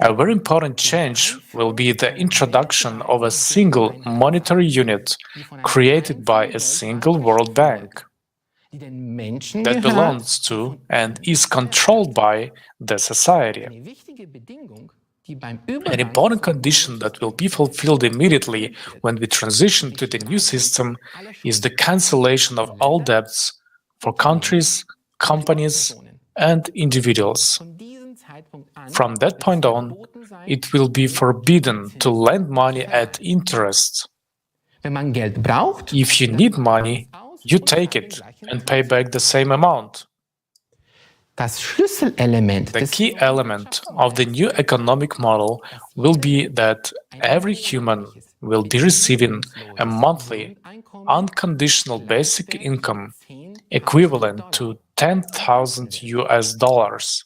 S11: A very important change will be the introduction of a single monetary unit created by a single World Bank that belongs to and is controlled by the society. An important condition that will be fulfilled immediately when we transition to the new system is the cancellation of all debts for countries, companies, and individuals. From that point on, it will be forbidden to lend money at interest. If you need money, you take it and pay back the same amount. The key element of the new economic model will be that every human will be receiving a monthly unconditional basic income equivalent to 10,000 US dollars.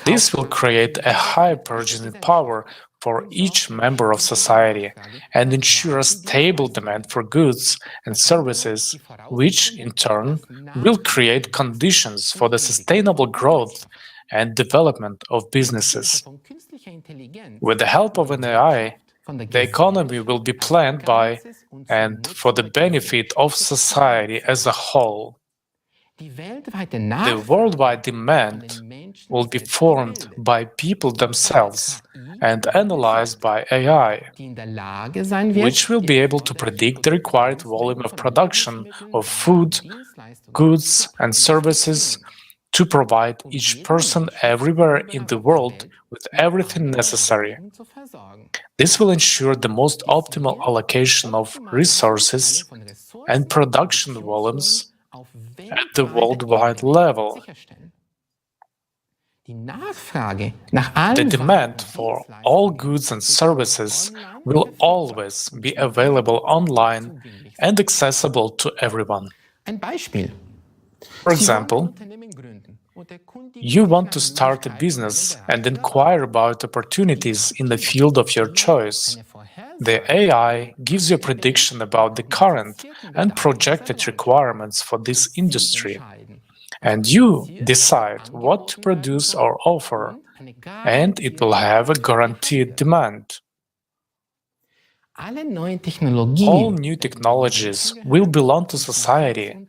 S11: This will create a high purchasing power for each member of society and ensure a stable demand for goods and services, which in turn will create conditions for the sustainable growth and development of businesses. With the help of an AI, the economy will be planned by and for the benefit of society as a whole. The worldwide demand will be formed by people themselves and analyzed by AI, which will be able to predict the required volume of production of food, goods, and services to provide each person everywhere in the world with everything necessary. This will ensure the most optimal allocation of resources and production volumes at the worldwide level. The demand for all goods and services will always be available online and accessible to everyone. For example, you want to start a business and inquire about opportunities in the field of your choice. The AI gives you a prediction about the current and projected requirements for this industry, and you decide what to produce or offer, and it will have a guaranteed demand. All new technologies will belong to society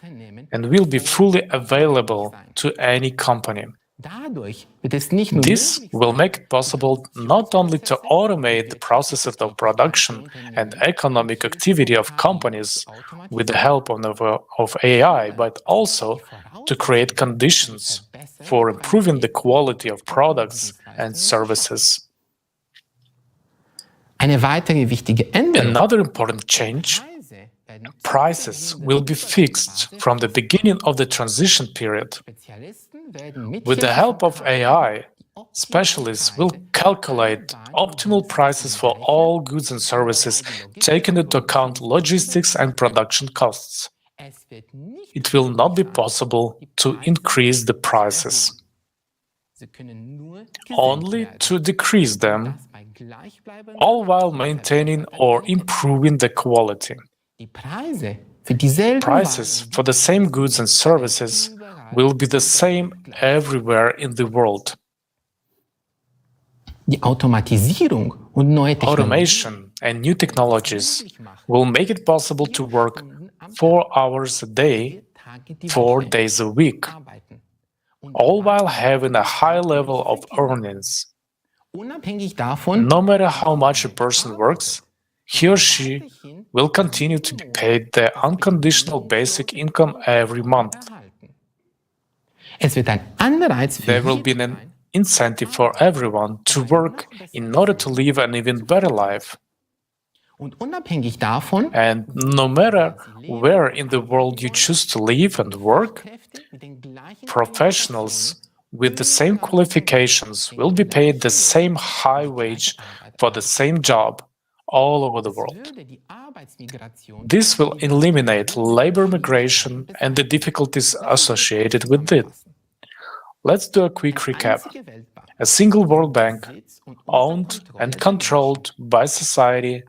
S11: and will be fully available to any company. This will make it possible not only to automate the processes of production and economic activity of companies with the help of AI, but also to create conditions for improving the quality of products and services. Another important change: prices will be fixed from the beginning of the transition period. With the help of AI, specialists will calculate optimal prices for all goods and services, taking into account logistics and production costs. It will not be possible to increase the prices, only to decrease them, all while maintaining or improving the quality. Prices for the same goods and services will be the same everywhere in the world. Automation and new technologies will make it possible to work 4 hours a day, 4 days a week, all while having a high level of earnings. No matter how much a person works, he or she will continue to be paid the unconditional basic income every month. There will be an incentive for everyone to work in order to live an even better life. And no matter where in the world you choose to live and work, professionals with the same qualifications will be paid the same high wage for the same job all over the world. This will eliminate labor migration and the difficulties associated with it. Let's do a quick recap. A single World Bank, owned and controlled by society,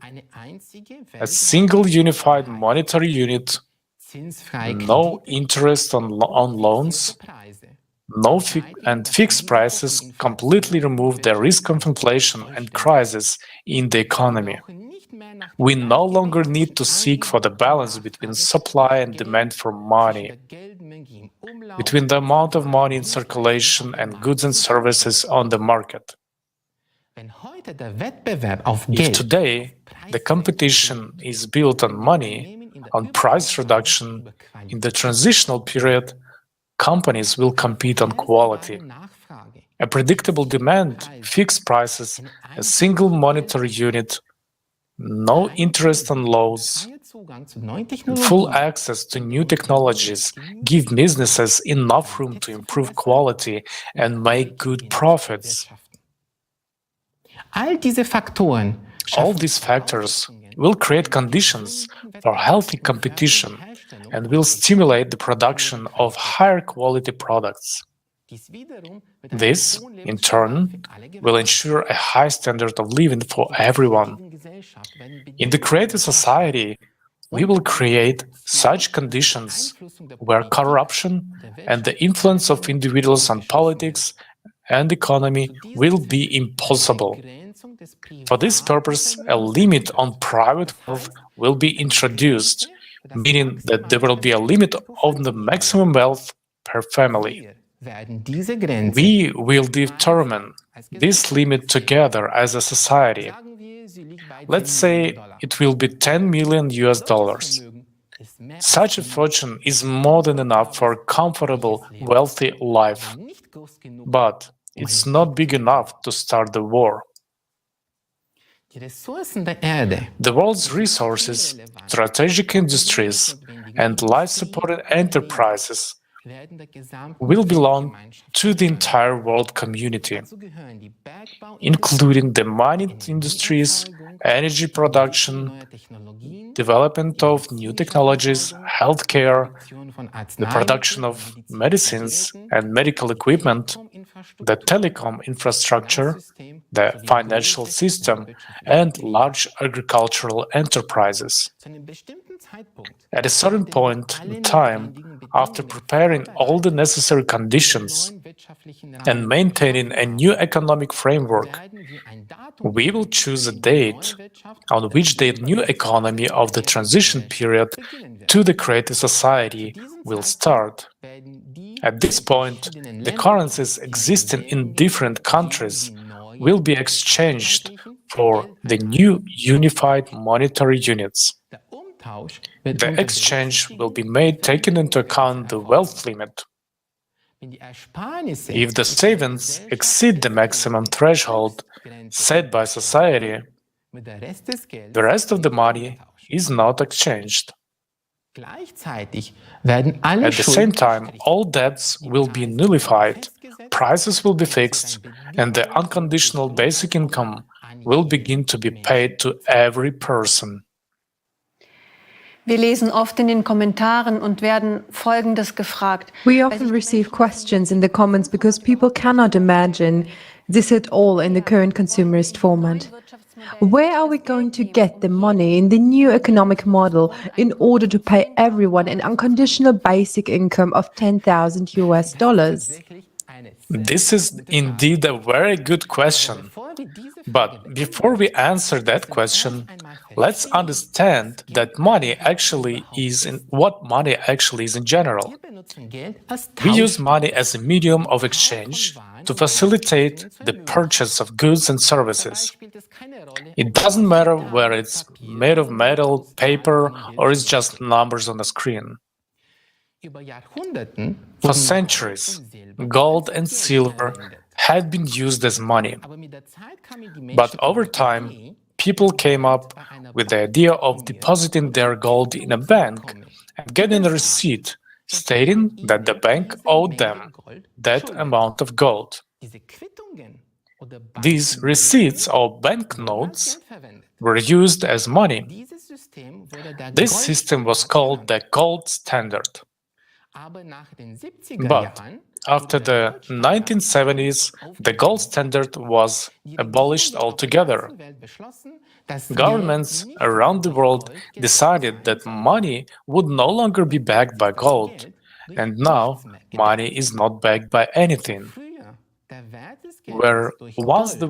S11: a single unified monetary unit, no interest on loans, and fixed prices completely remove the risk of inflation and crisis in the economy. We no longer need to seek for the balance between supply and demand for money, between the amount of money in circulation and goods and services on the market. If today the competition is built on money, on price reduction, in the transitional period, companies will compete on quality. A predictable demand, fixed prices, a single monetary unit, no interest on loans, full access to new technologies give businesses enough room to improve quality and make good profits. All these factors will create conditions for healthy competition and will stimulate the production of higher quality products. This, in turn, will ensure a high standard of living for everyone. In the creative society, we will create such conditions where corruption and the influence of individuals on politics and economy will be impossible. For this purpose, a limit on private wealth will be introduced, meaning that there will be a limit on the maximum wealth per family. We will determine this limit together as a society. Let's say it will be 10 million US dollars. Such a fortune is more than enough for a comfortable, wealthy life. But it's not big enough to start the war. The world's resources, strategic industries, and life-supporting enterprises will belong to the entire world community, including the mining industries, energy production, development of new technologies, healthcare, the production of medicines and medical equipment, the telecom infrastructure, the financial system, and large agricultural enterprises. At a certain point in time, after preparing all the necessary conditions and maintaining a new economic framework, we will choose a date on which the new economy of the transition period to the creative society will start. At this point, the currencies existing in different countries will be exchanged for the new unified monetary units. The exchange will be made taking into account the wealth limit. If the savings exceed the maximum threshold set by society, the rest of the money is not exchanged. At the same time, all debts will be nullified, prices will be fixed, and the unconditional basic income will begin to be paid to every person.
S3: Wir lesen oft in den Kommentaren und werden Folgendes gefragt.
S4: We often receive questions in the comments because people cannot imagine this at all in the current consumerist format. Where are we going to get the money in the new economic model in order to pay everyone an unconditional basic income of 10,000 US dollars?
S11: This is indeed a very good question. But before we answer that question, let's understand that money actually is what money actually is in general. We use money as a medium of exchange to facilitate the purchase of goods and services. It doesn't matter whether it's made of metal, paper, or it's just numbers on a screen. For centuries, gold and silver had been used as money. But over time, people came up with the idea of depositing their gold in a bank and getting a receipt stating that the bank owed them that amount of gold. These receipts or banknotes were used as money. This system was called the gold standard. But after the 1970s, the gold standard was abolished altogether. Governments around the world decided that money would no longer be backed by gold, and now money is not backed by anything. Where once the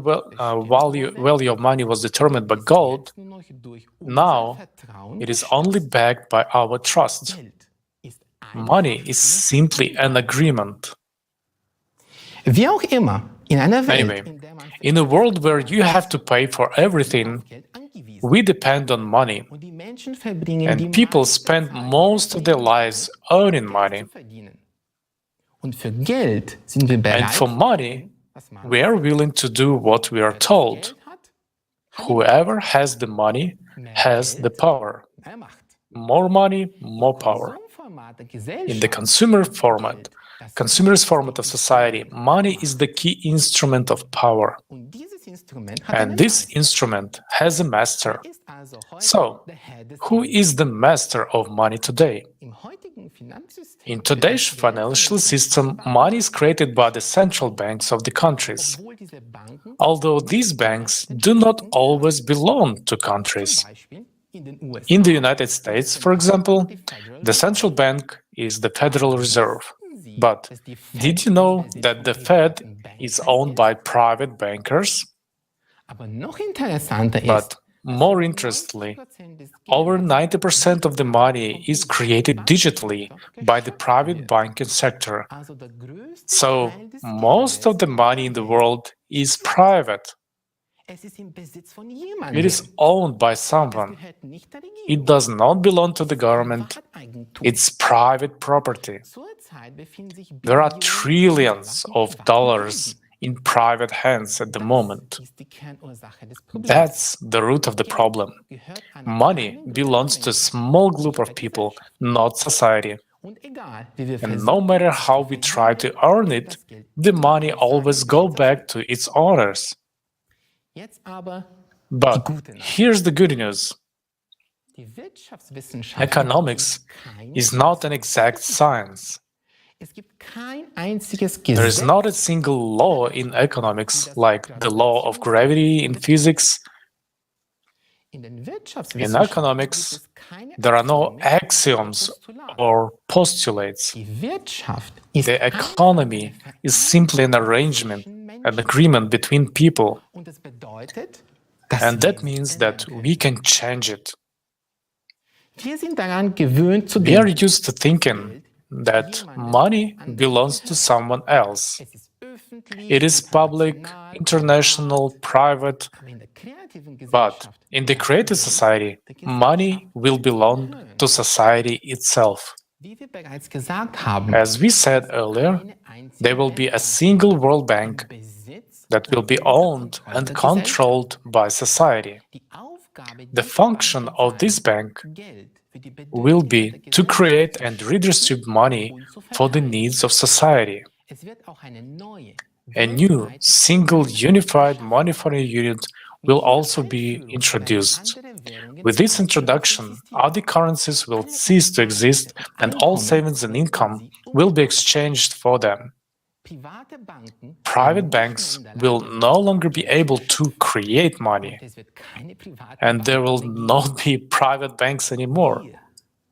S11: value of money was determined by gold, now it is only backed by our trust. Money is simply an agreement. Anyway, in a world where you have to pay for everything, we depend on money, and people spend most of their lives earning money. And for money, we are willing to do what we are told. Whoever has the money has the power. More money, more power. In the consumerist format of society, money is the key instrument of power. And this instrument has a master. So, who is the master of money today? In today's financial system, money is created by the central banks of the countries, although these banks do not always belong to countries. In the United States, for example, the central bank is the Federal Reserve. But did you know that the Fed is owned by private bankers? But more interestingly, over 90% of the money is created digitally by the private banking sector. So most of the money in the world is private. It is owned by someone. It does not belong to the government. It's private property. There are trillions of dollars in private hands at the moment. That's the root of the problem. Money belongs to a small group of people, not society. And no matter how we try to earn it, the money always goes back to its owners. But here's the good news. Economics is not an exact science. There is not a single law in economics, like the law of gravity in physics. In economics, there are no axioms or postulates. The economy is simply an arrangement, an agreement between people. And that means that we can change it. We are used to thinking that money belongs to someone else. It is public, international, private. But in the creative society, money will belong to society itself. As we said earlier, there will be a single World Bank that will be owned and controlled by society. The function of this bank will be to create and redistribute money for the needs of society. A new, single, unified monetary unit will also be introduced. With this introduction, other currencies will cease to exist and all savings and income will be exchanged for them. Private banks will no longer be able to create money, and there will not be private banks anymore.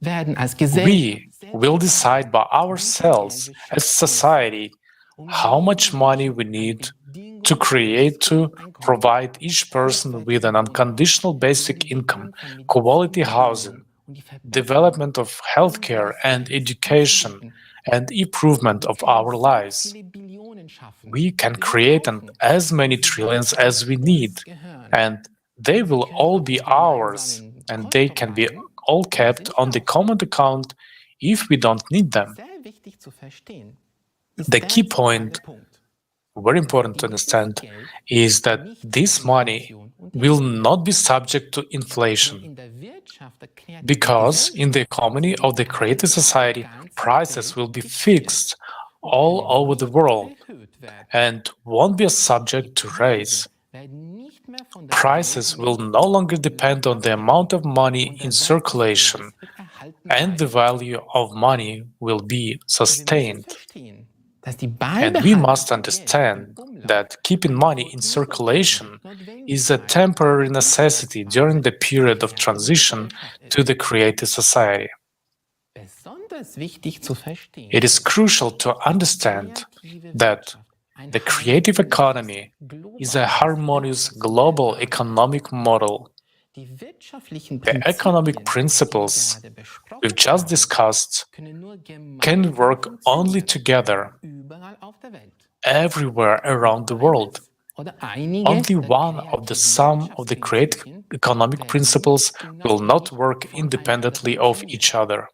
S11: We will decide by ourselves as society how much money we need to create to provide each person with an unconditional basic income, quality housing, development of healthcare and education, and improvement of our lives. We can create as many trillions as we need, and they will all be ours, and they can be all kept on the common account if we don't need them. The key point, very important to understand, is that this money will not be subject to inflation. Because in the economy of the creative society, prices will be fixed all over the world and won't be subject to raise. Prices will no longer depend on the amount of money in circulation, and the value of money will be sustained. And we must understand that keeping money in circulation is a temporary necessity during the period of transition to the creative society. It is crucial to understand that the creative economy is a harmonious global economic model. The economic principles we've just discussed can work only together everywhere around the world. Only one of the sum of the creative economic principles will not work independently of each other.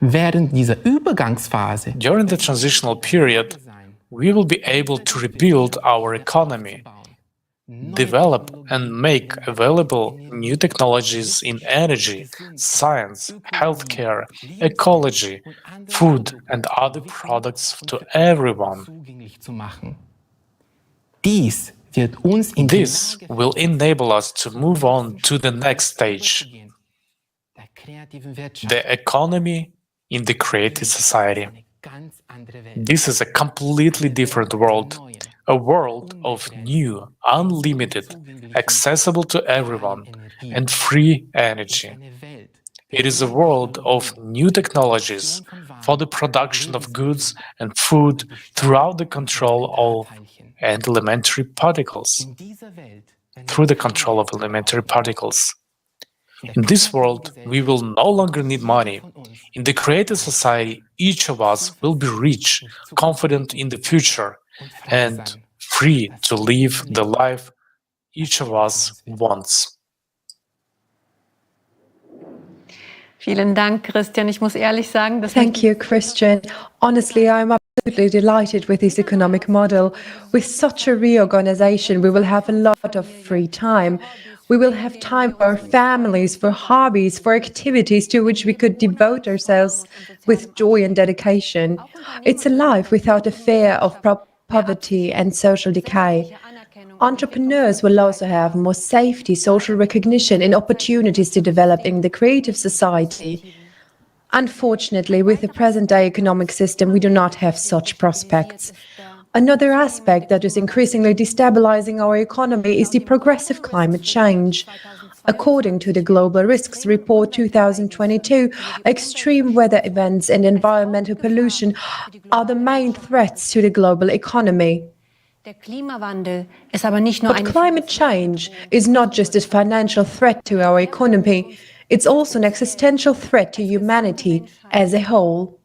S11: During the transitional period, we will be able to rebuild our economy, develop and make available new technologies in energy, science, healthcare, ecology, food, and other products to everyone. This will enable us to move on to the next stage, the economy in the creative society. This is a completely different world, a world of new, unlimited, accessible to everyone, and free energy. It is a world of new technologies for the production of goods and food throughout the control of elementary particles. In this world, we will no longer need money. In the creative society, each of us will be rich, confident in the future, and free to live the life each of us wants.
S3: Vielen Dank, Christian. Ich muss ehrlich sagen, dass
S4: Thank you, Christian. Honestly, I'm absolutely delighted with this economic model. With such a reorganization, we will have a lot of free time. We will have time for our families, for hobbies, for activities to which we could devote ourselves with joy and dedication. It's a life without a fear of poverty and social decay. Entrepreneurs will also have more safety, social recognition, and opportunities to develop in the creative society. Unfortunately, with the present-day economic system, we do not have such prospects. Another aspect that is increasingly destabilizing our economy is the progressive climate change. According to the Global Risks Report 2022, extreme weather events and environmental pollution are the main threats to the global economy. But climate change is not just a financial threat to our economy, it's also an existential threat to humanity as a whole.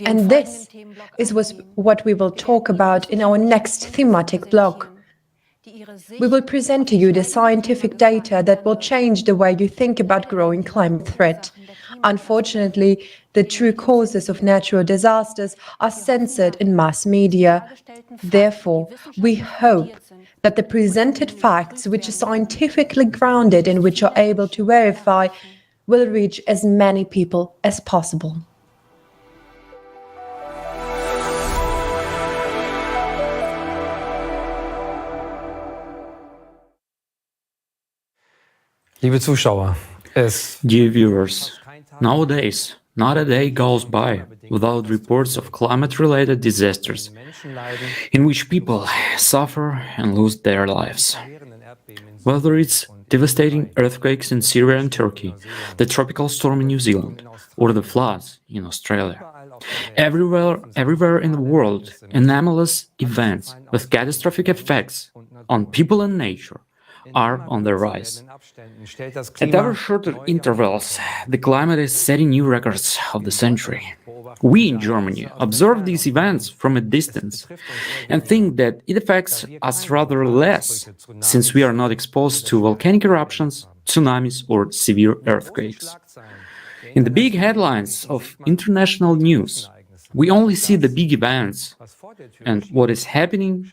S4: And this is what we will talk about in our next thematic block. We will present to you the scientific data that will change the way you think about growing climate threat. Unfortunately, the true causes of natural disasters are censored in mass media. Therefore, we hope that the presented facts, which are scientifically grounded and which are able to verify, will reach as many people as possible.
S1: Liebe Zuschauer,
S2: Dear viewers, nowadays, not a day goes by without reports of climate-related disasters in which people suffer and lose their lives. Whether it's devastating earthquakes in Syria and Turkey, the tropical storm in New Zealand, or the floods in Australia. Everywhere in the world, anomalous events with catastrophic effects on people and nature are on the rise. At ever shorter intervals, the climate is setting new records of the century. We in Germany observe these events from a distance and think that it affects us rather less, since we are not exposed to volcanic eruptions, tsunamis, or severe earthquakes. In the big headlines of international news, we only see the big events, and what is happening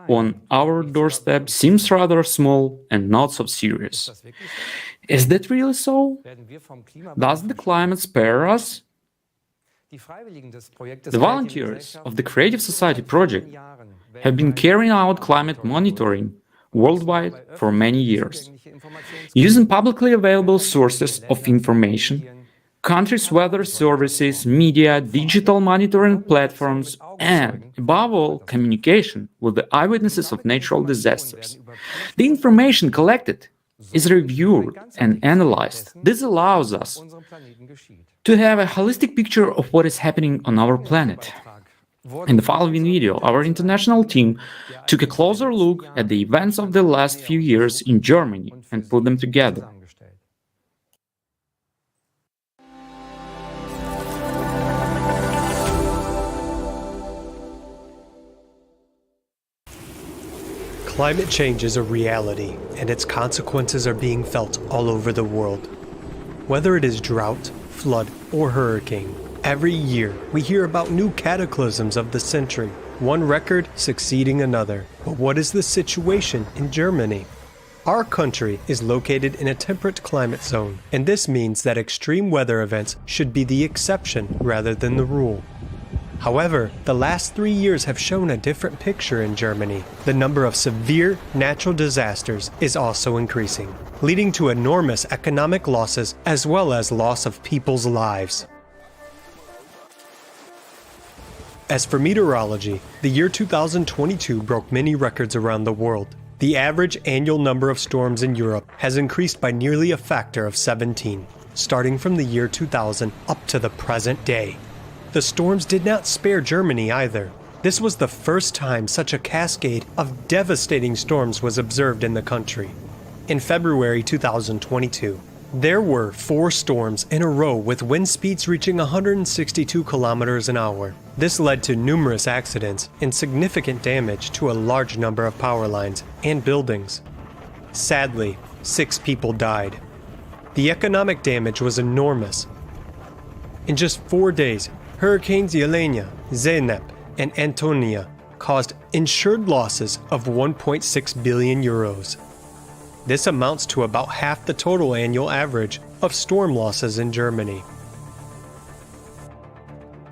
S2: on our doorstep seems rather small and not so serious. Is that really so? Does the climate spare us? The volunteers of the Creative Society project have been carrying out climate monitoring worldwide for many years. Using publicly available sources of information, countries' weather services, media, digital monitoring platforms, and, above all, communication with the eyewitnesses of natural disasters. The information collected is reviewed and analyzed. This allows us to have a holistic picture of what is happening on our planet. In the following video, our international team took a closer look at the events of the last few years in Germany and put them together.
S12: Climate change is a reality, and its consequences are being felt all over the world. Whether it is drought, flood, or hurricane, every year we hear about new cataclysms of the century, one record succeeding another. But what is the situation in Germany? Our country is located in a temperate climate zone, and this means that extreme weather events should be the exception rather than the rule. However, the last 3 years have shown a different picture in Germany. The number of severe natural disasters is also increasing, leading to enormous economic losses as well as loss of people's lives. As for meteorology, the year 2022 broke many records around the world. The average annual number of storms in Europe has increased by nearly a factor of 17, starting from the year 2000 up to the present day. The storms did not spare Germany either. This was the first time such a cascade of devastating storms was observed in the country. In February 2022, there were 4 storms in a row with wind speeds reaching 162 kilometers an hour. This led to numerous accidents and significant damage to a large number of power lines and buildings. Sadly, 6 people died. The economic damage was enormous. In just 4 days, Hurricanes Yelena, Zeynep, and Antonia caused insured losses of 1.6 billion euros. This amounts to about half the total annual average of storm losses in Germany.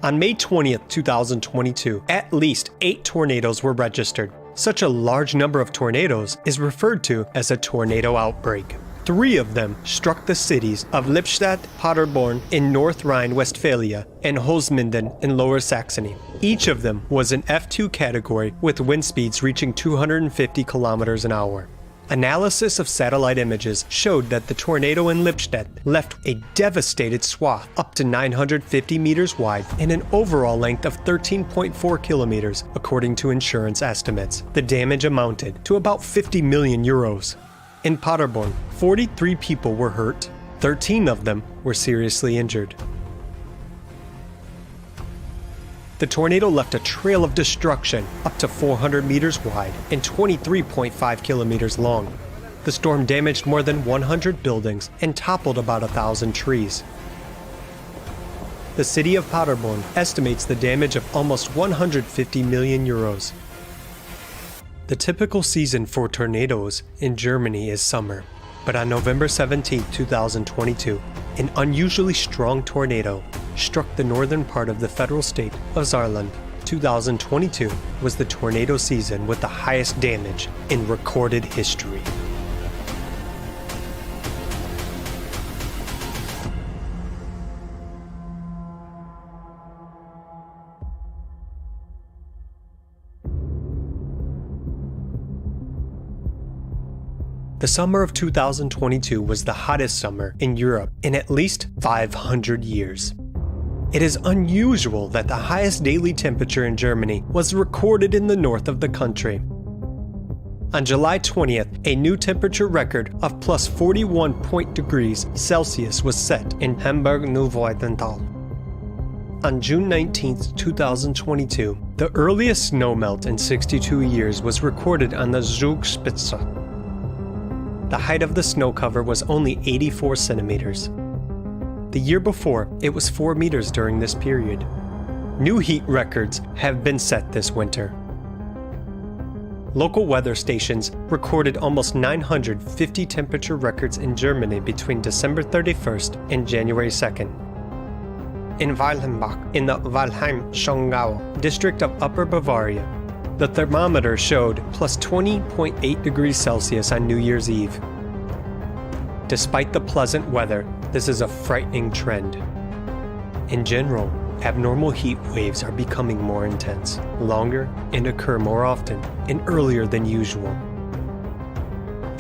S12: On May 20th, 2022, at least 8 tornadoes were registered. Such a large number of tornadoes is referred to as a tornado outbreak. 3 of them struck the cities of Lippstadt, Paderborn in North Rhine-Westphalia, and Holzminden in Lower Saxony. Each of them was an F2 category with wind speeds reaching 250 kilometers an hour. Analysis of satellite images showed that the tornado in Lippstadt left a devastated swath up to 950 meters wide and an overall length of 13.4 kilometers, according to insurance estimates. The damage amounted to about 50 million euros. In Paderborn, 43 people were hurt. 13 of them were seriously injured. The tornado left a trail of destruction up to 400 meters wide and 23.5 kilometers long. The storm damaged more than 100 buildings and toppled about 1,000 trees. The city of Paderborn estimates the damage of almost 150 million euros. The typical season for tornadoes in Germany is summer, but on November 17, 2022, an unusually strong tornado struck the northern part of the federal state of Saarland. 2022 was the tornado season with the highest damage in recorded history. The summer of 2022 was the hottest summer in Europe in at least 500 years. It is unusual that the highest daily temperature in Germany was recorded in the north of the country. On July 20th, a new temperature record of plus 41 degrees Celsius was set in Hamburg-Neuweidenthal. On June 19th, 2022, the earliest snowmelt in 62 years was recorded on the Zugspitze. The height of the snow cover was only 84 centimeters. The year before, it was 4 meters during this period. New heat records have been set this winter. Local weather stations recorded almost 950 temperature records in Germany between December 31st and January 2nd. In Weilhambach, in the Walheim-Schongau district of Upper Bavaria, the thermometer showed plus 20.8 degrees Celsius on New Year's Eve. Despite the pleasant weather, this is a frightening trend. In general, abnormal heat waves are becoming more intense, longer, and occur more often and earlier than usual.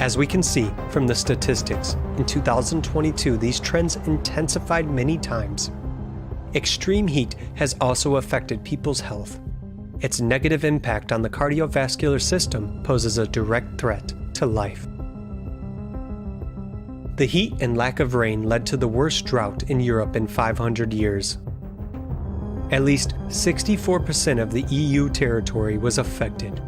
S12: As we can see from the statistics, in 2022 these trends intensified many times. Extreme heat has also affected people's health. Its negative impact on the cardiovascular system poses a direct threat to life. The heat and lack of rain led to the worst drought in Europe in 500 years. At least 64% of the EU territory was affected.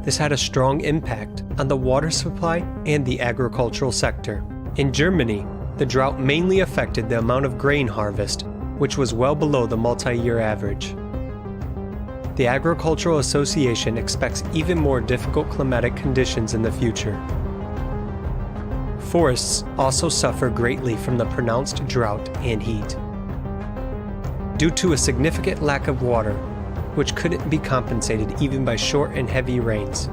S12: This had a strong impact on the water supply and the agricultural sector. In Germany, the drought mainly affected the amount of grain harvest, which was well below the multi-year average. The Agricultural Association expects even more difficult climatic conditions in the future. Forests also suffer greatly from the pronounced drought and heat. due to a significant lack of water, which couldn't be compensated even by short and heavy rains.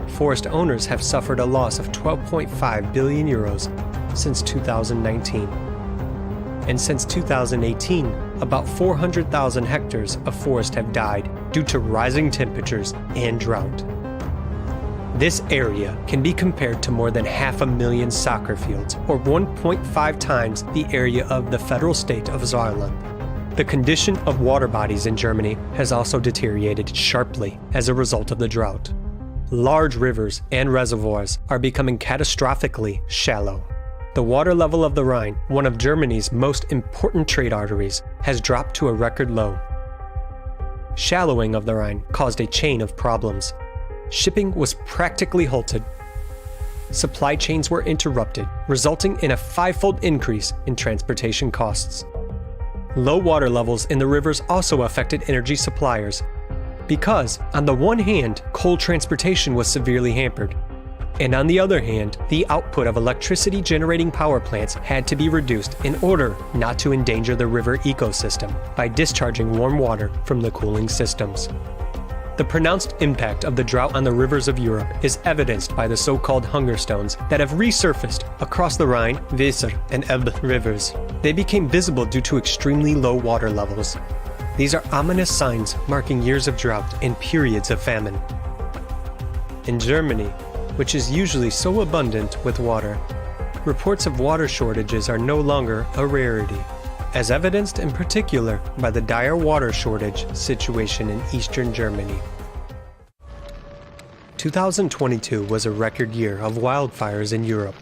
S12: Forest owners have suffered a loss of 12.5 billion euros since 2019. And since 2018, about 400,000 hectares of forest have died due to rising temperatures and drought. This area can be compared to more than 500,000 soccer fields, or 1.5 times the area of the federal state of Saarland. The condition of water bodies in Germany has also deteriorated sharply as a result of the drought. Large rivers and reservoirs are becoming catastrophically shallow. The water level of the Rhine, one of Germany's most important trade arteries, has dropped to a record low. Shallowing of the Rhine caused a chain of problems. Shipping was practically halted. Supply chains were interrupted, resulting in a fivefold increase in transportation costs. Low water levels in the rivers also affected energy suppliers, because, on the one hand, coal transportation was severely hampered, and on the other hand, the output of electricity generating power plants had to be reduced in order not to endanger the river ecosystem by discharging warm water from the cooling systems. The pronounced impact of the drought on the rivers of Europe is evidenced by the so-called hunger stones that have resurfaced across the Rhine, Weser, and Elbe rivers. They became visible due to extremely low water levels. These are ominous signs marking years of drought and periods of famine. In Germany, which is usually so abundant with water, reports of water shortages are no longer a rarity, as evidenced in particular by the dire water shortage situation in eastern Germany. 2022 was a record year of wildfires in Europe.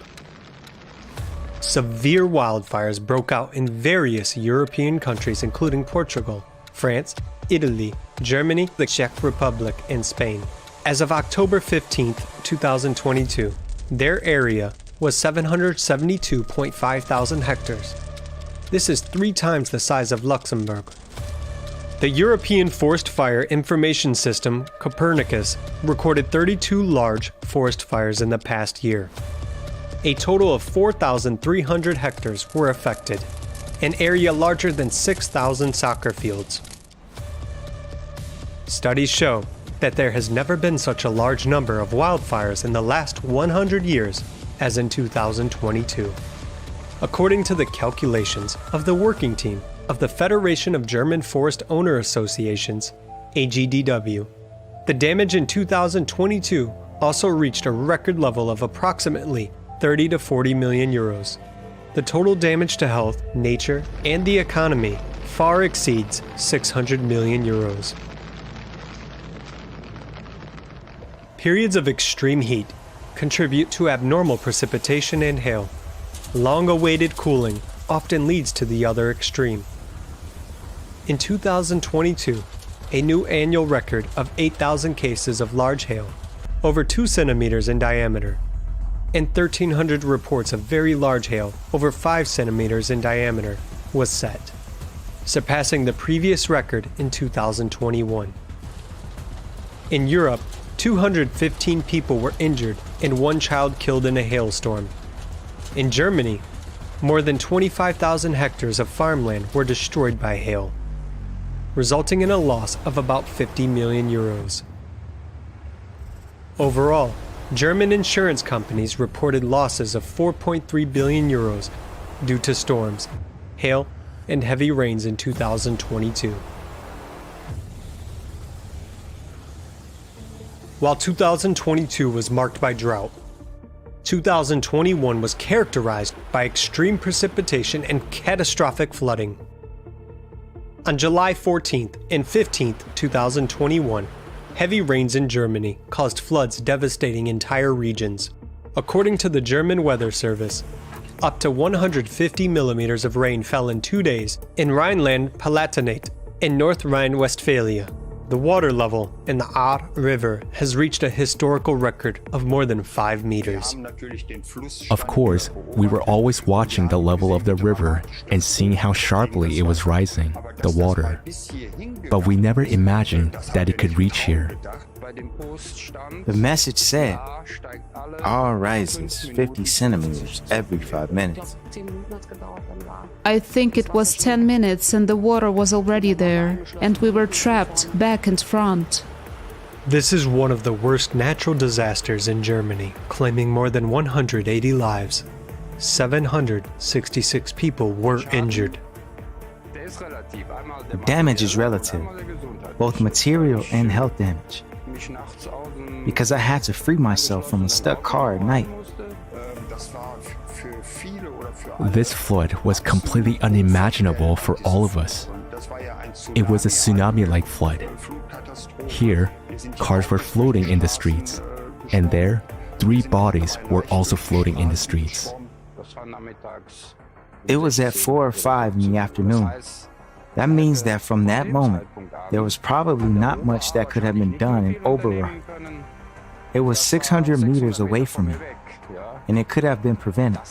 S12: Severe wildfires broke out in various European countries including Portugal, France, Italy, Germany, the Czech Republic, and Spain. As of October 15, 2022, their area was 772.5 thousand hectares. This is 3 times the size of Luxembourg. The European Forest Fire Information System, Copernicus, recorded 32 large forest fires in the past year. A total of 4,300 hectares were affected, an area larger than 6,000 soccer fields. Studies show that there has never been such a large number of wildfires in the last 100 years as in 2022. According to the calculations of the working team of the Federation of German Forest Owner Associations, AGDW, the damage in 2022 also reached a record level of approximately 30 to 40 million euros. The total damage to health, nature, and the economy far exceeds 600 million euros. Periods of extreme heat contribute to abnormal precipitation and hail. Long-awaited cooling often leads to the other extreme. In 2022, a new annual record of 8,000 cases of large hail, over 2 centimeters in diameter, and 1,300 reports of very large hail, over 5 centimeters in diameter, was set, surpassing the previous record in 2021. In Europe, 215 people were injured and 1 child killed in a hailstorm. In Germany, more than 25,000 hectares of farmland were destroyed by hail, resulting in a loss of about 50 million euros. Overall, German insurance companies reported losses of 4.3 billion euros due to storms, hail, and heavy rains in 2022. While 2022 was marked by drought, 2021 was characterized by extreme precipitation and catastrophic flooding. On July 14th and 15th, 2021, heavy rains in Germany caused floods devastating entire regions. According to the German Weather Service, up to 150 millimeters of rain fell in 2 days in Rhineland-Palatinate in North Rhine-Westphalia, The water level in the Ahr River has reached a historical record of more than 5 meters.
S7: Of course, we were always watching the level of the river and seeing how sharply it was rising, the water. But we never imagined that it could reach here.
S9: The message said, Ahr rises 50 centimeters every 5 minutes.
S8: I think it was 10 minutes and the water was already there, and we were trapped back and front.
S12: This is one of the worst natural disasters in Germany, claiming more than 180 lives. 766 people were injured.
S9: The damage is relative, both material and health damage. Because I had to free myself from a stuck car at night.
S7: This flood was completely unimaginable for all of us. It was a tsunami-like flood. Here, cars were floating in the streets, and there, 3 bodies were also floating in the streets.
S9: It was at 4 or 5 in the afternoon. That means that from that moment, there was probably not much that could have been done in Oberrah. It was 600 meters away from me, and it could have been prevented.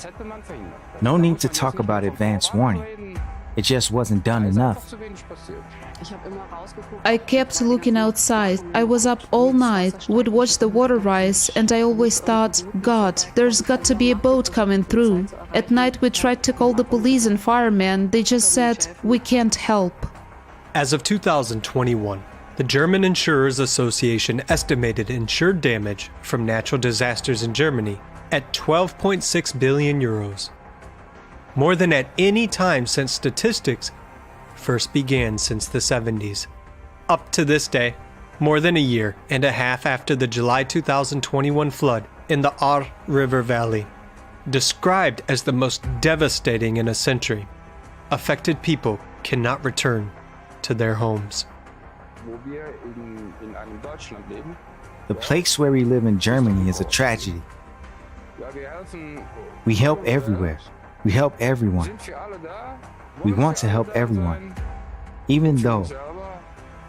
S9: No need to talk about advance warning. It just wasn't done enough.
S8: I kept looking outside. I was up all night, would watch the water rise, and I always thought, God, there's got to be a boat coming through. At night we tried to call the police and firemen. They just said, we can't help.
S12: As of 2021, the German Insurers Association estimated insured damage from natural disasters in Germany at 12.6 billion euros. More than at any time since statistics first began since the 70s. Up to this day, more than a year and a half after the July 2021 flood in the Ahr River Valley, described as the most devastating in a century, affected people cannot return to their homes.
S9: The place where we live in Germany is a tragedy. We help everywhere. We help everyone. We want to help everyone, even though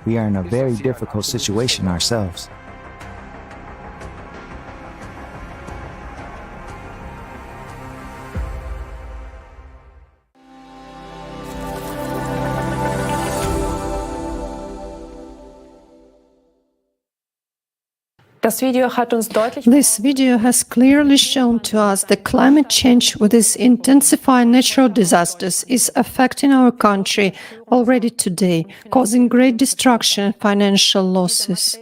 S9: we are in a very difficult situation ourselves.
S17: This video has clearly shown to us that climate change, with its intensifying natural disasters, is affecting our country already today, causing great destruction and financial losses.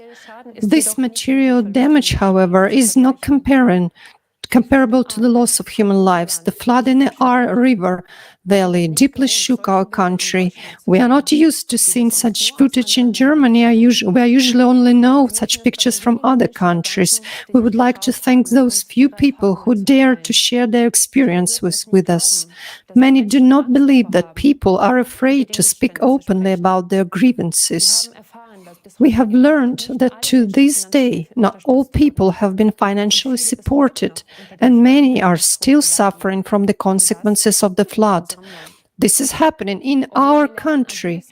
S17: This material damage, however, is not comparable to the loss of human lives. The flood in the Ahr River Valley deeply shook our country. We are not used to seeing such footage in Germany. We usually only know such pictures from other countries. We would like to thank those few people who dared to share their experience with us. Many do not believe that people are afraid to speak openly about their grievances. We have learned that to this day, not all people have been financially supported, and many are still suffering from the consequences of the flood. This is happening in our country.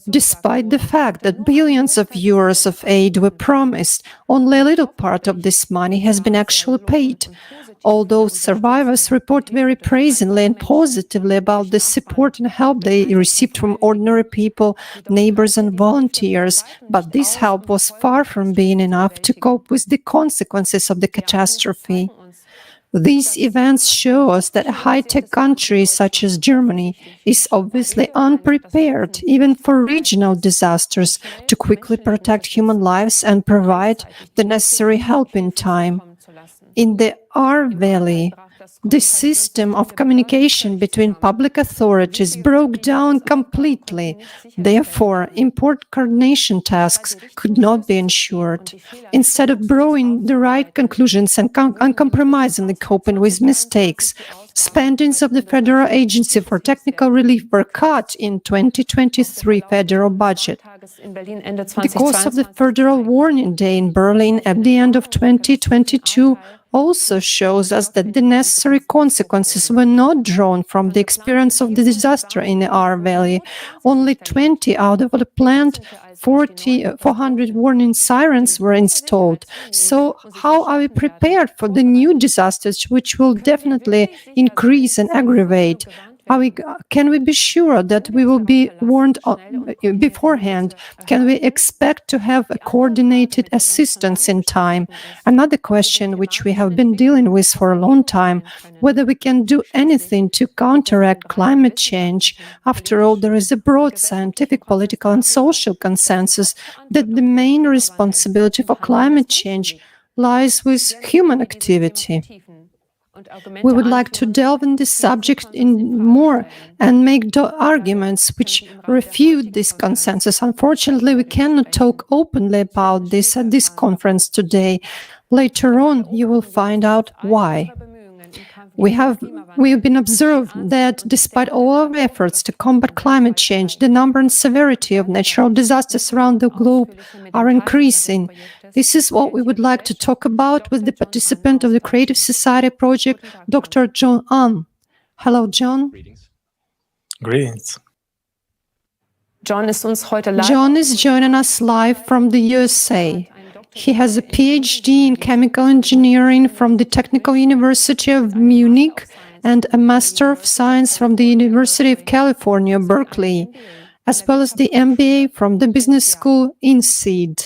S17: Despite the fact that billions of euros of aid were promised, only a little part of this money has been actually paid. Although survivors report very praisingly and positively about the support and help they received from ordinary people, neighbors and volunteers, but this help was far from being enough to cope with the consequences of the catastrophe. These events show us that a high-tech country such as Germany is obviously unprepared even for regional disasters to quickly protect human lives and provide the necessary help in time. In the Ahr Valley, the system of communication between public authorities broke down completely. Therefore, important coordination tasks could not be ensured. Instead of drawing the right conclusions and uncompromisingly coping with mistakes, spendings of the Federal Agency for Technical Relief were cut in 2023 federal budget. The cost of the Federal Warning Day in Berlin at the end of 2022
S19: also shows us that the necessary consequences were not drawn from the experience of the disaster in the Ahr Valley. Only 20 out of the planned 400 warning sirens were installed. So how are we prepared for the new disasters, which will definitely increase and aggravate? Can we be sure that we will be warned beforehand? Can we expect to have a coordinated assistance in time? Another question which we have been dealing with for a long time, whether we can do anything to counteract climate change. After all, there is a broad scientific, political and social consensus that the main responsibility for climate change lies with human activity. We would like to delve in this subject in more and make arguments which refute this consensus. Unfortunately, we cannot talk openly about this at this conference today. Later on, you will find out why. We have been observed that despite all our efforts to combat climate change, the number and severity of natural disasters around the globe are increasing. This is what we would like to talk about with the participant of the Creative Society project, Dr. John An. Hello, John.
S11: Greetings.
S19: John is joining us live from the USA. He has a PhD in chemical engineering from the Technical University of Munich and a Master of Science from the University of California, Berkeley, as well as the MBA from the Business School in Seed.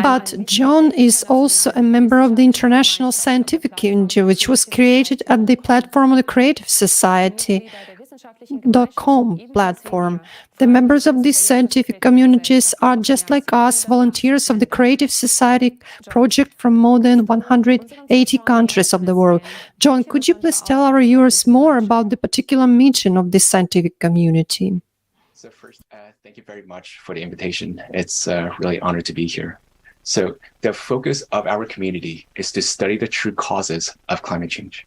S19: But John is also a member of the International Scientific Community, which was created at the platform of the Creative Society. .com platform. The members of these scientific communities are just like us, volunteers of the Creative Society project from more than 180 countries of the world. John, could you please tell our viewers more about the particular mission of this scientific community?
S20: So first, thank you very much for the invitation. It's really an honor to be here. So the focus of our community is to study the true causes of climate change.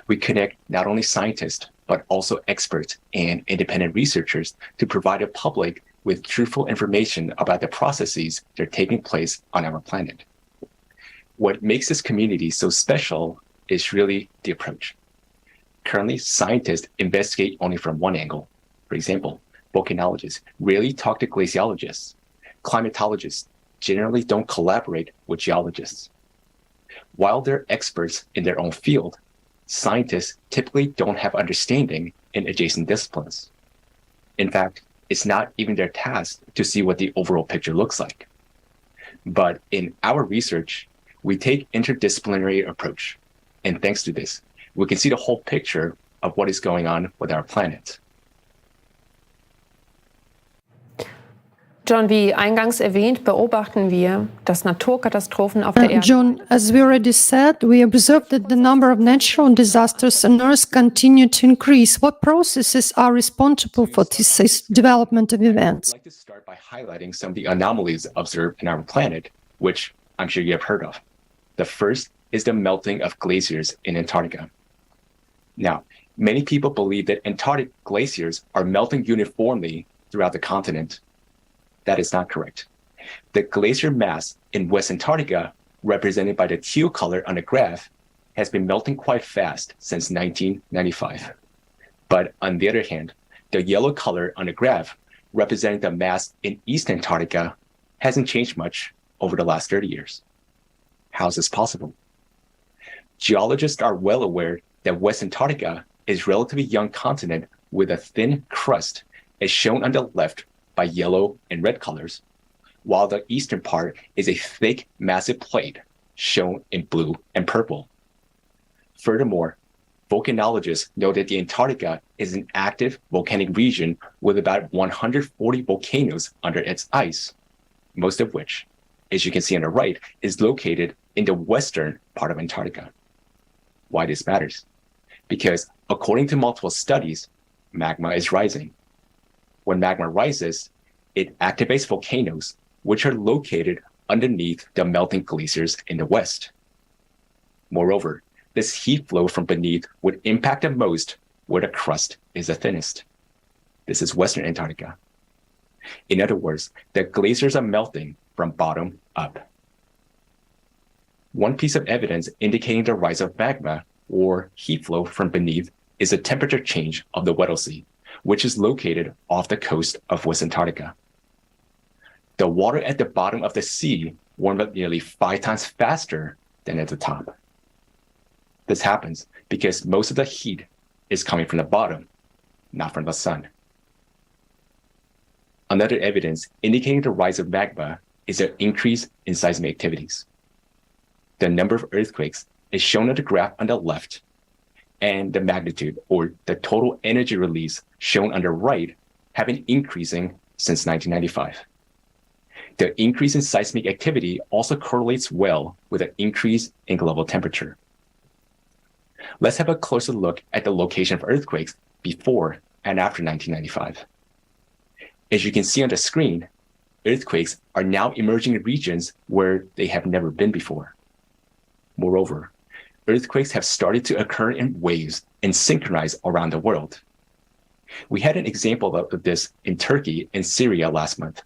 S20: We connect not only scientists, but also experts and independent researchers to provide the public with truthful information about the processes that are taking place on our planet. What makes this community so special is really the approach. Currently, scientists investigate only from one angle. For example, volcanologists rarely talk to glaciologists. Climatologists generally don't collaborate with geologists. While they're experts in their own field, scientists typically don't have understanding in adjacent disciplines. In fact, it's not even their task to see what the overall picture looks like. But in our research, we take interdisciplinary approach. And thanks to this, we can see the whole picture of what is going on with our planet.
S21: John, wie eingangs erwähnt, beobachten wir, dass Naturkatastrophen auf der Erde.
S19: John, as we already said, we observed that the number of natural disasters on Earth continue to increase. What processes are responsible for this development of events?
S20: I'd like to start by highlighting some of the anomalies observed in our planet, which I'm sure you have heard of. The first is the melting of glaciers in Antarctica. Now, many people believe that Antarctic glaciers are melting uniformly throughout the continent. That is not correct. The glacier mass in West Antarctica, represented by the teal color on the graph, has been melting quite fast since 1995. But on the other hand, the yellow color on the graph, representing the mass in East Antarctica, hasn't changed much over the last 30 years. How is this possible? Geologists are well aware that West Antarctica is a relatively young continent with a thin crust, as shown on the left by yellow and red colors, while the eastern part is a thick, massive plate shown in blue and purple. Furthermore, volcanologists know that the Antarctica is an active volcanic region with about 140 volcanoes under its ice, most of which, as you can see on the right, is located in the western part of Antarctica. Why this matters? Because according to multiple studies, magma is rising. When magma rises, it activates volcanoes, which are located underneath the melting glaciers in the west. Moreover, this heat flow from beneath would impact the most where the crust is the thinnest. This is Western Antarctica. In other words, the glaciers are melting from bottom up. One piece of evidence indicating the rise of magma, or heat flow from beneath, is the temperature change of the Weddell Sea, which is located off the coast of West Antarctica. The water at the bottom of the sea warmed up nearly 5 times faster than at the top. This happens because most of the heat is coming from the bottom, not from the sun. Another evidence indicating the rise of magma is an increase in seismic activities. The number of earthquakes is shown on the graph on the left, and the magnitude, or the total energy release, shown on the right, have been increasing since 1995. The increase in seismic activity also correlates well with an increase in global temperature. Let's have a closer look at the location of earthquakes before and after 1995. As you can see on the screen, earthquakes are now emerging in regions where they have never been before. Moreover, earthquakes have started to occur in waves and synchronize around the world. We had an example of this in Turkey and Syria last month.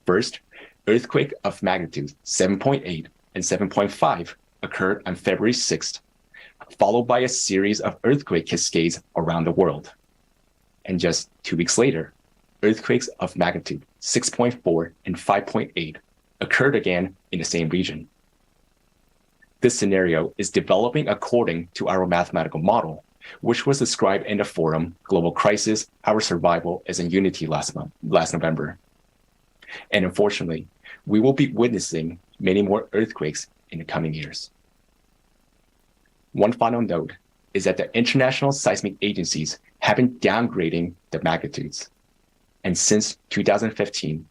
S20: First, earthquake of magnitude 7.8 and 7.5 occurred on February 6th, followed by a series of earthquake cascades around the world. And just 2 weeks later, earthquakes of magnitude 6.4 and 5.8 occurred again in the same region. This scenario is developing according to our mathematical model, which was described in the forum Global Crisis, Our Survival as in Unity last November. And unfortunately, we will be witnessing many more earthquakes in the coming years. One final note is that the international seismic agencies have been downgrading the magnitudes. And since 2015,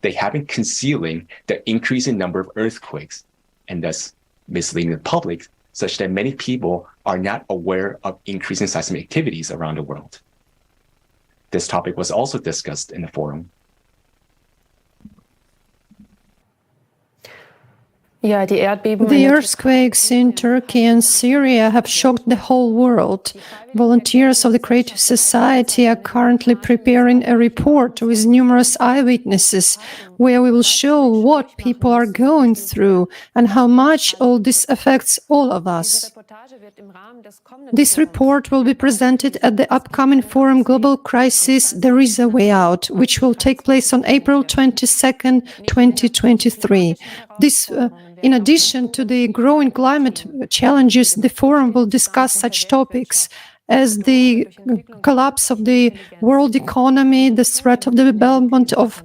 S20: they have been concealing the increasing number of earthquakes and thus misleading the public such that many people are not aware of increasing seismic activities around the world. This topic was also discussed in the forum.
S19: The earthquakes in Turkey and Syria have shocked the whole world. Volunteers of the Creative Society are currently preparing a report with numerous eyewitnesses where we will show what people are going through and how much all this affects all of us. This report will be presented at the upcoming forum Global Crisis, There is a Way Out, which will take place on April 22nd, 2023. In addition to the growing climate challenges, the forum will discuss such topics as the collapse of the world economy, the threat of the development of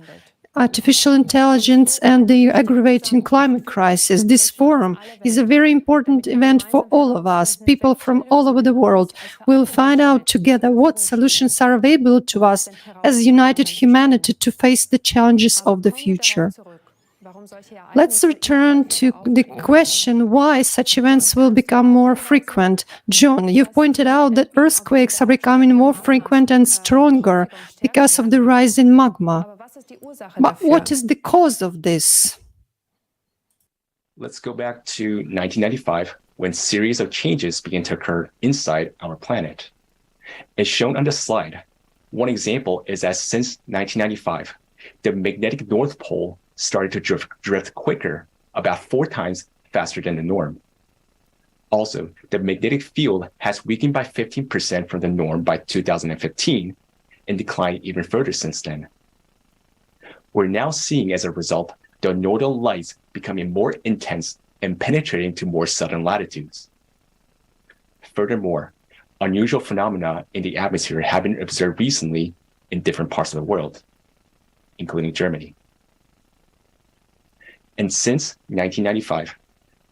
S19: artificial intelligence, and the aggravating climate crisis. This forum is a very important event for all of us. People from all over the world will find out together what solutions are available to us as united humanity to face the challenges of the future. Let's return to the question why such events will become more frequent. John, you've pointed out that earthquakes are becoming more frequent and stronger because of the rise in magma. But what is the cause of this?
S20: Let's go back to 1995, when a series of changes began to occur inside our planet. As shown on the slide, one example is that since 1995, the magnetic North Pole started to drift quicker, about 4 times faster than the norm. Also, the magnetic field has weakened by 15% from the norm by 2015 and declined even further since then. We're now seeing, as a result, the northern lights becoming more intense and penetrating to more southern latitudes. Furthermore, unusual phenomena in the atmosphere have been observed recently in different parts of the world, including Germany. And since 1995,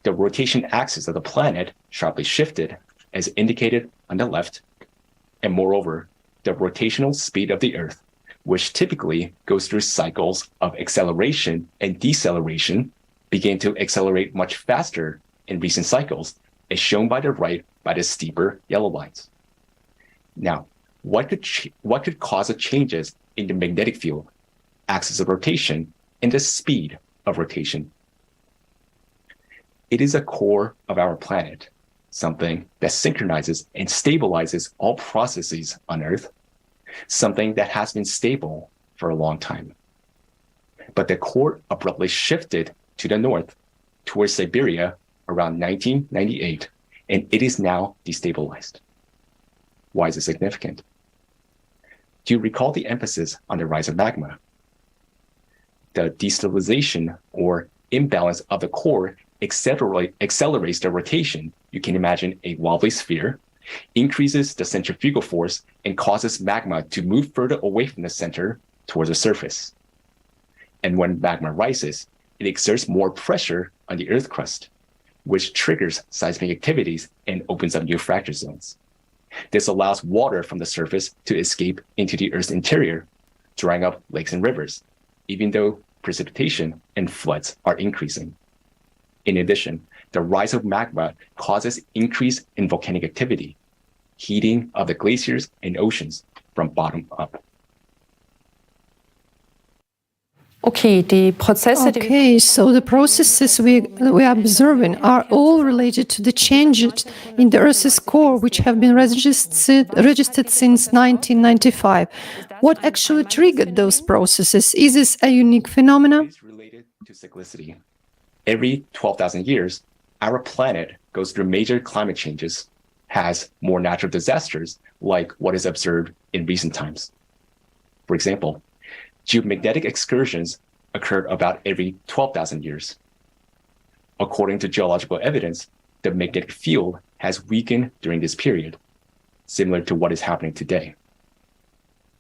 S20: the rotation axis of the planet sharply shifted, as indicated on the left, and moreover, the rotational speed of the Earth, which typically goes through cycles of acceleration and deceleration, began to accelerate much faster in recent cycles, as shown by the right by the steeper yellow lines. Now, what could cause the changes in the magnetic field, axis of rotation, and the speed of rotation? It is a core of our planet, something that synchronizes and stabilizes all processes on Earth, something that has been stable for a long time. But the core abruptly shifted to the north, towards Siberia around 1998, and it is now destabilized. Why is it significant? Do you recall the emphasis on the rise of magma? The destabilization or imbalance of the core accelerates the rotation. You can imagine a wobbly sphere, increases the centrifugal force, and causes magma to move further away from the center towards the surface. And when magma rises, it exerts more pressure on the Earth crust, which triggers seismic activities and opens up new fracture zones. This allows water from the surface to escape into the Earth's interior, drying up lakes and rivers, even though precipitation and floods are increasing. In addition, the rise of magma causes increase in volcanic activity, heating of the glaciers and oceans from bottom up.
S21: Okay,
S19: so the processes we are observing are all related to the changes in the Earth's core, which have been registered since 1995. What actually triggered those processes? Is this a unique phenomenon?
S20: It is related to cyclicity. Every 12,000 years, our planet goes through major climate changes, has more natural disasters like what is observed in recent times. For example, geomagnetic excursions occurred about every 12,000 years. According to geological evidence, the magnetic field has weakened during this period, similar to what is happening today.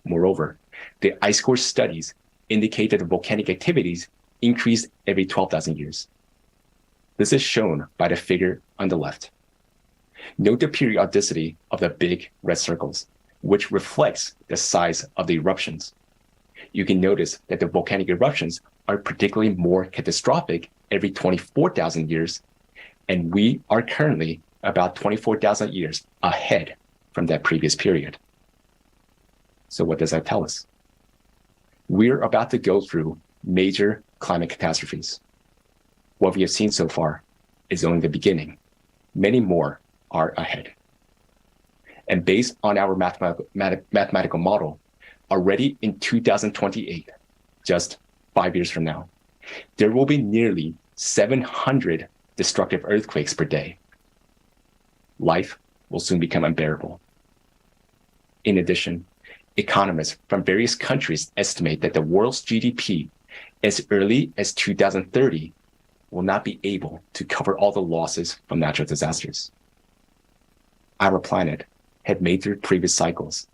S20: Moreover, the ice core studies indicate that the volcanic activities increase every 12,000 years. This is shown by the figure on the left. Note the periodicity of the big red circles, which reflects the size of the eruptions. You can notice that the volcanic eruptions are particularly more catastrophic every 24,000 years, and we are currently about 24,000 years ahead from that previous period. So what does that tell us? We're about to go through major climate catastrophes. What we have seen so far is only the beginning. Many more are ahead. And based on our mathematical model, already in 2028, just 5 years from now, there will be nearly 700 destructive earthquakes per day. Life will soon become unbearable. In addition, economists from various countries estimate that the world's GDP as early as 2030 will not be able to cover all the losses from natural disasters. Our planet had made through previous cycles,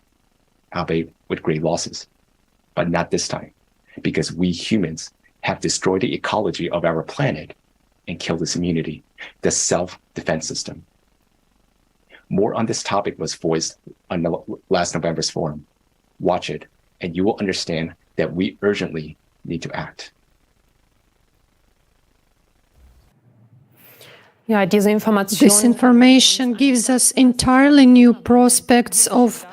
S20: albeit with great losses, but not this time, because we humans have destroyed the ecology of our planet and killed its immunity, the self-defense system. More on this topic was voiced on last November's forum. Watch it, and you will understand that we urgently need to act.
S19: This information gives us entirely new prospects of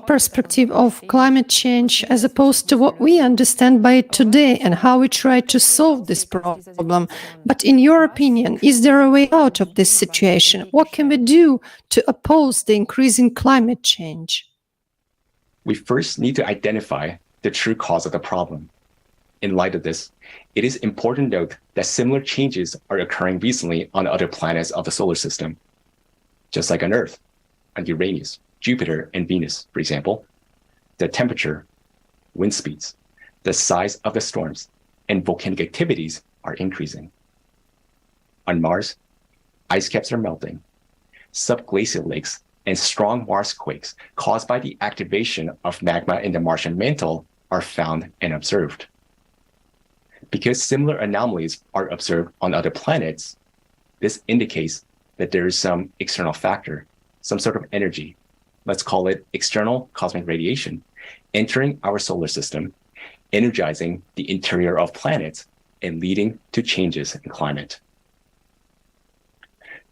S19: perspective of climate change as opposed to what we understand by it today and how we try to solve this problem. But in your opinion, is there a way out of this situation? What can we do to oppose the increasing climate change?
S20: We first need to identify the true cause of the problem. In light of this, it is important to note that similar changes are occurring recently on other planets of the solar system. Just like on Earth, on Uranus, Jupiter, and Venus, for example, the temperature, wind speeds, the size of the storms, and volcanic activities are increasing. On Mars, ice caps are melting. Subglacial lakes and strong Mars quakes caused by the activation of magma in the Martian mantle are found and observed. Because similar anomalies are observed on other planets, this indicates that there is some external factor, some sort of energy, let's call it external cosmic radiation, entering our solar system, energizing the interior of planets and leading to changes in climate.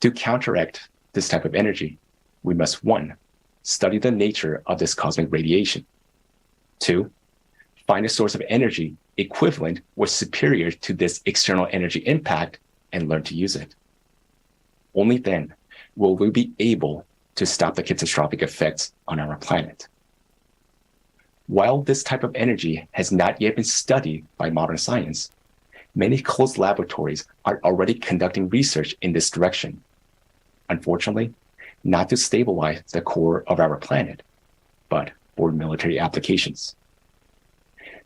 S20: To counteract this type of energy, we must 1, study the nature of this cosmic radiation. 2, find a source of energy equivalent or superior to this external energy impact and learn to use it. Only then will we be able to stop the catastrophic effects on our planet. While this type of energy has not yet been studied by modern science, many closed laboratories are already conducting research in this direction. Unfortunately, not to stabilize the core of our planet, but for military applications.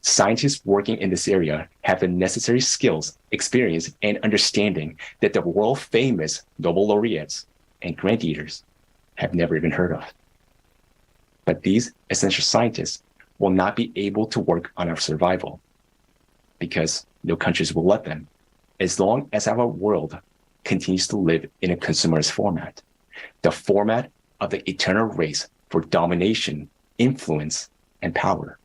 S20: Scientists working in this area have the necessary skills, experience, and understanding that the world-famous Nobel laureates and grant eaters have never even heard of. But these essential scientists will not be able to work on our survival because no countries will let them, as long as our world continues to live in a consumerist format, the format of the eternal race for domination, influence, and power.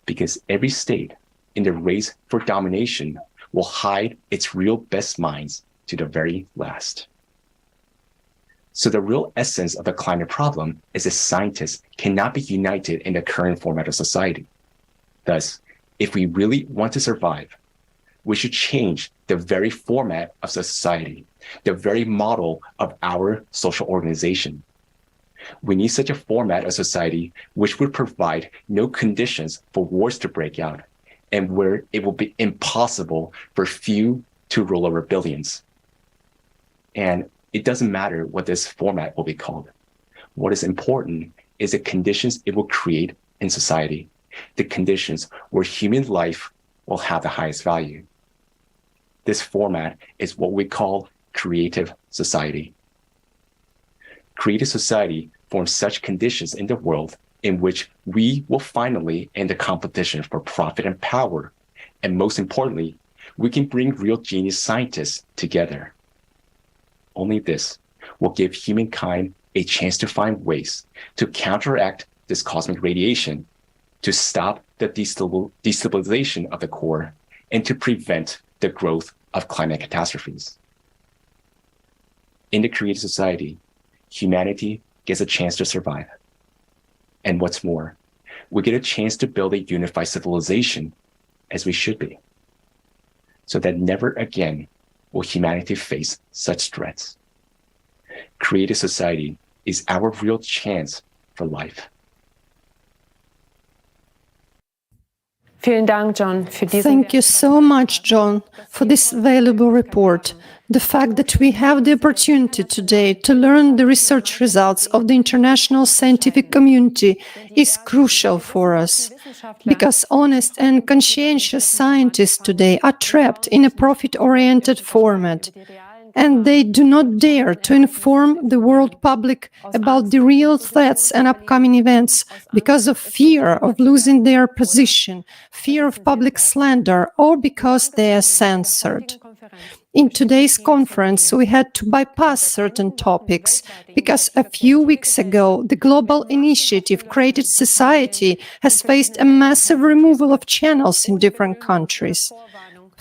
S20: Because every state in the race for domination will hide its real best minds to the very last. So the real essence of the climate problem is that scientists cannot be united in the current format of society. Thus, if we really want to survive, we should change the very format of society, the very model of our social organization. We need such a format of society which would provide no conditions for wars to break out and where it will be impossible for few to rule over billions. And it doesn't matter what this format will be called. What is important is the conditions it will create in society, the conditions where human life will have the highest value. This format is what we call creative society. Creative society forms such conditions in the world in which we will finally end the competition for profit and power. And most importantly, we can bring real genius scientists together. Only this will give humankind a chance to find ways to counteract this cosmic radiation, to stop the destabilization of the core, and to prevent the growth of climate catastrophes. In the creative society, humanity gets a chance to survive. And what's more, we get a chance to build a unified civilization, as we should be, so that never again will humanity face such threats. Creative society is our real chance for life.
S19: Thank you so much, John, for this valuable report. The fact that we have the opportunity today to learn the research results of the international scientific community is crucial for us, because honest and conscientious scientists today are trapped in a profit-oriented format, and they do not dare to inform the world public about the real threats and upcoming events because of fear of losing their position, fear of public slander, or because they are censored. In today's conference, we had to bypass certain topics because a few weeks ago, the global initiative Creative Society has faced a massive removal of channels in different countries.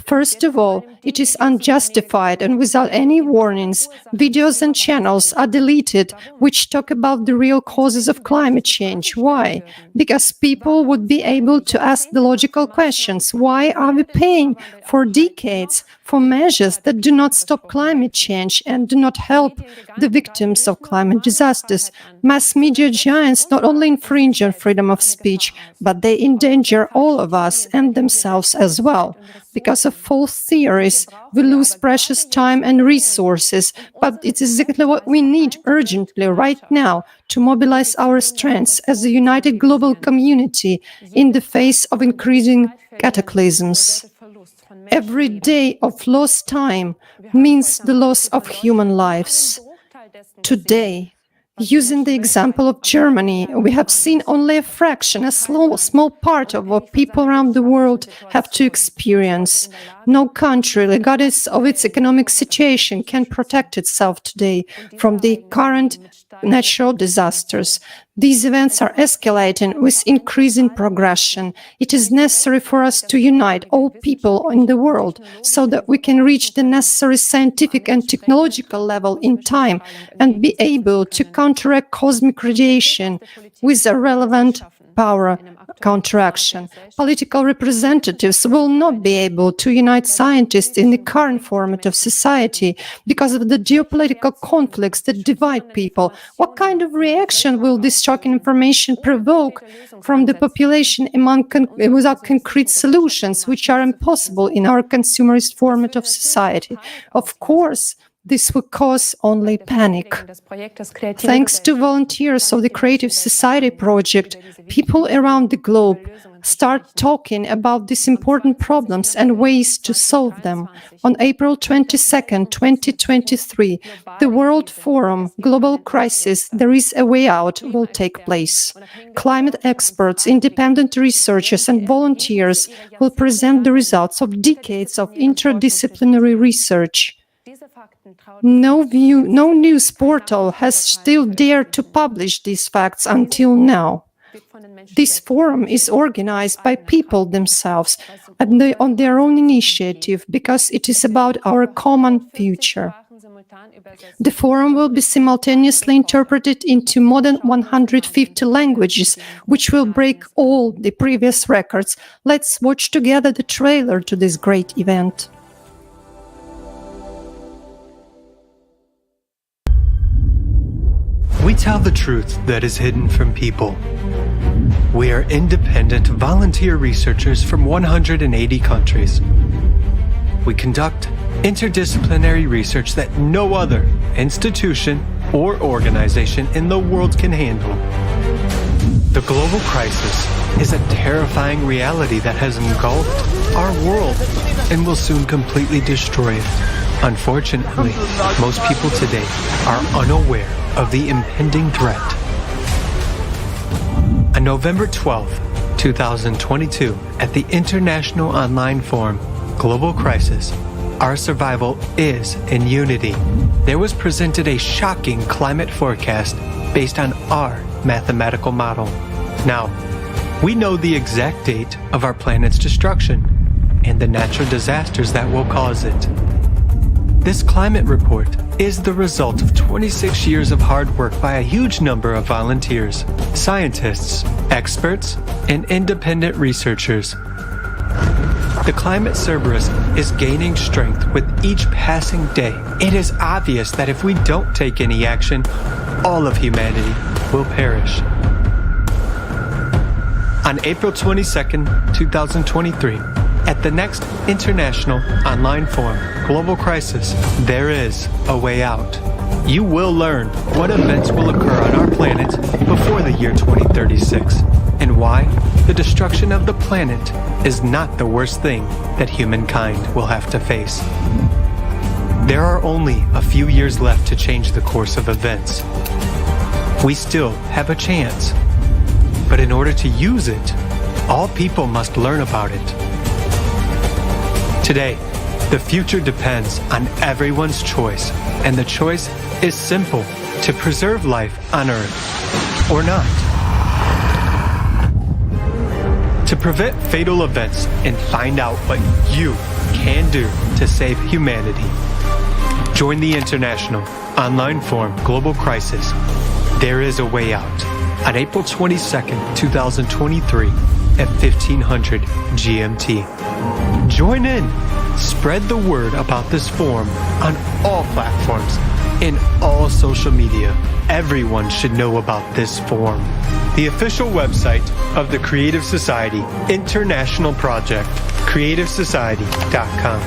S19: First of all, it is unjustified and without any warnings, videos and channels are deleted which talk about the real causes of climate change. Why? Because people would be able to ask the logical questions. Why are we paying for decades for measures that do not stop climate change and do not help the victims of climate disasters? Mass media giants not only infringe on freedom of speech, but they endanger all of us and themselves as well. Because of false theories, we lose precious time and resources, but it is exactly what we need urgently right now to mobilize our strengths as a united global community in the face of increasing cataclysms. Every day of lost time means the loss of human lives. Today, using the example of Germany, we have seen only a fraction, a small part of what people around the world have to experience. No country, regardless of its economic situation, can protect itself today from the current natural disasters. These events are escalating with increasing progression. It is necessary for us to unite all people in the world so that we can reach the necessary scientific and technological level in time and be able to counteract cosmic radiation with a relevant power counteraction. Political representatives will not be able to unite scientists in the current format of society because of the geopolitical conflicts that divide people. What kind of reaction will this shocking information provoke from the population without concrete solutions, which are impossible in our consumerist format of society? Of course, this will cause only panic. Thanks to volunteers of the Creative Society project, people around the globe start talking about these important problems and ways to solve them. On April 22nd, 2023, the World Forum Global Crisis, There is a Way Out will take place. Climate experts, independent researchers and volunteers will present the results of decades of interdisciplinary research. No news portal has still dared to publish these facts until now. This forum is organized by people themselves on their own initiative because it is about our common future. The forum will be simultaneously interpreted into more than 150 languages, which will break all the previous records. Let's watch together the trailer to this great event.
S12: We tell the truth that is hidden from people. We are independent volunteer researchers from 180 countries. We conduct interdisciplinary research that no other institution or organization in the world can handle. The global crisis is a terrifying reality that has engulfed our world and will soon completely destroy it. Unfortunately, most people today are unaware of the impending threat. On November 12, 2022, at the International Online Forum, Global Crisis, Our Survival is in Unity, there was presented a shocking climate forecast based on our mathematical model. Now, we know the exact date of our planet's destruction and the natural disasters that will cause it. This climate report is the result of 26 years of hard work by a huge number of volunteers, scientists, experts, and independent researchers. The climate Cerberus is gaining strength with each passing day. It is obvious that if we don't take any action, all of humanity will perish. On April 22nd, 2023, at the next International Online Forum, Global Crisis, There is a Way Out. You will learn what events will occur on our planet before the year 2036, and why the destruction of the planet is not the worst thing that humankind will have to face. There are only a few years left to change the course of events. We still have a chance, but in order to use it, all people must learn about it. Today, the future depends on everyone's choice, and the choice is simple: to preserve life on Earth or not. To prevent fatal events and find out what you can do to save humanity, join the International Online Forum Global Crisis, There is a Way Out, on April 22nd, 2023 at 1500 GMT. Join in. Spread the word about this forum on all platforms, in all social media. Everyone should know about this forum. The official website of the Creative Society International Project, creativesociety.com.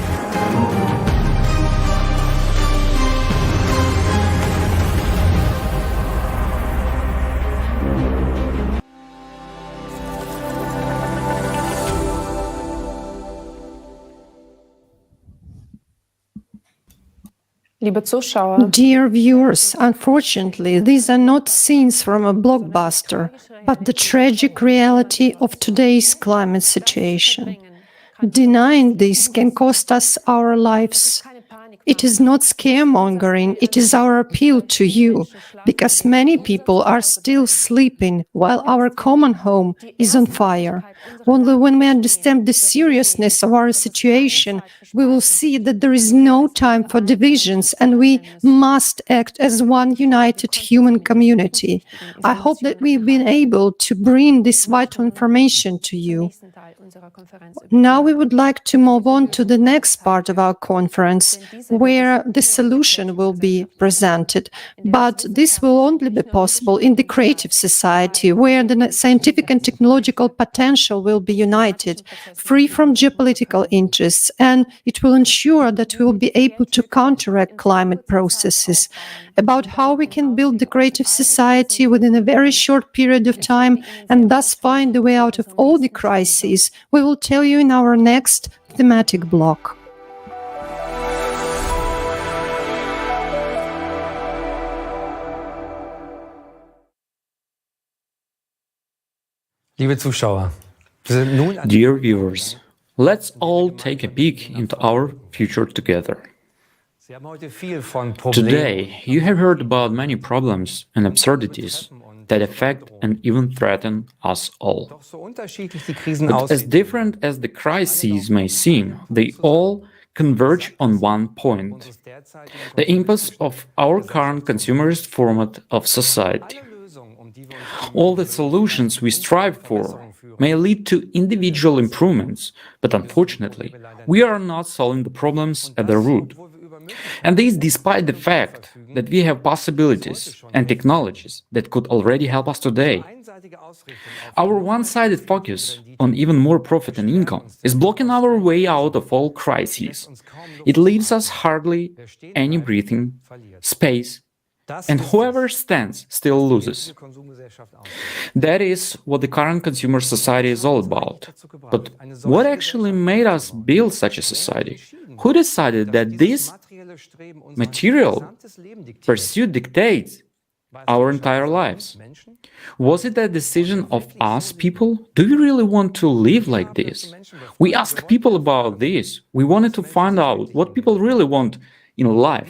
S19: Dear viewers, unfortunately, these are not scenes from a blockbuster, but the tragic reality of today's climate situation. Denying this can cost us our lives. It is not scaremongering, it is our appeal to you, because many people are still sleeping while our common home is on fire. Only when we understand the seriousness of our situation, we will see that there is no time for divisions and we must act as one united human community. I hope that we've been able to bring this vital information to you. Now we would like to move on to the next part of our conference, where the solution will be presented. But this will only be possible in the creative society, where the scientific and technological potential will be united, free from geopolitical interests, and it will ensure that we will be able to counteract climate processes. About how we can build the creative society within a very short period of time and thus find the way out of all the crises, we will tell you in our next thematic block.
S1: Liebe Zuschauer, wir sind nun an
S2: Dear viewers, let's all take a peek into our future together.
S1: Sie haben heute viel von Problemen.
S2: Today, you have heard about many problems and absurdities that affect and even threaten us all.
S1: Doch so unterschiedlich die Krisen
S2: But as
S1: aussehen,
S2: different as the crises may seem, they all converge on one point: the impasse of our current consumerist format of society. All the solutions we strive for may lead to individual improvements, but unfortunately, we are not solving the problems at the root. And this despite the fact that we have possibilities and technologies that could already help us today. Our one-sided focus on even more profit and income is blocking our way out of all crises. It leaves us hardly any breathing space, and whoever stands still loses. That is what the current consumer society is all about. But what actually made us build such a society? Who decided that this material pursuit dictates our entire lives? Was it a decision of us people? Do we really want to live like this? We asked people about this. We wanted to find out what people really want in life.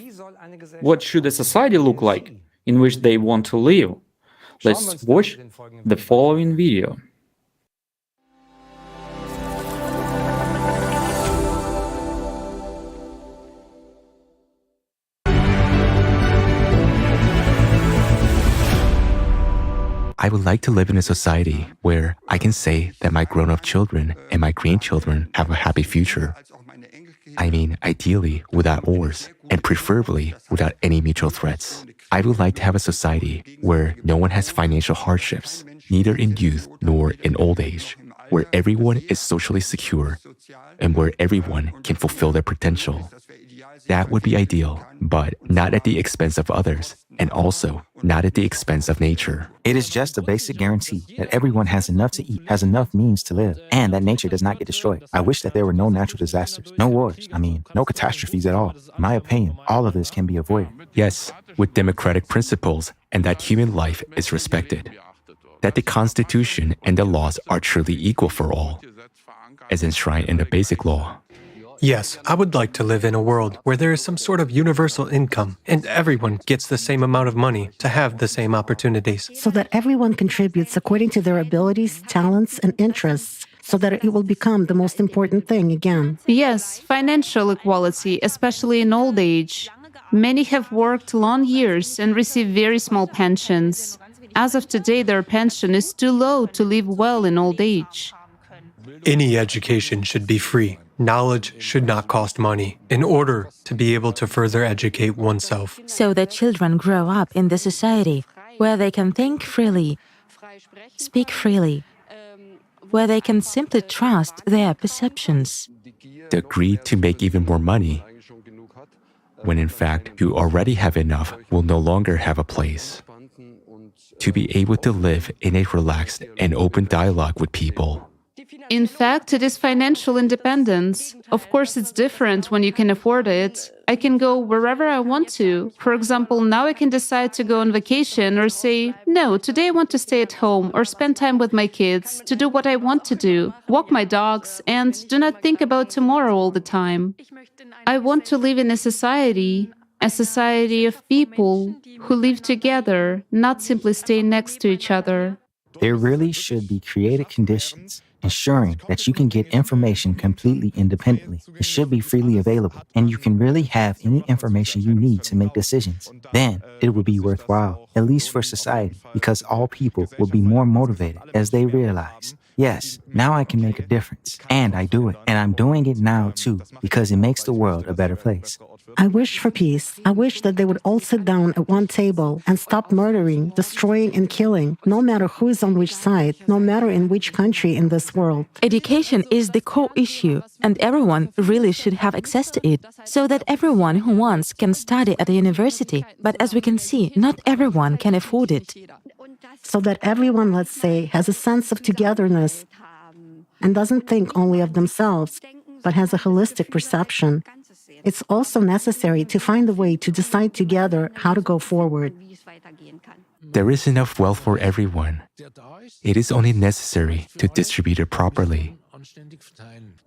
S2: What should a society look like in which they want to live? Let's watch the following video.
S7: I would like to live in a society where I can say that my grown-up children and my grandchildren have a happy future. I mean, ideally without wars, and preferably without any mutual threats. I would like to have a society where no one has financial hardships, neither in youth nor in old age, where everyone is socially secure, and where everyone can fulfill their potential. That would be ideal, but not at the expense of others, and also not at the expense of nature.
S9: It is just a basic guarantee that everyone has enough to eat, has enough means to live, and that nature does not get destroyed. I wish that there were no natural disasters, no wars, no catastrophes at all. In my opinion, all of this can be avoided.
S7: Yes, with democratic principles, and that human life is respected. That the Constitution and the laws are truly equal for all, as enshrined in the Basic Law.
S12: Yes, I would like to live in a world where there is some sort of universal income and everyone gets the same amount of money to have the same opportunities.
S5: So that everyone contributes according to their abilities, talents, and interests, so that it will become the most important thing again.
S8: Yes, financial equality, especially in old age. Many have worked long years and receive very small pensions. As of today, their pension is too low to live well in old age.
S12: Any education should be free. Knowledge should not cost money in order to be able to further educate oneself.
S6: So that children grow up in the society where they can think freely, speak freely, where they can simply trust their perceptions.
S7: The greed to make even more money, when in fact you already have enough, will no longer have a place. To be able to live in a relaxed and open dialogue with people.
S8: In fact, it is financial independence. Of course, it's different when you can afford it. I can go wherever I want to. For example, now I can decide to go on vacation or say, no, today I want to stay at home or spend time with my kids, to do what I want to do, walk my dogs, and do not think about tomorrow all the time. I want to live in a society of people who live together, not simply stay next to each other.
S9: There really should be created conditions ensuring that you can get information completely independently. It should be freely available, and you can really have any information you need to make decisions. Then it will be worthwhile, at least for society, because all people will be more motivated as they realize, yes, now I can make a difference. And I do it. And I'm doing it now too, because it makes the world a better place.
S5: I wish for peace. I wish that they would all sit down at one table and stop murdering, destroying, and killing, no matter who is on which side, no matter in which country in this world.
S6: Education is the core issue, and everyone really should have access to it, so that everyone who wants can study at a university. But as we can see, not everyone can afford it.
S5: So that everyone, let's say, has a sense of togetherness and doesn't think only of themselves, but has a holistic perception. It's also necessary to find a way to decide together how to go forward.
S7: There is enough wealth for everyone. It is only necessary to distribute it properly.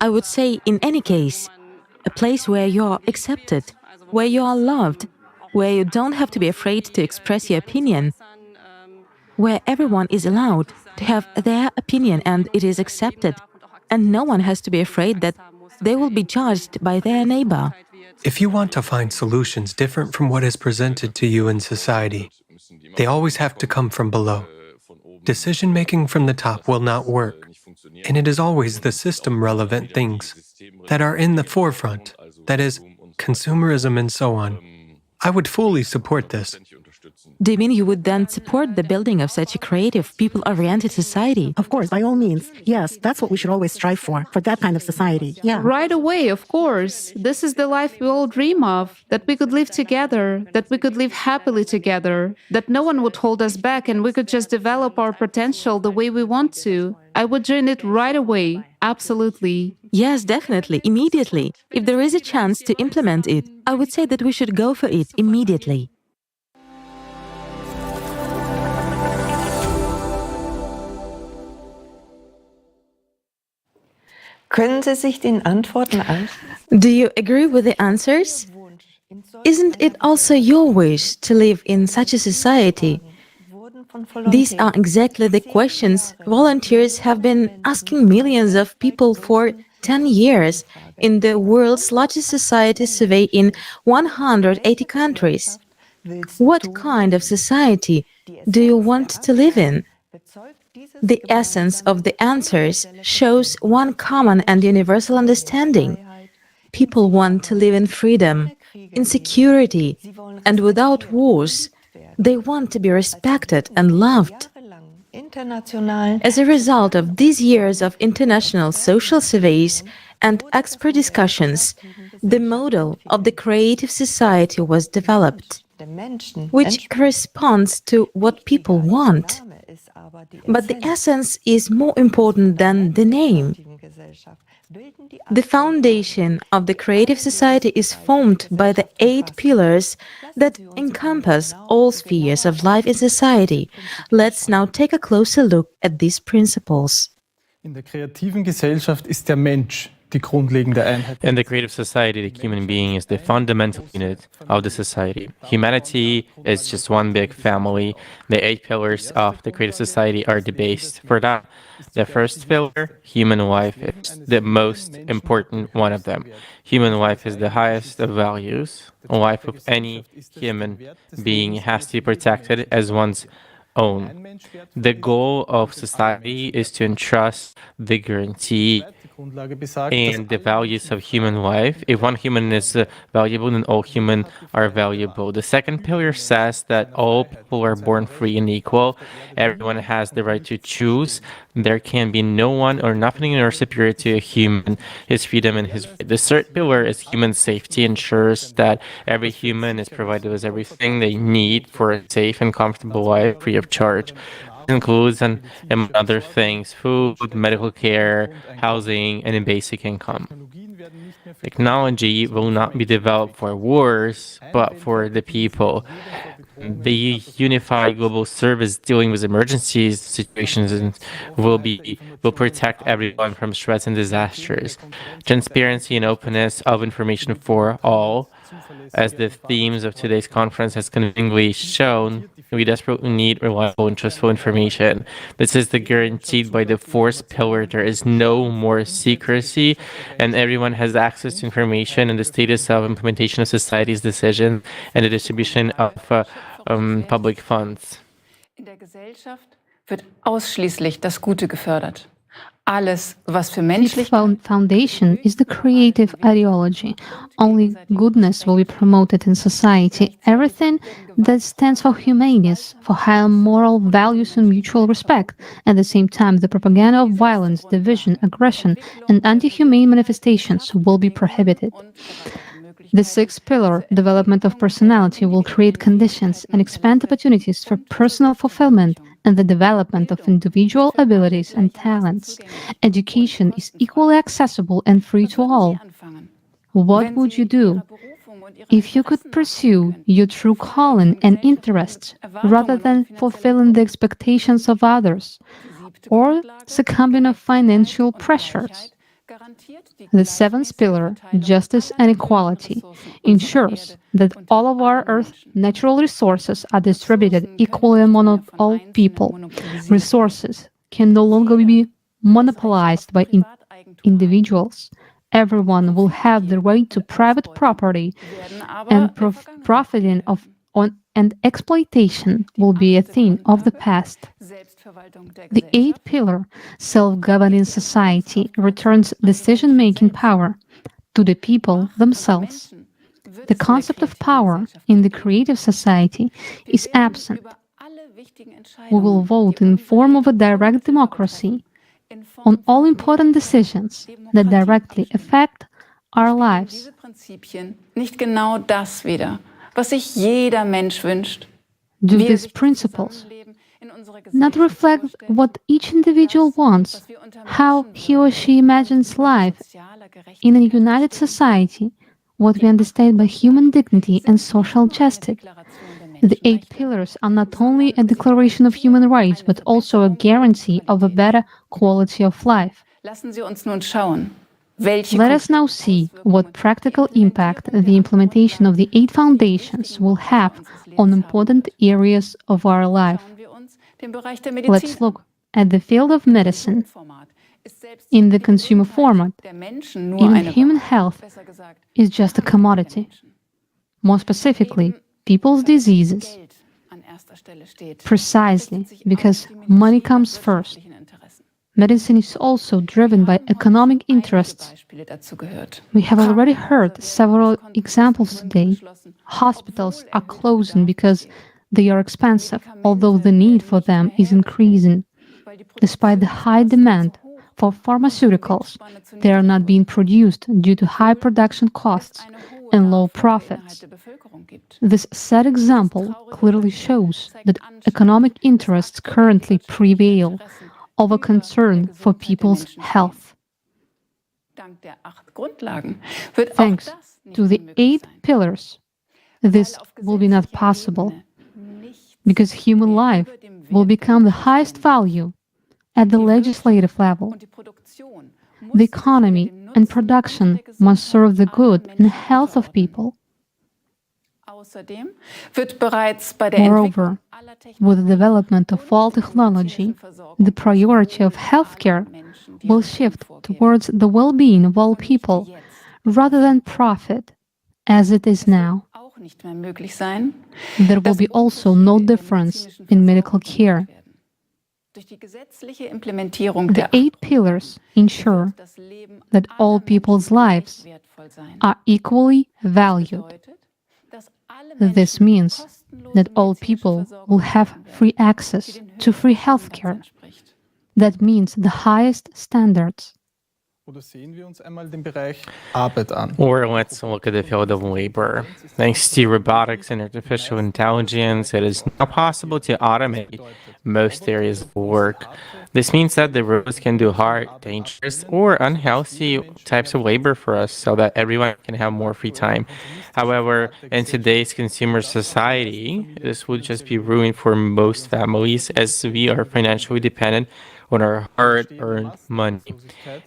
S6: I would say, in any case, a place where you are accepted, where you are loved, where you don't have to be afraid to express your opinion, where everyone is allowed to have their opinion and it is accepted, and no one has to be afraid that they will be judged by their neighbor.
S12: If you want to find solutions different from what is presented to you in society, they always have to come from below. Decision-making from the top will not work, and it is always the system-relevant things that are in the forefront, that is, consumerism and so on. I would fully support this.
S6: Do you mean you would then support the building of such a creative, people-oriented society?
S5: Of course, by all means. Yes, that's what we should always strive for that kind of society. Yeah.
S8: Right away, of course. This is the life we all dream of, that we could live together, that we could live happily together, that no one would hold us back and we could just develop our potential the way we want to. I would join it right away. Absolutely.
S6: Yes, definitely, immediately. If there is a chance to implement it, I would say that we should go for it immediately.
S10: Können Sie sich den Antworten anschließen?
S6: Do you agree with the answers? Isn't it also your wish to live in such a society? These are exactly the questions volunteers have been asking millions of people for 10 years in the world's largest society survey in 180 countries. What kind of society do you want to live in? The essence of the answers shows one common and universal understanding. People want to live in freedom, in security, and without wars. They want to be respected and loved. As a result of these years of international social surveys and expert discussions, the model of the creative society was developed, which corresponds to what people want. But the essence is more important than the name. The foundation of the creative society is formed by the 8 pillars that encompass all spheres of life in society. Let's now take a closer look at these principles.
S13: In der kreativen Gesellschaft ist der Mensch die grundlegende Einheit.
S16: In the creative society, the human being is the fundamental unit of the society. Humanity is just one big family. The 8 pillars of the creative society are the base for that. The first pillar, human life, is the most important one of them. Human life is the highest of values. A life of any human being has to be protected as one's own. The goal of society is to entrust the guarantee and the values of human life. If one human is valuable, then all humans are valuable. The second pillar says that all people are born free and equal. Everyone has the right to choose. There can be no one or nothing or superior to a human, his freedom and his right. The third pillar is human safety, ensures that every human is provided with everything they need for a safe and comfortable life free of charge. includes, and among other things, food, medical care, housing, and a basic income. Technology will not be developed for wars, but for the people. The unified global service dealing with emergencies situations will protect everyone from threats and disasters. Transparency and openness of information for all, as the themes of today's conference has convincingly shown, we desperately need reliable and trustful information. This is guaranteed by the fourth pillar. There is no more secrecy, and everyone has access to information and the status of implementation of society's decision and the distribution of public funds.
S18: In der Gesellschaft wird ausschließlich das Gute gefördert. Alles, was für menschlich
S17: Foundation is the creative ideology. Only goodness will be promoted in society. Everything that stands for humaneness, for higher moral values and mutual respect. At the same time, the propaganda of violence, division, aggression, and anti-humane manifestations will be prohibited. The sixth pillar, development of personality, will create conditions and expand opportunities for personal fulfillment and the development of individual abilities and talents. Education is equally accessible and free to all. What would you do if you could pursue your true calling and interests rather than fulfilling the expectations of others or succumbing to financial pressures? The seventh pillar, justice and equality, ensures that all of our Earth's natural resources are distributed equally among all people. Resources can no longer be monopolized by individuals. Everyone will have the right to private property, and profiting and exploitation will be a thing of the past. The eighth pillar, self-governing society, returns decision-making power to the people themselves. The concept of power in the creative society is absent. We will vote in the form of a direct democracy on all important decisions that directly affect our lives.
S18: Nicht genau das wieder, was sich jeder Mensch wünscht.
S17: Do these principles not reflect what each individual wants, how he or she imagines life in a united society, what we understand by human dignity and social justice? The eight pillars are not only a declaration of human rights, but also a guarantee of a better quality of life.
S18: Lassen Sie uns nun schauen.
S17: Let us now see what practical impact the implementation of the eight foundations will have on important areas of our life. Let's look at the field of medicine. In the consumer format, even human health is just a commodity. More specifically, people's diseases. Precisely because money comes first. Medicine is also driven by economic interests. We have already heard several examples today. Hospitals are closing because they are expensive, although the need for them is increasing. Despite the high demand for pharmaceuticals, they are not being produced due to high production costs and low profits. This sad example clearly shows that economic interests currently prevail over concern for people's health. Thanks to the 8 pillars, this will be not possible, because human life will become the highest value at the legislative level. The economy and production must serve the good and health of people. Moreover, with the development of all technology, the priority of healthcare will shift towards the well-being of all people rather than profit, as it is now. There will be also no difference in medical care. The 8 pillars ensure that all people's lives are equally valued. This means that all people will have free access to free healthcare. That means the highest standards.
S13: Oder sehen wir uns einmal den Bereich Arbeit an.
S16: Or let's look at the field of labor. Thanks to robotics and artificial intelligence, it is now possible to automate most areas of work. This means that the robots can do hard, dangerous, or unhealthy types of labor for us so that everyone can have more free time. However, in today's consumer society, this would just be ruined for most families as we are financially dependent on our hard-earned money.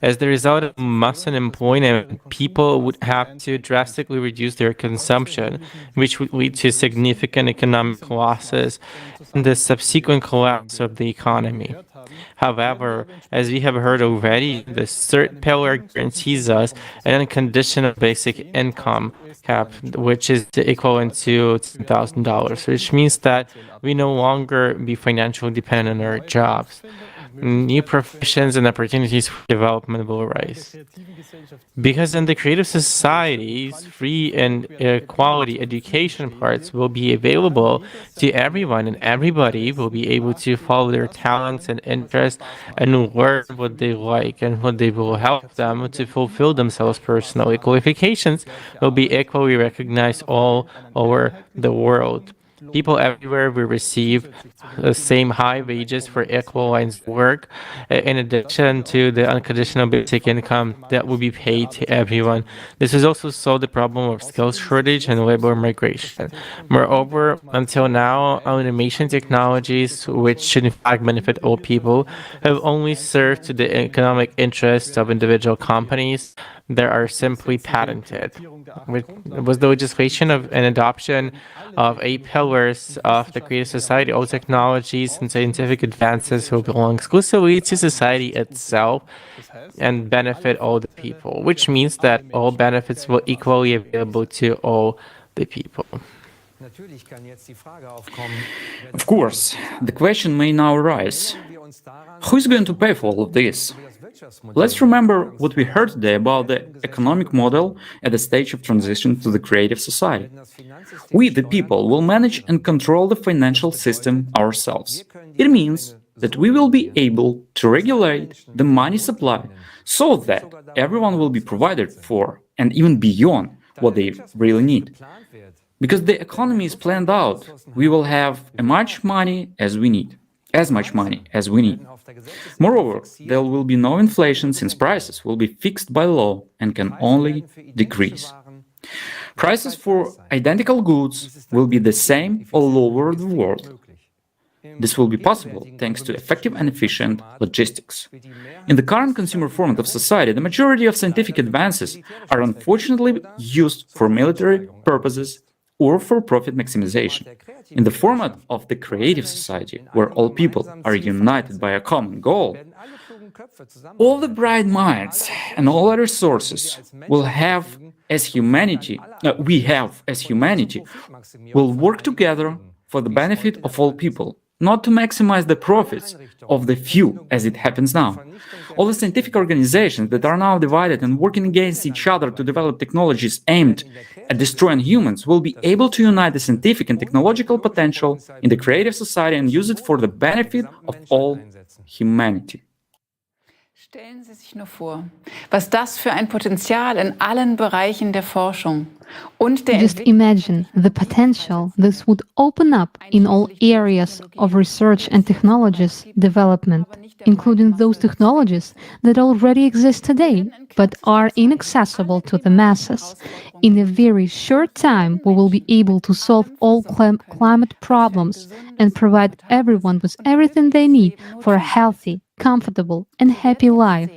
S16: As the result of mass unemployment, people would have to drastically reduce their consumption, which would lead to significant economic losses and the subsequent collapse of the economy. However, as we have heard already, the third pillar guarantees us an unconditional basic income cap, which is equivalent to $10,000, which means that we no longer be financially dependent on our jobs. New professions and opportunities for development will arise. Because in the creative societies, free and quality education parts will be available to everyone, and everybody will be able to follow their talents and interests and learn what they like and what they will help them to fulfill themselves personally. Qualifications will be equally recognized all over the world. People everywhere will receive the same high wages for equalized work, in addition to the unconditional basic income that will be paid to everyone. This will also solve the problem of skills shortage and labor migration. Moreover, until now, automation technologies, which should in fact benefit all people, have only served to the economic interests of individual companies that are simply patented. With the legislation of an adoption of 8 pillars of the creative society, all technologies and scientific advances will belong exclusively to society itself and benefit all the people, which means that all benefits will equally available to all the people.
S2: Of course, the question may now arise, who is going to pay for all of this? Let's remember what we heard today about the economic model at the stage of transition to the creative society. We, the people, will manage and control the financial system ourselves. It means that we will be able to regulate the money supply so that everyone will be provided for and even beyond what they really need. Because the economy is planned out, we will have as much money as we need. Moreover, there will be no inflation since prices will be fixed by law and can only decrease. Prices for identical goods will be the same all over the world. This will be possible thanks to effective and efficient logistics. In the current consumer format of society, the majority of scientific advances are unfortunately used for military purposes or for profit maximization. In the format of the creative society, where all people are united by a common goal, all the bright minds and all the resources we have as humanity will work together for the benefit of all people, not to maximize the profits of the few as it happens now. All the scientific organizations that are now divided and working against each other to develop technologies aimed at destroying humans will be able to unite the scientific and technological potential in the creative society and use it for the benefit of all humanity.
S18: Stellen Sie sich nur vor, was das für ein Potenzial in allen Bereichen der Forschung und der
S17: Just imagine the potential this would open up in all areas of research and technologies development, including those technologies that already exist today but are inaccessible to the masses. In a very short time, we will be able to solve all climate problems and provide everyone with everything they need for a healthy, comfortable, and happy life.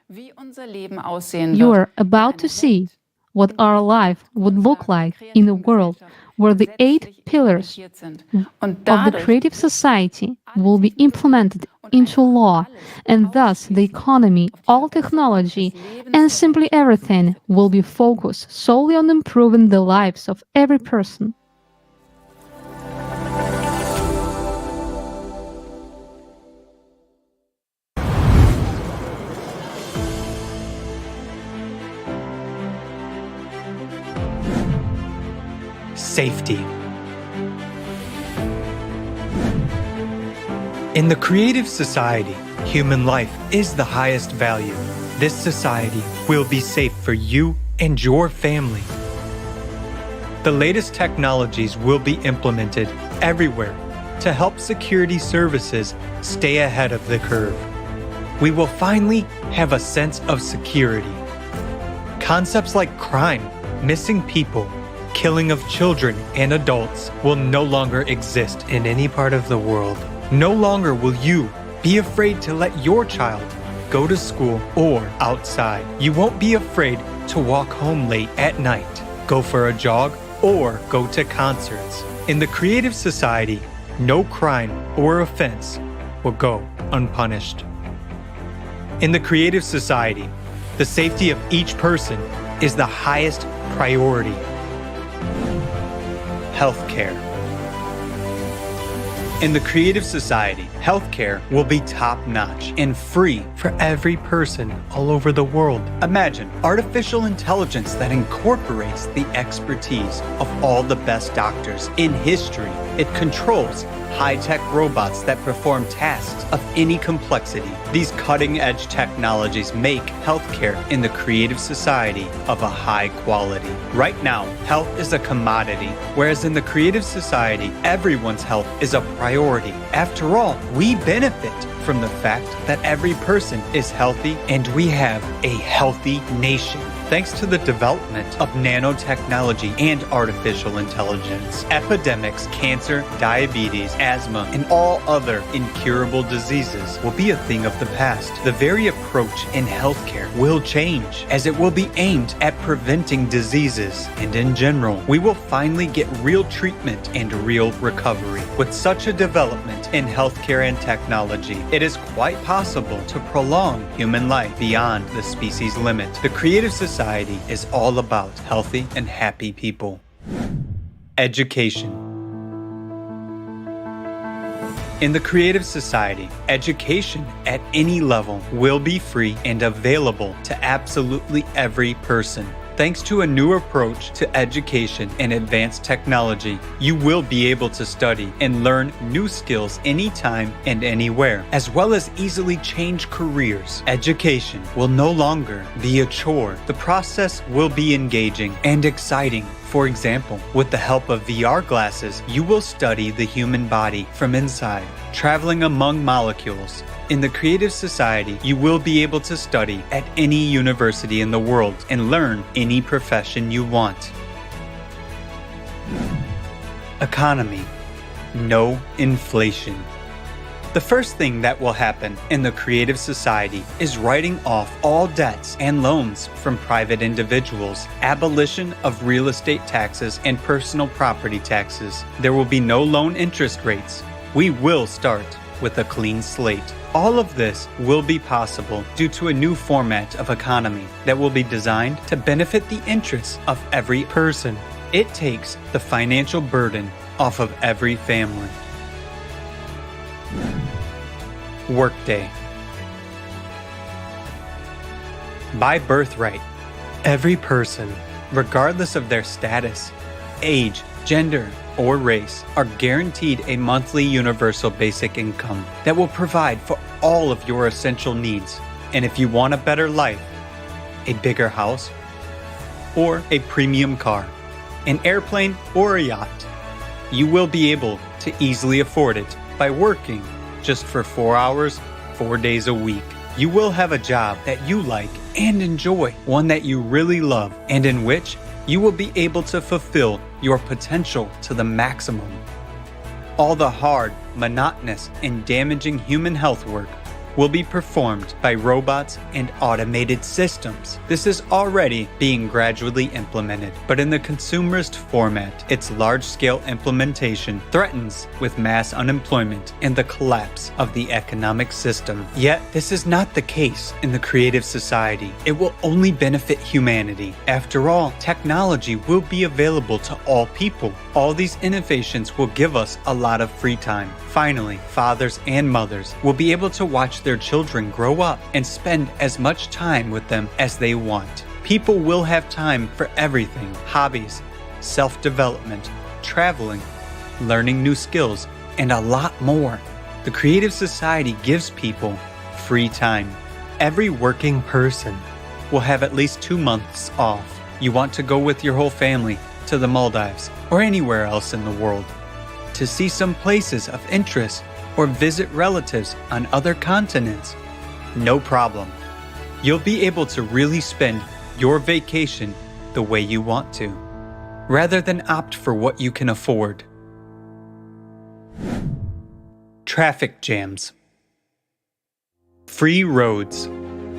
S17: You are about to see what our life would look like in a world where the 8 pillars of the creative society will be implemented into law, and thus the economy, all technology, and simply everything will be focused solely on improving the lives of every person.
S12: Safety. In the creative society, human life is the highest value. this society will be safe for you and your family. The latest technologies will be implemented everywhere to help security services stay ahead of the curve. We will finally have a sense of security. Concepts like crime, missing people, killing of children and adults will no longer exist in any part of the world. No longer will you be afraid to let your child go to school or outside. You won't be afraid to walk home late at night, go for a jog, or go to concerts. In the creative society, no crime or offense will go unpunished. In the creative society, the safety of each person is the highest priority. Healthcare. In the creative society, healthcare will be top-notch and free for every person all over the world. Imagine artificial intelligence that incorporates the expertise of all the best doctors in history. It controls high-tech robots that perform tasks of any complexity. These cutting-edge technologies make healthcare in the creative society of a high quality. Right now, health is a commodity, whereas in the creative society, everyone's health is a priority. After all, we benefit from the fact that every person is healthy and we have a healthy nation. Thanks to the development of nanotechnology and artificial intelligence, epidemics, cancer, diabetes, asthma, and all other incurable diseases will be a thing of the past. The very approach in healthcare will change, as it will be aimed at preventing diseases. And in general, we will finally get real treatment and real recovery. With such a development in healthcare and technology, it is quite possible to prolong human life beyond the species limit. The creative society is all about healthy and happy people. Education. In the creative society, education at any level will be free and available to absolutely every person. Thanks to a new approach to education and advanced technology, you will be able to study and learn new skills anytime and anywhere, as well as easily change careers. Education will no longer be a chore. The process will be engaging and exciting. For example, with the help of VR glasses, you will study the human body from inside, traveling among molecules. In the creative society, you will be able to study at any university in the world and learn any profession you want. Economy. No inflation. The first thing that will happen in the creative society is writing off all debts and loans from private individuals, abolition of real estate taxes and personal property taxes. There will be no loan interest rates. We will start with a clean slate. All of this will be possible due to a new format of economy that will be designed to benefit the interests of every person. It takes the financial burden off of every family. Workday. By birthright, every person, regardless of their status, age, gender, or race, are guaranteed a monthly universal basic income that will provide for all of your essential needs. And if you want a better life, a bigger house, or a premium car, an airplane or a yacht, you will be able to easily afford it by working just for 4 hours, 4 days a week. You will have a job that you like and enjoy, one that you really love, and in which you will be able to fulfill your potential to the maximum. All the hard, monotonous, and damaging human health work will be performed by robots and automated systems. This is already being gradually implemented, but in the consumerist format, its large-scale implementation threatens with mass unemployment and the collapse of the economic system. Yet, this is not the case in the creative society. It will only benefit humanity. After all, technology will be available to all people. All these innovations will give us a lot of free time. Finally, fathers and mothers will be able to watch their children grow up and spend as much time with them as they want. People will have time for everything: hobbies, self-development, traveling, learning new skills, and a lot more. The creative society gives people free time.
S14: every working person will have at least 2 months off. You want to go with your whole family to the Maldives or anywhere else in the world to see some places of interest or visit relatives on other continents. No problem. You'll be able to really spend your vacation the way you want to, rather than opt for what you can afford. Traffic jams. Free roads.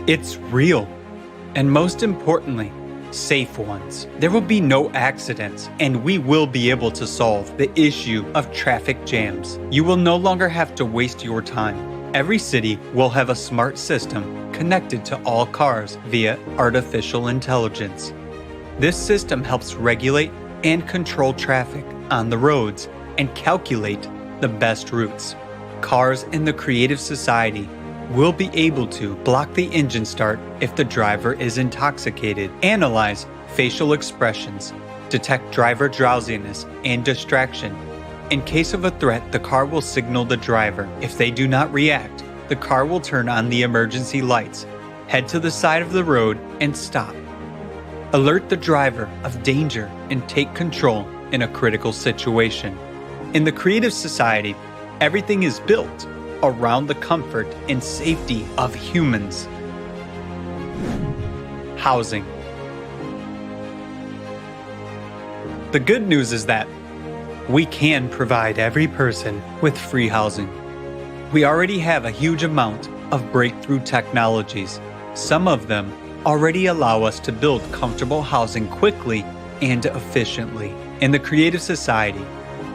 S14: It's real. And most importantly, safe ones. There will be no accidents, and we will be able to solve the issue of traffic jams. You will no longer have to waste your time. Every city will have a smart system connected to all cars via artificial intelligence. This system helps regulate and control traffic on the roads and calculate the best routes. Cars in the creative society will be able to block the engine start if the driver is intoxicated, analyze facial expressions, detect driver drowsiness and distraction. In case of a threat, the car will signal the driver. If they do not react, the car will turn on the emergency lights, head to the side of the road and stop. Alert the driver of danger and take control in a critical situation. In the creative society, everything is built around the comfort and safety of humans. Housing. The good news is that we can provide every person with free housing. We already have a huge amount of breakthrough technologies. Some of them already allow us to build comfortable housing quickly and efficiently. In the creative society,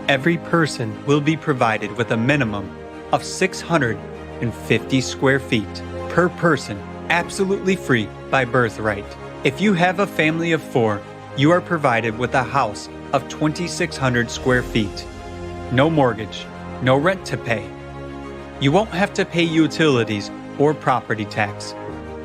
S14: every person will be provided with a minimum of 650 square feet per person, absolutely free by birthright. If you have a family of 4, you are provided with a house of 2,600 square feet. No mortgage, no rent to pay. You won't have to pay utilities or property tax.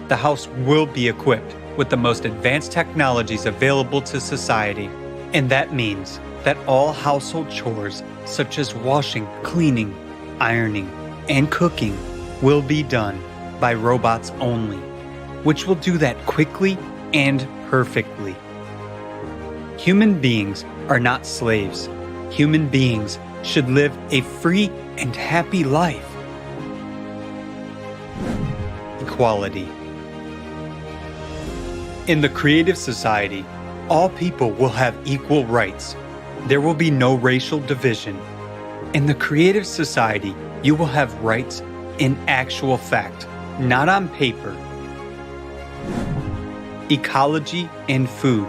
S14: The house will be equipped with the most advanced technologies available to society, and that means that all household chores such as washing, cleaning, ironing, and cooking will be done by robots only, which will do that quickly and perfectly. Human beings are not slaves. Human beings should live a free and happy life. Equality. In the creative society, all people will have equal rights. There will be no racial division. In the creative society, you will have rights in actual fact, not on paper. Ecology and food.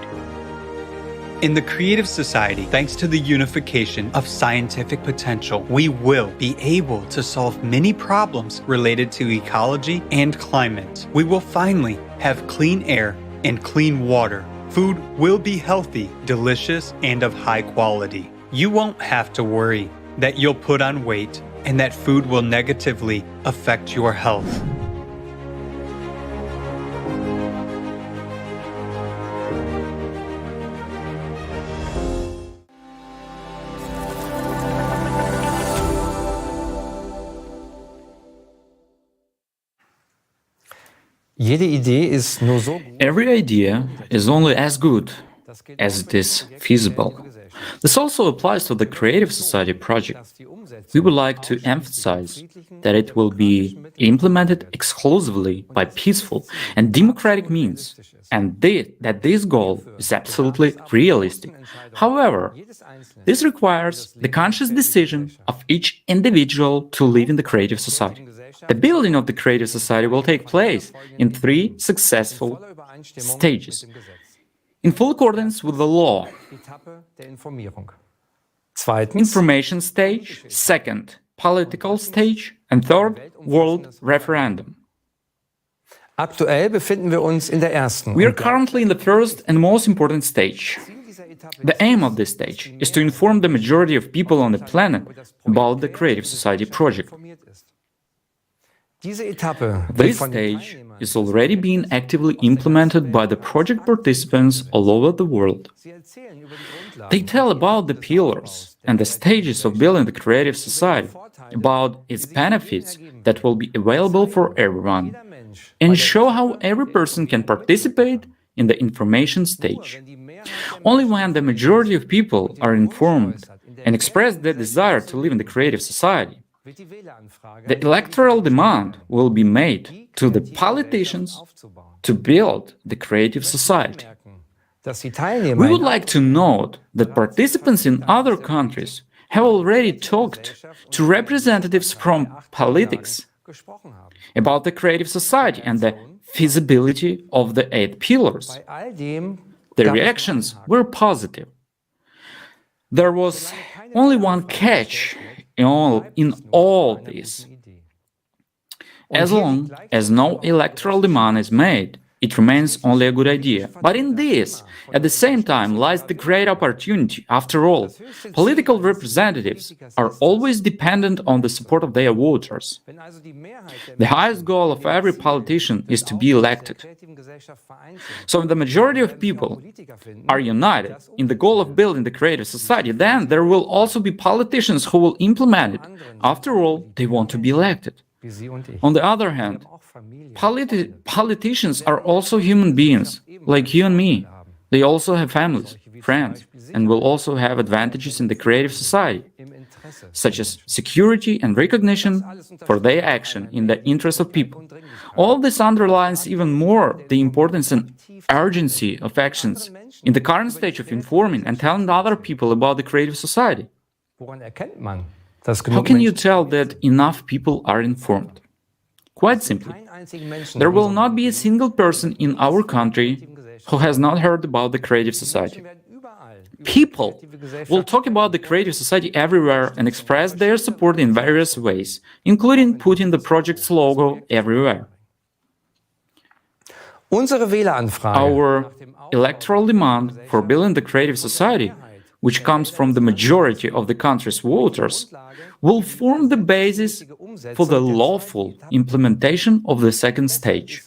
S14: In the creative society, thanks to the unification of scientific potential, we will be able to solve many problems related to ecology and climate. We will finally have clean air and clean water. Food will be healthy, delicious, and of high quality. You won't have to worry that you'll put on weight and that food will negatively affect your health.
S2: Every idea is only as good as it is feasible. This also applies to the Creative Society project. We would like to emphasize that it will be implemented exclusively by peaceful and democratic means, and that this goal is absolutely realistic. However, this requires the conscious decision of each individual to live in the Creative Society. The building of the Creative Society will take place in 3 successful stages, in full accordance with the law. Information stage, second, political stage, and third, world referendum. We are currently in the first and most important stage. The aim of this stage is to inform the majority of people on the planet about the Creative Society project. This stage is already being actively implemented by the project participants all over the world. They tell about the pillars and the stages of building the Creative Society, about its benefits that will be available for everyone. and show how every person can participate in the information stage. Only when the majority of people are informed and express their desire to live in the creative society, the electoral demand will be made to the politicians to build the creative society. We would like to note that participants in other countries have already talked to representatives from politics about the creative society and the feasibility of the 8 pillars. The reactions were positive. There was only one catch in all this. As long as no electoral demand is made, it remains only a good idea. But in this, at the same time, lies the great opportunity. After all, political representatives are always dependent on the support of their voters. The highest goal of every politician is to be elected. So if the majority of people are united in the goal of building the creative society, then there will also be politicians who will implement it. After all, they want to be elected. On the other hand, politicians are also human beings, like you and me. They also have families, friends, and will also have advantages in the creative society, such as security and recognition for their action in the interest of people. All this underlines even more the importance and urgency of actions in the current stage of informing and telling other people about the creative society. How can you tell that enough people are informed? Quite simply, there will not be a single person in our country who has not heard about the creative society. People will talk about the creative society everywhere and express their support in various ways, including putting the project's logo everywhere. Our electoral demand for building the creative society, which comes from the majority of the country's voters, will form the basis for the lawful implementation of the second stage.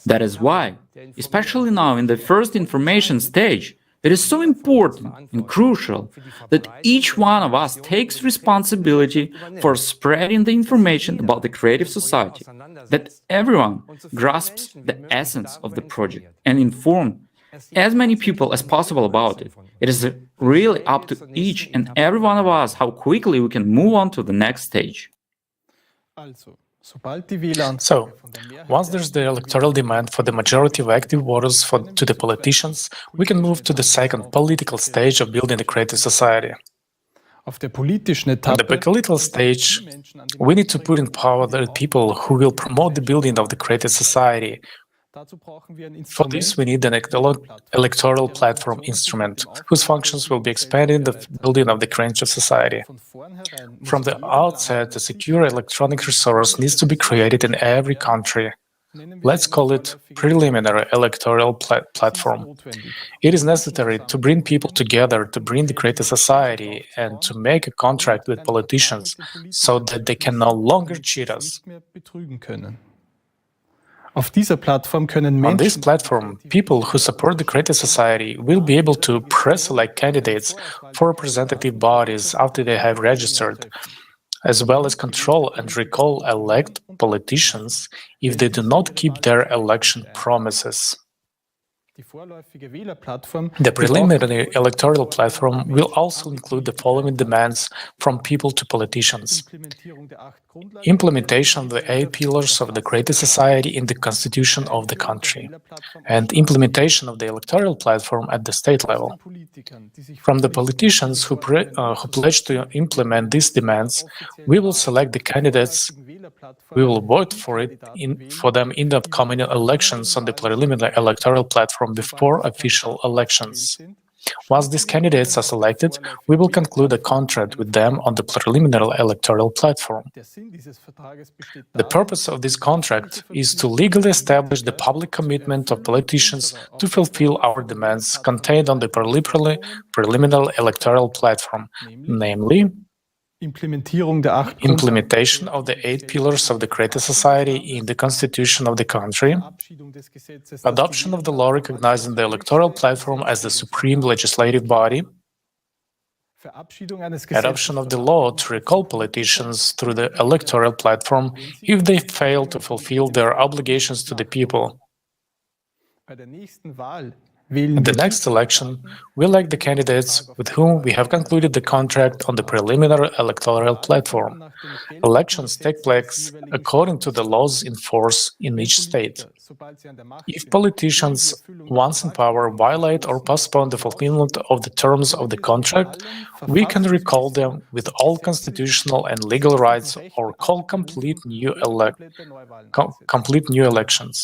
S2: That is why, especially now in the first information stage, it is so important and crucial that each one of us takes responsibility for spreading the information about the creative society, that everyone grasps the essence of the project and inform as many people as possible about it. It is really up to each and every one of us how quickly we can move on to the next stage.
S11: So, once there's the electoral demand for the majority of active voters to the politicians, we can move to the second political stage of building the creative society. On the political stage, we need to put in power the people who will promote the building of the creative society. For this, we need an electoral platform instrument, whose functions will be expanded in the building of the creative society. From the outset, a secure electronic resource needs to be created in every country. Let's call it preliminary electoral platform. It is necessary to bring people together, to bring the creative society, and to make a contract with politicians so that they can no longer cheat us. On this platform, people who support the creative society will be able to pre-select candidates for representative bodies after they have registered, as well as control and recall elect politicians if they do not keep their election promises. The preliminary electoral platform will also include the following demands from people to politicians: implementation of the 8 pillars of the creative society in the constitution of the country, and implementation of the electoral platform at the state level. From the politicians who pledge to implement these demands, we will select the candidates. We will vote for them in the upcoming elections on the preliminary electoral platform before official elections. Once these candidates are selected, we will conclude a contract with them on the preliminary electoral platform. The purpose of this contract is to legally establish the public commitment of politicians to fulfill our demands contained on the preliminary electoral platform, namely, implementation of the 8 pillars of the creative society in the constitution of the country, adoption of the law recognizing the electoral platform as the supreme legislative body, Adoption of the law to recall politicians through the electoral platform if they fail to fulfill their obligations to the people. In the next election, we elect the candidates with whom we have concluded the contract on the preliminary electoral platform. Elections take place according to the laws in force in each state. If politicians, once in power, violate or postpone the fulfillment of the terms of the contract, we can recall them with all constitutional and legal rights or call complete new elections.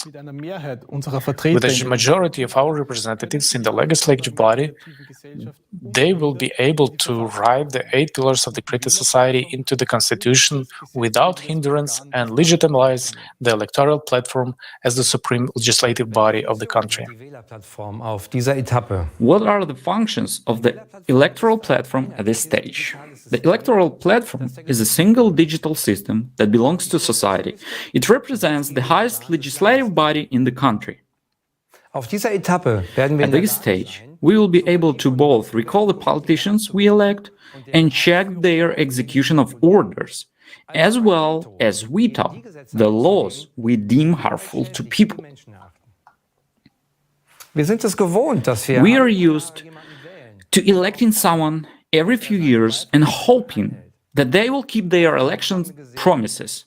S11: With a majority of our representatives in the legislative body, they will be able to write the 8 pillars of the creative society into the constitution without hindrance and legitimize the electoral platform as the supreme legislative body of the country.
S2: What are the functions of the electoral platform at this stage? The electoral platform is a single digital system that belongs to society. It represents the highest legislative body in the country. At this stage, we will be able to both recall the politicians we elect and check their execution of orders, as well as veto the laws we deem harmful to people. We are used to electing someone every few years and hoping that they will keep their election promises.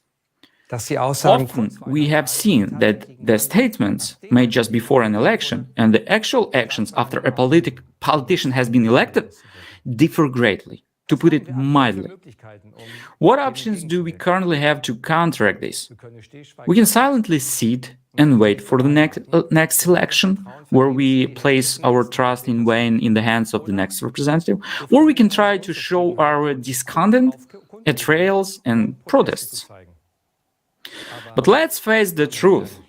S2: Often we have seen that the statements made just before an election and the actual actions after a politician has been elected differ greatly, to put it mildly. What options do we currently have to counteract this? We can silently sit and wait for the next election, where we place our trust in vain in the hands of the next representative, or we can try to show our discontent at trials and protests. But let's face the truth.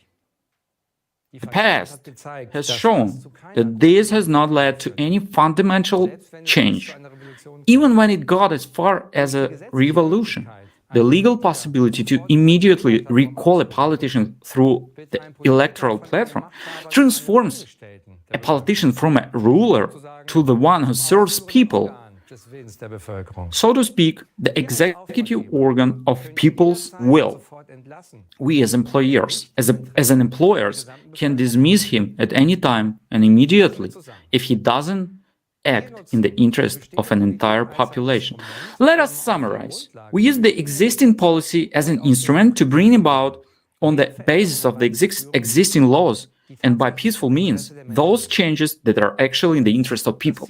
S2: The past has shown that this has not led to any fundamental change. Even when it got as far as a revolution, the legal possibility to immediately recall a politician through the electoral platform transforms a politician from a ruler to the one who serves people. So to speak, the executive organ of people's will. We as employers, as an employers, can dismiss him at any time and immediately if he doesn't act in the interest of an entire population. Let us summarize. We use the existing policy as an instrument to bring about, on the basis of the existing laws and by peaceful means, those changes that are actually in the interest of people.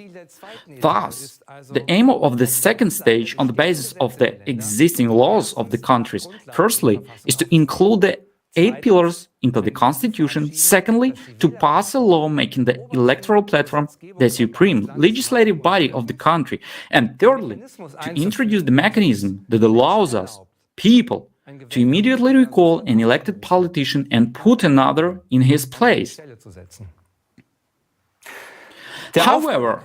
S2: Thus, the aim of the second stage, on the basis of the existing laws of the countries, firstly, is to include the 8 pillars into the constitution. Secondly, to pass a law making the electoral platform the supreme legislative body of the country. And thirdly, to introduce the mechanism that allows us, people, to immediately recall an elected politician and put another in his place. However,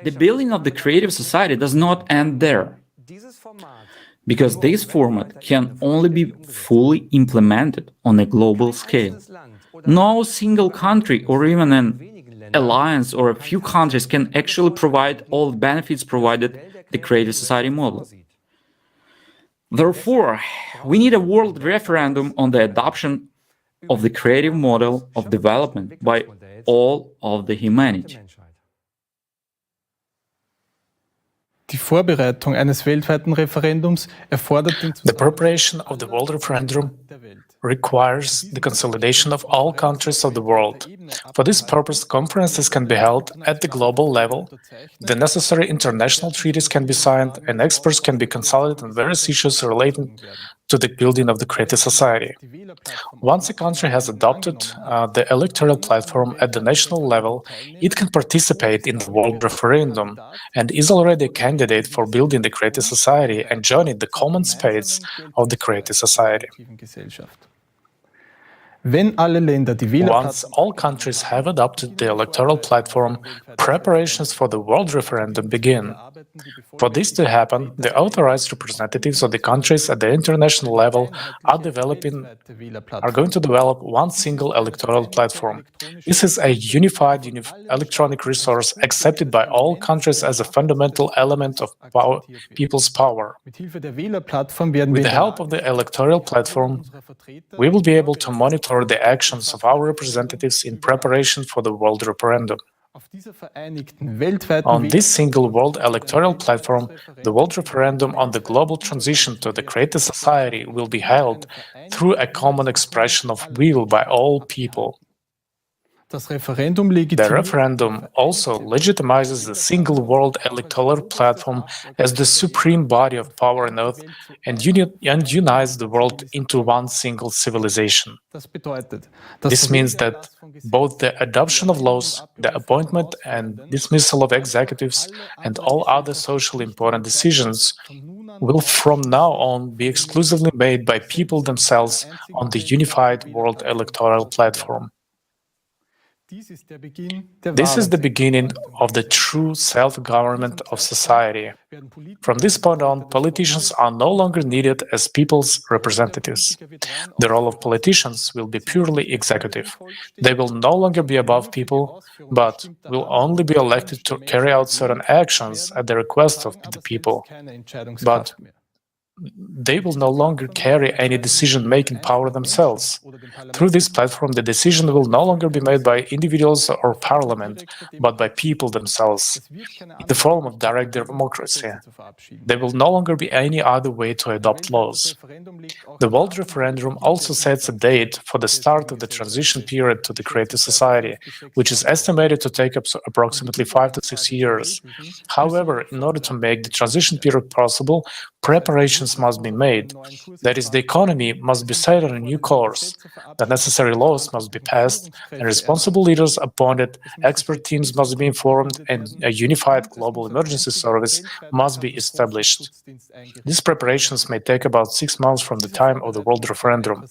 S2: the building of the creative society does not end there, because this format can only be fully implemented on a global scale. No single country or even an alliance or a few countries can actually provide all the benefits provided the creative society model. Therefore, we need a world referendum on the adoption of the creative model of development by all of the humanity.
S13: Die Vorbereitung eines weltweiten Referendums erfordert den
S11: The preparation of the world referendum requires the consolidation of all countries of the world. For this purpose, conferences can be held at the global level, the necessary international treaties can be signed, and experts can be consulted on various issues relating to the building of the creative society. Once a country has adopted the electoral platform at the national level, it can participate in the world referendum and is already a candidate for building the creative society and joining the common space of the creative society.
S13: Wenn alle Länder die
S11: Once all countries have adopted the electoral platform, preparations for the world referendum begin. For this to happen, the authorized representatives of the countries at the international level are going to develop one single electoral platform. This is a unified electronic resource accepted by all countries as a fundamental element of people's power. With the help of the electoral platform, we will be able to monitor the actions of our representatives in preparation for the world referendum. On this single world electoral platform, the world referendum on the global transition to the creative society will be held through a common expression of will by all people. The referendum also legitimizes the single world electoral platform as the supreme body of power on earth and unites the world into one single civilization. This means that both the adoption of laws, the appointment and dismissal of executives, and all other socially important decisions will from now on be exclusively made by people themselves on the unified world electoral platform. This is the beginning of the true self-government of society. From this point on, politicians are no longer needed as people's representatives. The role of politicians will be purely executive. They will no longer be above people, but will only be elected to carry out certain actions at the request of the people. But they will no longer carry any decision-making power themselves. Through this platform, the decision will no longer be made by individuals or parliament, but by people themselves, in the form of direct democracy. There will no longer be any other way to adopt laws. The world referendum also sets a date for the start of the transition period to the creative society, which is estimated to take up approximately 5 to 6 years. However, in order to make the transition period possible, preparations must be made. That is, the economy must be set on a new course, the necessary laws must be passed, and responsible leaders appointed, expert teams must be informed, and a unified global emergency service must be established. These preparations may take about 6 months from the time of the world referendum.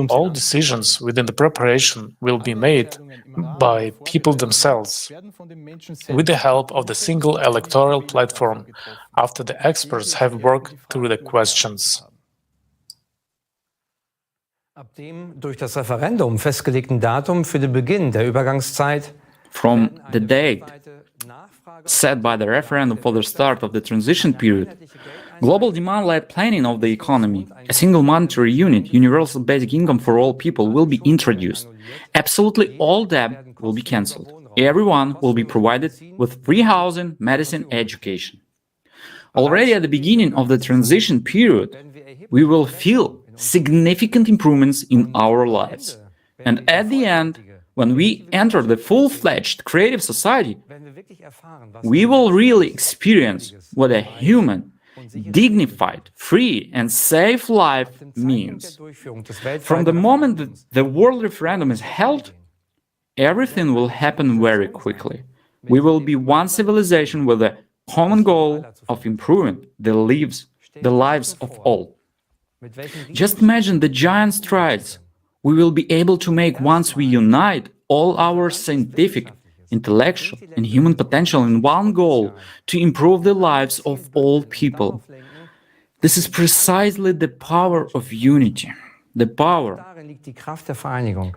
S11: All decisions within the preparation will be made by people themselves, with the help of the single electoral platform, after the experts have worked through the questions.
S1: Ab dem durch das Referendum festgelegten Datum für den Beginn der Übergangszeit
S2: From the date set by the referendum for the start of the transition period, global demand-led planning of the economy, a single monetary unit, universal basic income for all people will be introduced. Absolutely all debt will be cancelled. Everyone will be provided with free housing, medicine, education. Already at the beginning of the transition period, we will feel significant improvements in our lives. And at the end, when we enter the full-fledged creative society, we will really experience what a human, dignified, free and safe life means. From the moment that the world referendum is held, everything will happen very quickly. We will be one civilization with a common goal of improving the lives of all. Just imagine the giant strides we will be able to make once we unite all our scientific, intellectual, and human potential in one goal to improve the lives of all people. This is precisely the power of unity, the power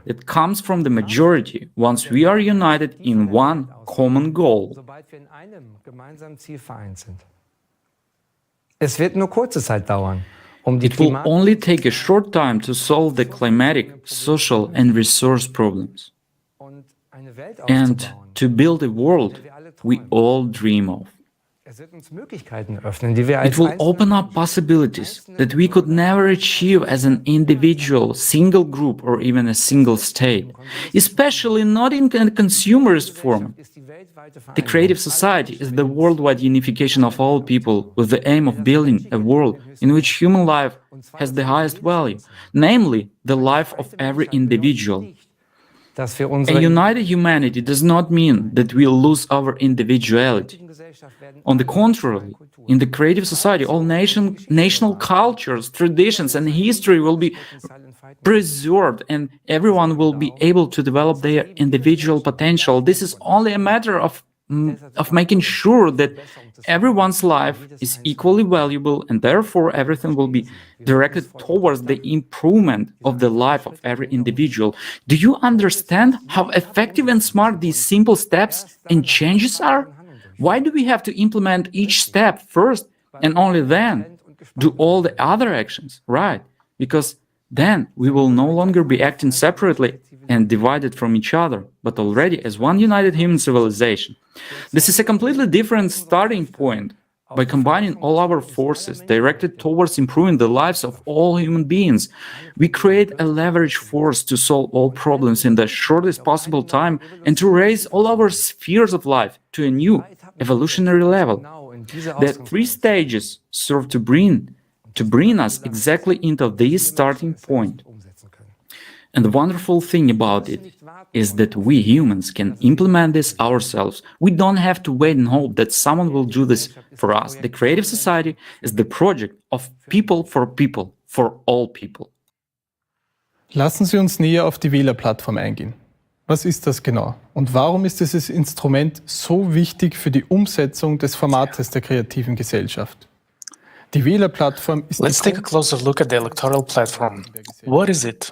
S2: that comes from the majority once we are united in one common goal.
S1: Es wird nur kurze Zeit dauern.
S2: It will only take a short time to solve the climatic, social, and resource problems, and to build a world we all dream of. It will open up possibilities that we could never achieve as an individual, single group, or even a single state, especially not in a consumerist form. The creative society is the worldwide unification of all people with the aim of building a world in which human life has the highest value, namely the life of every individual. A united humanity does not mean that we'll lose our individuality. On the contrary, in the creative society, all national cultures, traditions, and history will be preserved, and everyone will be able to develop their individual potential. This is only a matter of making sure that everyone's life is equally valuable, and therefore everything will be directed towards the improvement of the life of every individual. Do you understand how effective and smart these simple steps and changes are? Why do we have to implement each step first and only then do all the other actions, right? Because then we will no longer be acting separately and divided from each other, but already as one united human civilization. This is a completely different starting point. By combining all our forces directed towards improving the lives of all human beings, we create a leverage force to solve all problems in the shortest possible time and to raise all our spheres of life to a new evolutionary level. The three stages serve to bring us exactly into this starting point. And the wonderful thing about it is that we humans can implement this ourselves. We don't have to wait and hope that someone will do this for us. The creative society is the project of people, for all people.
S13: Lassen Sie uns näher auf die Wählerplattform eingehen. Was ist das genau? Und warum ist dieses Instrument so wichtig für die Umsetzung des Formates der kreativen Gesellschaft? Die Wählerplattform ist
S11: Let's take a closer look at the electoral platform. What is it?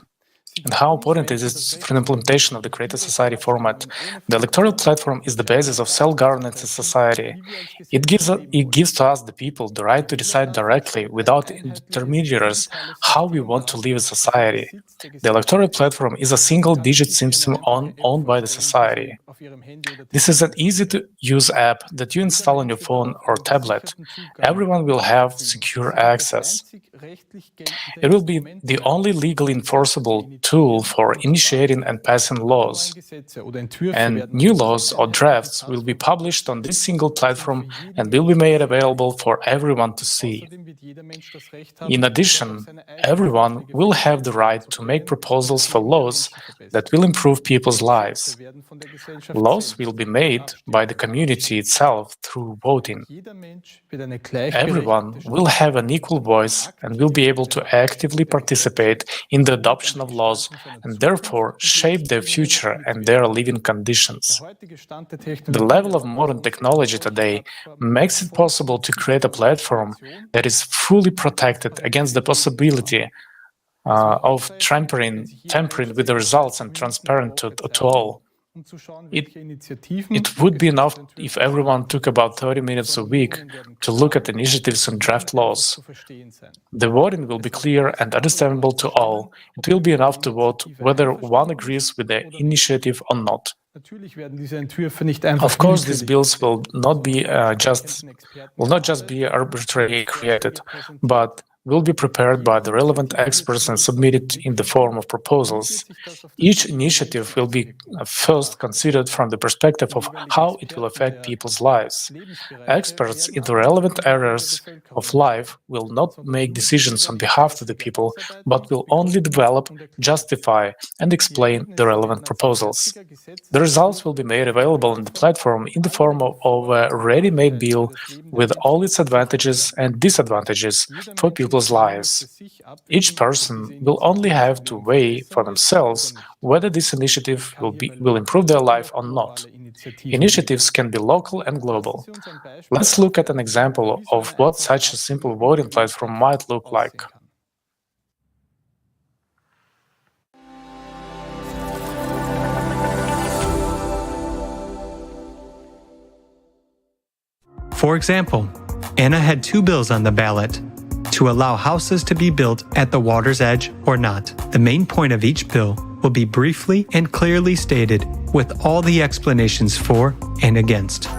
S11: And how important is it for the implementation of the creative society format? The electoral platform is the basis of self-governance in society. It gives to us, the people, the right to decide directly, without intermediaries, how we want to live in society. The electoral platform is a single-digit system owned by the society. This is an easy-to-use app that you install on your phone or tablet. Everyone will have secure access. It will be the only legally enforceable tool for initiating and passing laws. And new laws or drafts will be published on this single platform and will be made available for everyone to see. In addition, everyone will have the right to make proposals for laws that will improve people's lives. Laws will be made by the community itself through voting. Everyone will have an equal voice and will be able to actively participate in the adoption of laws and therefore shape their future and their living conditions. The level of modern technology today makes it possible to create a platform that is fully protected against the possibility of tampering with the results and transparent to all. It would be enough if everyone took about 30 minutes a week to look at initiatives and draft laws. The voting will be clear and understandable to all. It will be enough to vote whether one agrees with the initiative or not. Of course, these bills will not just be arbitrarily created, but will be prepared by the relevant experts and submitted in the form of proposals. Each initiative will be first considered from the perspective of how it will affect people's lives. Experts in the relevant areas of life will not make decisions on behalf of the people, but will only develop, justify, and explain the relevant proposals. The results will be made available on the platform in the form of a ready-made bill with all its advantages and disadvantages for people's lives. Each person will only have to weigh for themselves whether this initiative will improve their life or not. Initiatives can be local and global. Let's look at an example of what such a simple voting platform might look like.
S12: For example, Anna had two bills on the ballot: to allow houses to be built at the water's edge or not. The main point of each bill will be briefly and clearly stated with all the explanations for and against.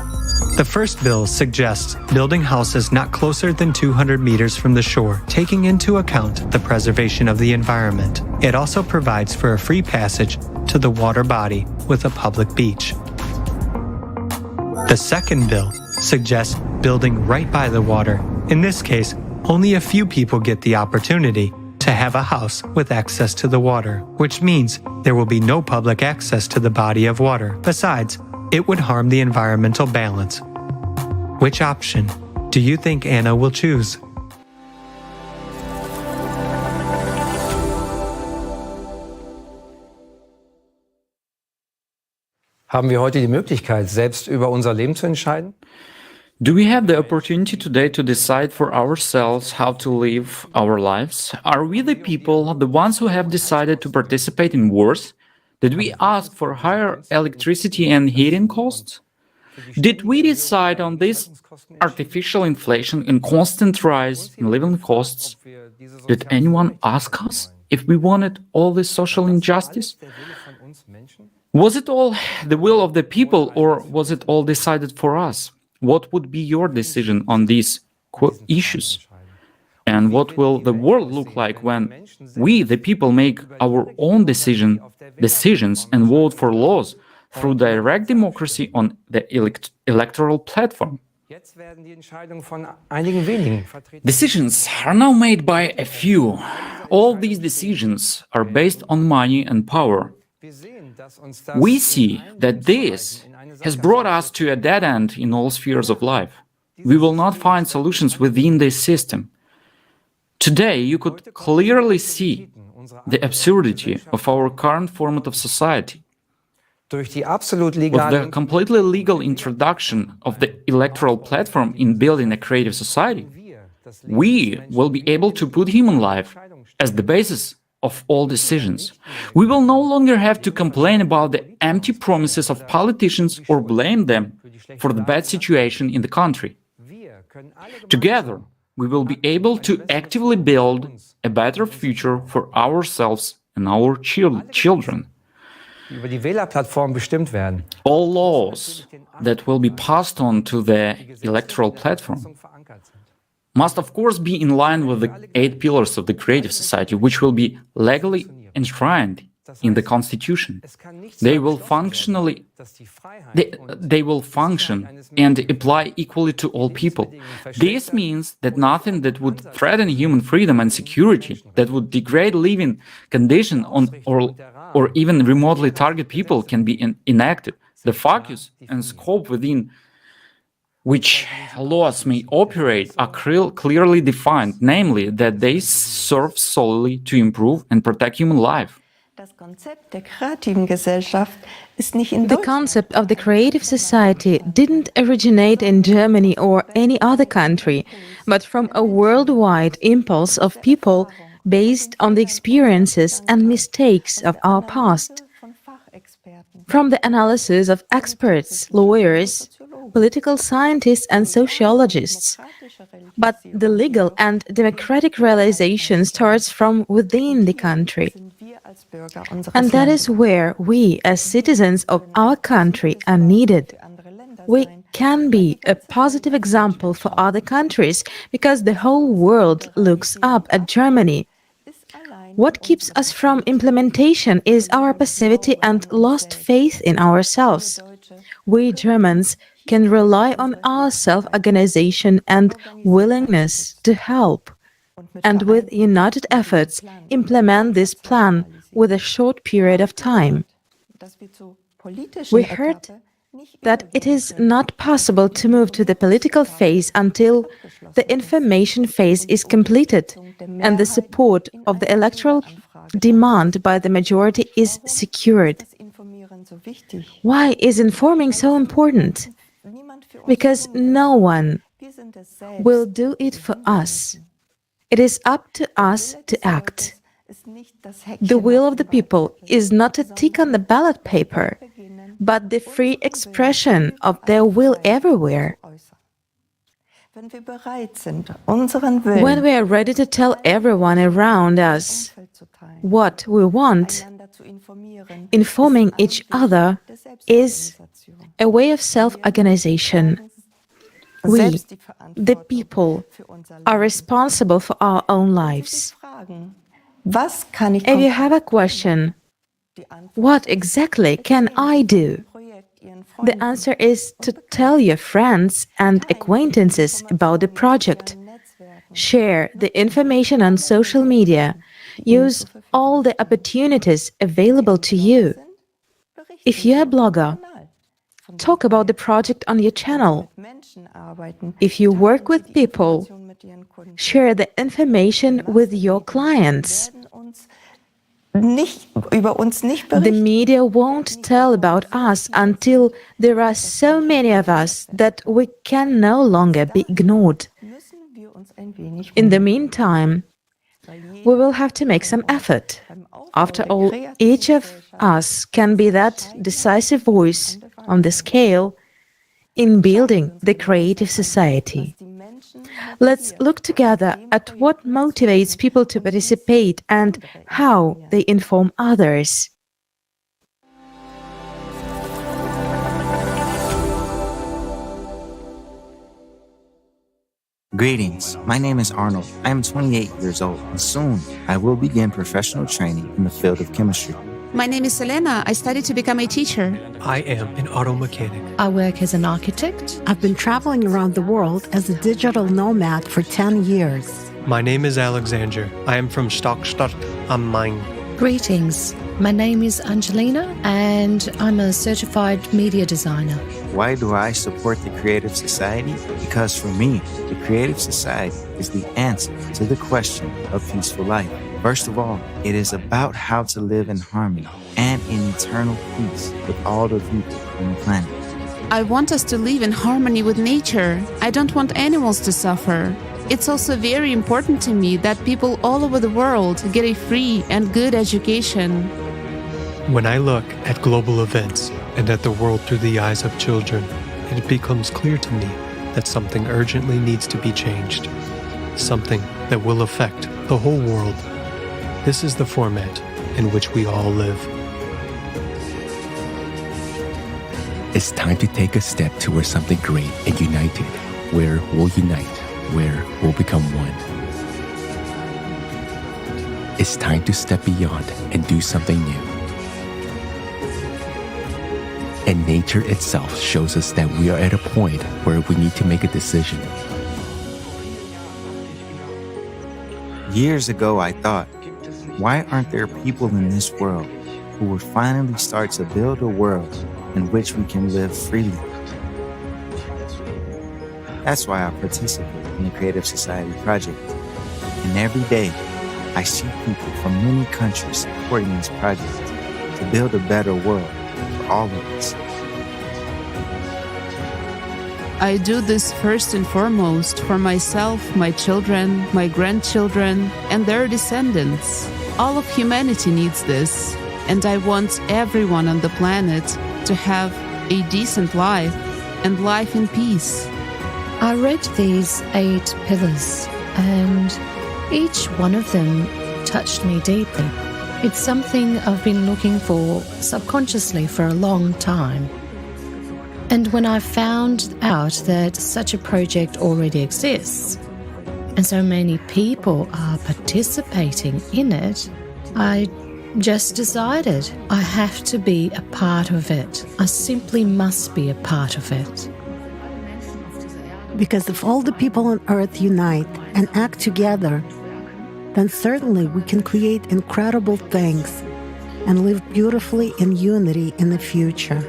S12: The first bill suggests building houses not closer than 200 meters from the shore, taking into account the preservation of the environment. It also provides for a free passage to the water body with a public beach. The second bill suggests building right by the water. In this case, only a few people get the opportunity to to have a house with access to the water, which means there will be no public access to the body of water. Besides, it would harm the environmental balance. Which option do you think Anna will choose?
S1: Haben wir heute die Möglichkeit, selbst über unser Leben zu entscheiden?
S2: Do we have the opportunity today to decide for ourselves how to live our lives? Are we the people, the ones who have decided to participate in wars? Did we ask for higher electricity and heating costs? Did we decide on this artificial inflation and constant rise in living costs? Did anyone ask us if we wanted all this social injustice? Was it all the will of the people, or was it all decided for us? What would be your decision on these issues? And what will the world look like when we, the people, make our own decisions and vote for laws through direct democracy on the electoral platform? Decisions are now made by a few. All these decisions are based on money and power. We see that this has brought us to a dead end in all spheres of life. We will not find solutions within this system. Today, you could clearly see the absurdity of our current format of society. With the completely legal introduction of the electoral platform in building a creative society, we will be able to put human life as the basis of all decisions. We will no longer have to complain about the empty promises of politicians or blame them for the bad situation in the country. Together, we will be able to actively build a better future for ourselves and our children. All laws that will be passed on to the electoral platform must of course be in line with the 8 pillars of the creative society, which will be legally enshrined in the constitution. They will function and apply equally to all people. This means that nothing that would threaten human freedom and security, that would degrade living conditions or even remotely target people, can be enacted. The focus and scope within which laws may operate are clearly defined, namely that they serve solely to improve and protect human life.
S10: The
S6: concept of the creative society didn't originate in Germany or any other country, but from a worldwide impulse of people based on the experiences and mistakes of our past. From the analysis of experts, lawyers, political scientists and sociologists. But the legal and democratic realization starts from within the country. And that is where we, as citizens of our country, are needed. We can be a positive example for other countries because the whole world looks up at Germany. What keeps us from implementation is our passivity and lost faith in ourselves. We Germans can rely on our self-organization and willingness to help, and with united efforts implement this plan with a short period of time. We heard that it is not possible to move to the political phase until the information phase is completed and the support of the electoral demand by the majority is secured. Why is informing so important? Because no one will do it for us. It is up to us to act. The will of the people is not a tick on the ballot paper, but the free expression of their will everywhere. When we are ready to tell everyone around us what we want, informing each other is a way of self-organization. We, the people, are responsible for our own lives. If you have a question, what exactly can I do? The answer is to tell your friends and acquaintances about the project. Share the information on social media. use all the opportunities available to you. If you're a blogger, talk about the project on your channel. If you work with people, share the information with your clients. The media won't tell about us until there are so many of us that we can no longer be ignored. In the meantime, we will have to make some effort. After all, each of us can be that decisive voice on the scale in building the creative society. Let's look together at what motivates people to participate and how they inform others.
S9: Greetings, my name is Arnold. I am 28 years old, and soon I will begin professional training in the field of chemistry.
S15: My name is Selena. I studied to become a teacher.
S12: I am an auto mechanic.
S22: I work as an architect.
S5: I've been traveling around the world as a digital nomad for 10 years.
S12: My name is Alexander. I am from Stockstadt am Main.
S22: Greetings. My name is Angelina, and I'm a certified media designer.
S9: Why do I support the Creative Society? Because for me, the Creative Society is the answer to the question of peaceful life. First of all, it is about how to live in harmony and in eternal peace with all the people on the planet.
S8: I want us to live in harmony with nature. I don't want animals to suffer. It's also very important to me that people all over the world get a free and good education.
S12: When I look at global events and at the world through the eyes of children, it becomes clear to me that something urgently needs to be changed. Something that will affect the whole world. This is the format in which we all live.
S7: It's time to take a step towards something great and united, where we'll unite, where we'll become one. It's time to step beyond and do something new. And nature itself shows us that we are at a point where we need to make a decision.
S9: Years ago, I thought, why aren't there people in this world who would finally start to build a world in which we can live freely? That's why I participate in the Creative Society project. And every day, I see people from many countries supporting this project to build a better world for all of us.
S8: I do this first and foremost for myself, my children, my grandchildren, and their descendants. All of humanity needs this, and I want everyone on the planet to have a decent life and life in peace.
S22: I read these 8 pillars, and each one of them touched me deeply. It's something I've been looking for subconsciously for a long time. And when I found out that such a project already exists, and so many people are participating in it, I just decided I have to be a part of it. I simply must be a part of it.
S5: Because if all the people on Earth unite and act together, then certainly we can create incredible things and live beautifully in unity in the future.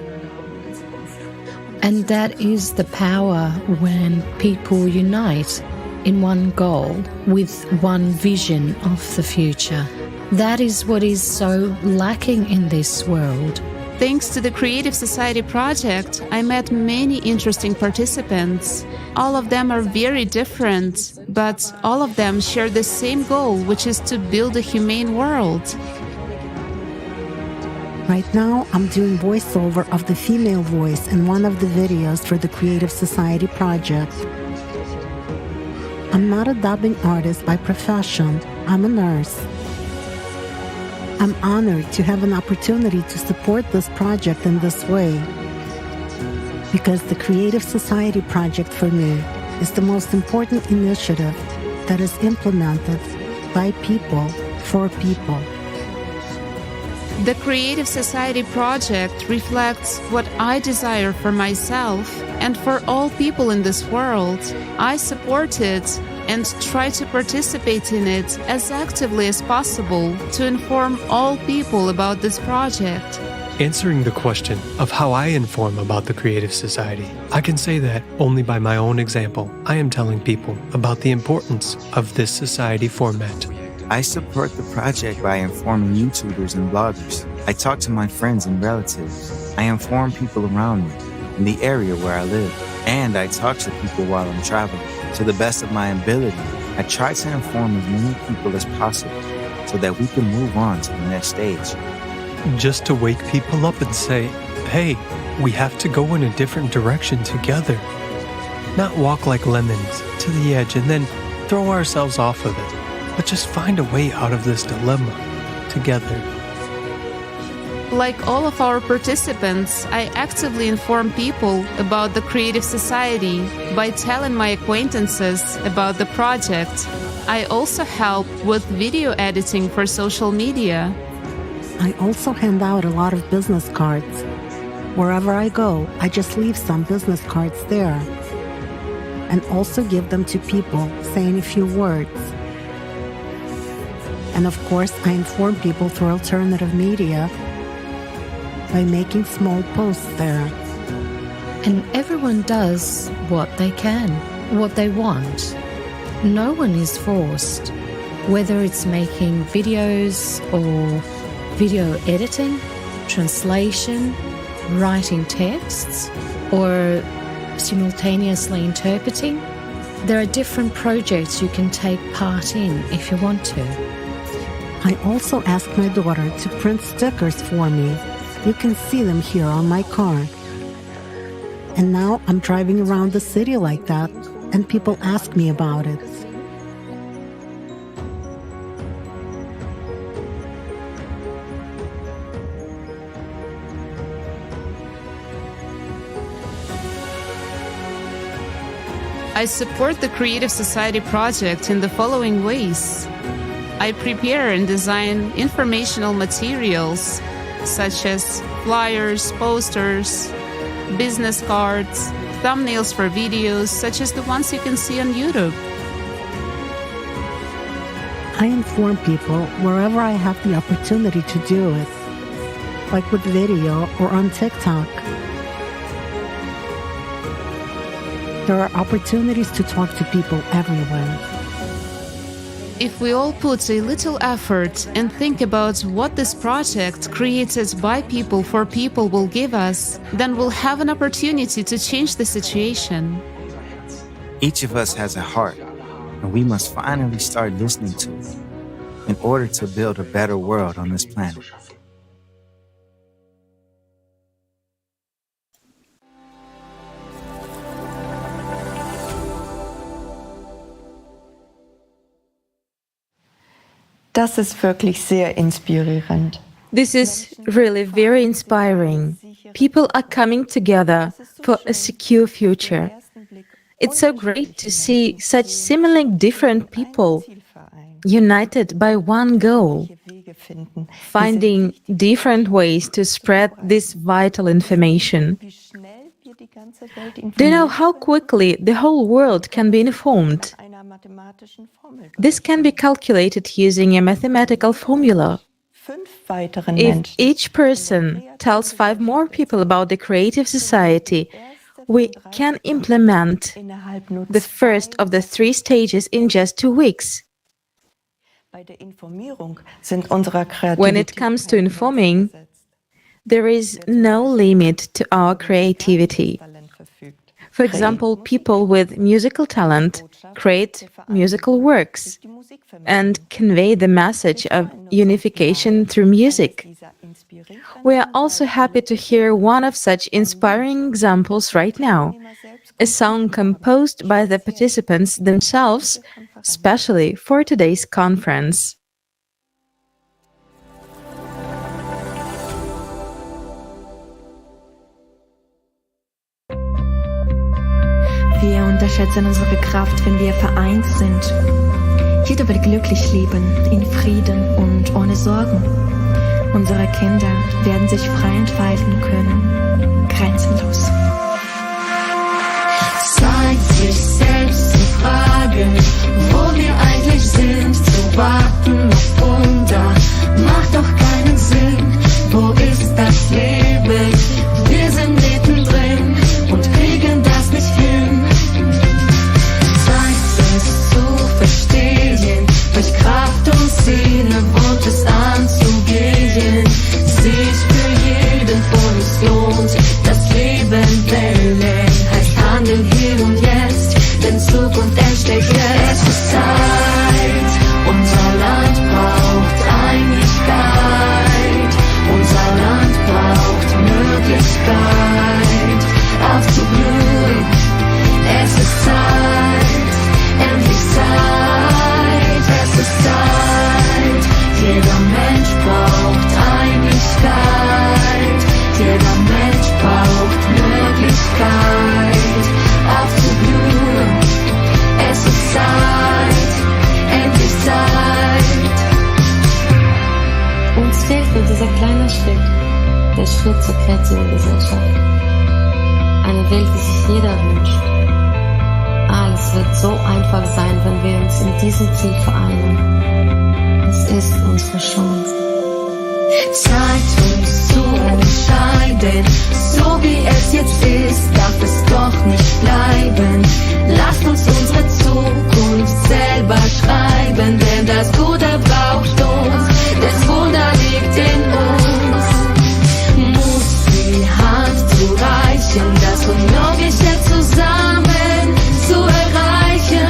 S22: And that is the power when people unite in one goal with one vision of the future. That is what is so lacking in this world.
S8: Thanks to the Creative Society project, I met many interesting participants. All of them are very different, but all of them share the same goal, which is to build a humane world.
S5: Right now, I'm doing voiceover of the female voice in one of the videos for the Creative Society project. I'm not a dubbing artist by profession. I'm a nurse. I'm honored to have an opportunity to support this project in this way, because the Creative Society project for me is the most important initiative that is implemented by people for people.
S8: The Creative Society project reflects what I desire for myself and for all people in this world. I support it, and try to participate in it as actively as possible to inform all people about this project.
S12: Answering the question of how I inform about the Creative Society, I can say that only by my own example, I am telling people about the importance of this society format.
S9: I support the project by informing YouTubers and bloggers. I talk to my friends and relatives. I inform people around me in the area where I live. And I talk to people while I'm traveling. To the best of my ability, I try to inform as many people as possible so that we can move on to the next stage.
S12: Just to wake people up and say, hey, we have to go in a different direction together. Not walk like lemons to the edge and then throw ourselves off of it, but just find a way out of this dilemma together.
S8: Like all of our participants, I actively inform people about the Creative Society by telling my acquaintances about the project. I also help with video editing for social media.
S5: I also hand out a lot of business cards. Wherever I go, I just leave some business cards there and also give them to people, saying a few words. And of course, I inform people through alternative media by making small posts there.
S22: And everyone does what they can, what they want. No one is forced, whether it's making videos or video editing, translation, writing texts, or simultaneously interpreting. There are different projects you can take part in if you want to.
S5: I also asked my daughter to print stickers for me. You can see them here on my car. And now I'm driving around the city like that, and people ask me about it.
S8: I support the Creative Society project in the following ways. I prepare and design informational materials such as flyers, posters, business cards, thumbnails for videos such as the ones you can see on YouTube.
S5: I inform people wherever I have the opportunity to do it, like with video or on TikTok. There are opportunities to talk to people everywhere.
S8: If we all put a little effort and think about what this project created by people for people will give us, then we'll have an opportunity to change the situation.
S9: Each of us has a heart, and we must finally start listening to it in order to build a better world on this planet.
S10: Das ist wirklich sehr inspirierend.
S6: This is really very inspiring. People are coming together for a secure future. It's so great to see such seemingly different people united by one goal, finding different ways to spread this vital information. Do you know how quickly the whole world can be informed? This can be calculated using a mathematical formula. If each person tells 5 more people about the Creative Society, we can implement the first of the 3 stages in just 2 weeks. When it comes to informing, there is no limit to our creativity. For example, people with musical talent create musical works and convey the message of unification through music. We are also happy to hear one of such inspiring examples right now, a song composed by the participants themselves, especially for today's conference.
S3: Wir unterschätzen unsere Kraft, wenn wir vereint sind. Jeder will glücklich leben, in Frieden und ohne Sorgen. Unsere Kinder werden sich frei entfalten können, grenzenlos.
S4: Seid sich selbst die Frage, warten auf Wunder, macht doch keinen Sinn. Wo ist das Leben? Wir sind mittendrin und kriegen das nicht hin. Zeit es zu verstehen, durch Kraft und Seele wohnt es anzugehen. Sich für jeden von uns lohnt, das Leben wählen, heißt handeln hier und jetzt, denn Zukunft entsteht jetzt. Es ist Zeit, unser Land braucht Einigkeit, unser Land braucht Möglichkeit, aufzublühen. Es ist Zeit, endlich Zeit, es ist Zeit. Jeder Mensch braucht Einigkeit, jeder Mensch braucht Möglichkeit, aufzublühen. Es ist Zeit, endlich Zeit.
S21: Uns fehlt nur dieser kleine Schritt, der Schritt zur kreativen Gesellschaft. Eine Welt, die sich jeder wünscht. Alles wird so einfach sein, wenn wir uns in diesem Ziel vereinen. Es ist unsere Chance.
S4: Zeit uns zu entscheiden, so wie es jetzt ist, darf es doch nicht bleiben. Lasst uns unsere Zukunft selber schreiben, denn das Gute braucht uns, das Wunder liegt in uns. Muss die Hand zu reichen, das Unmögliche zusammen zu erreichen,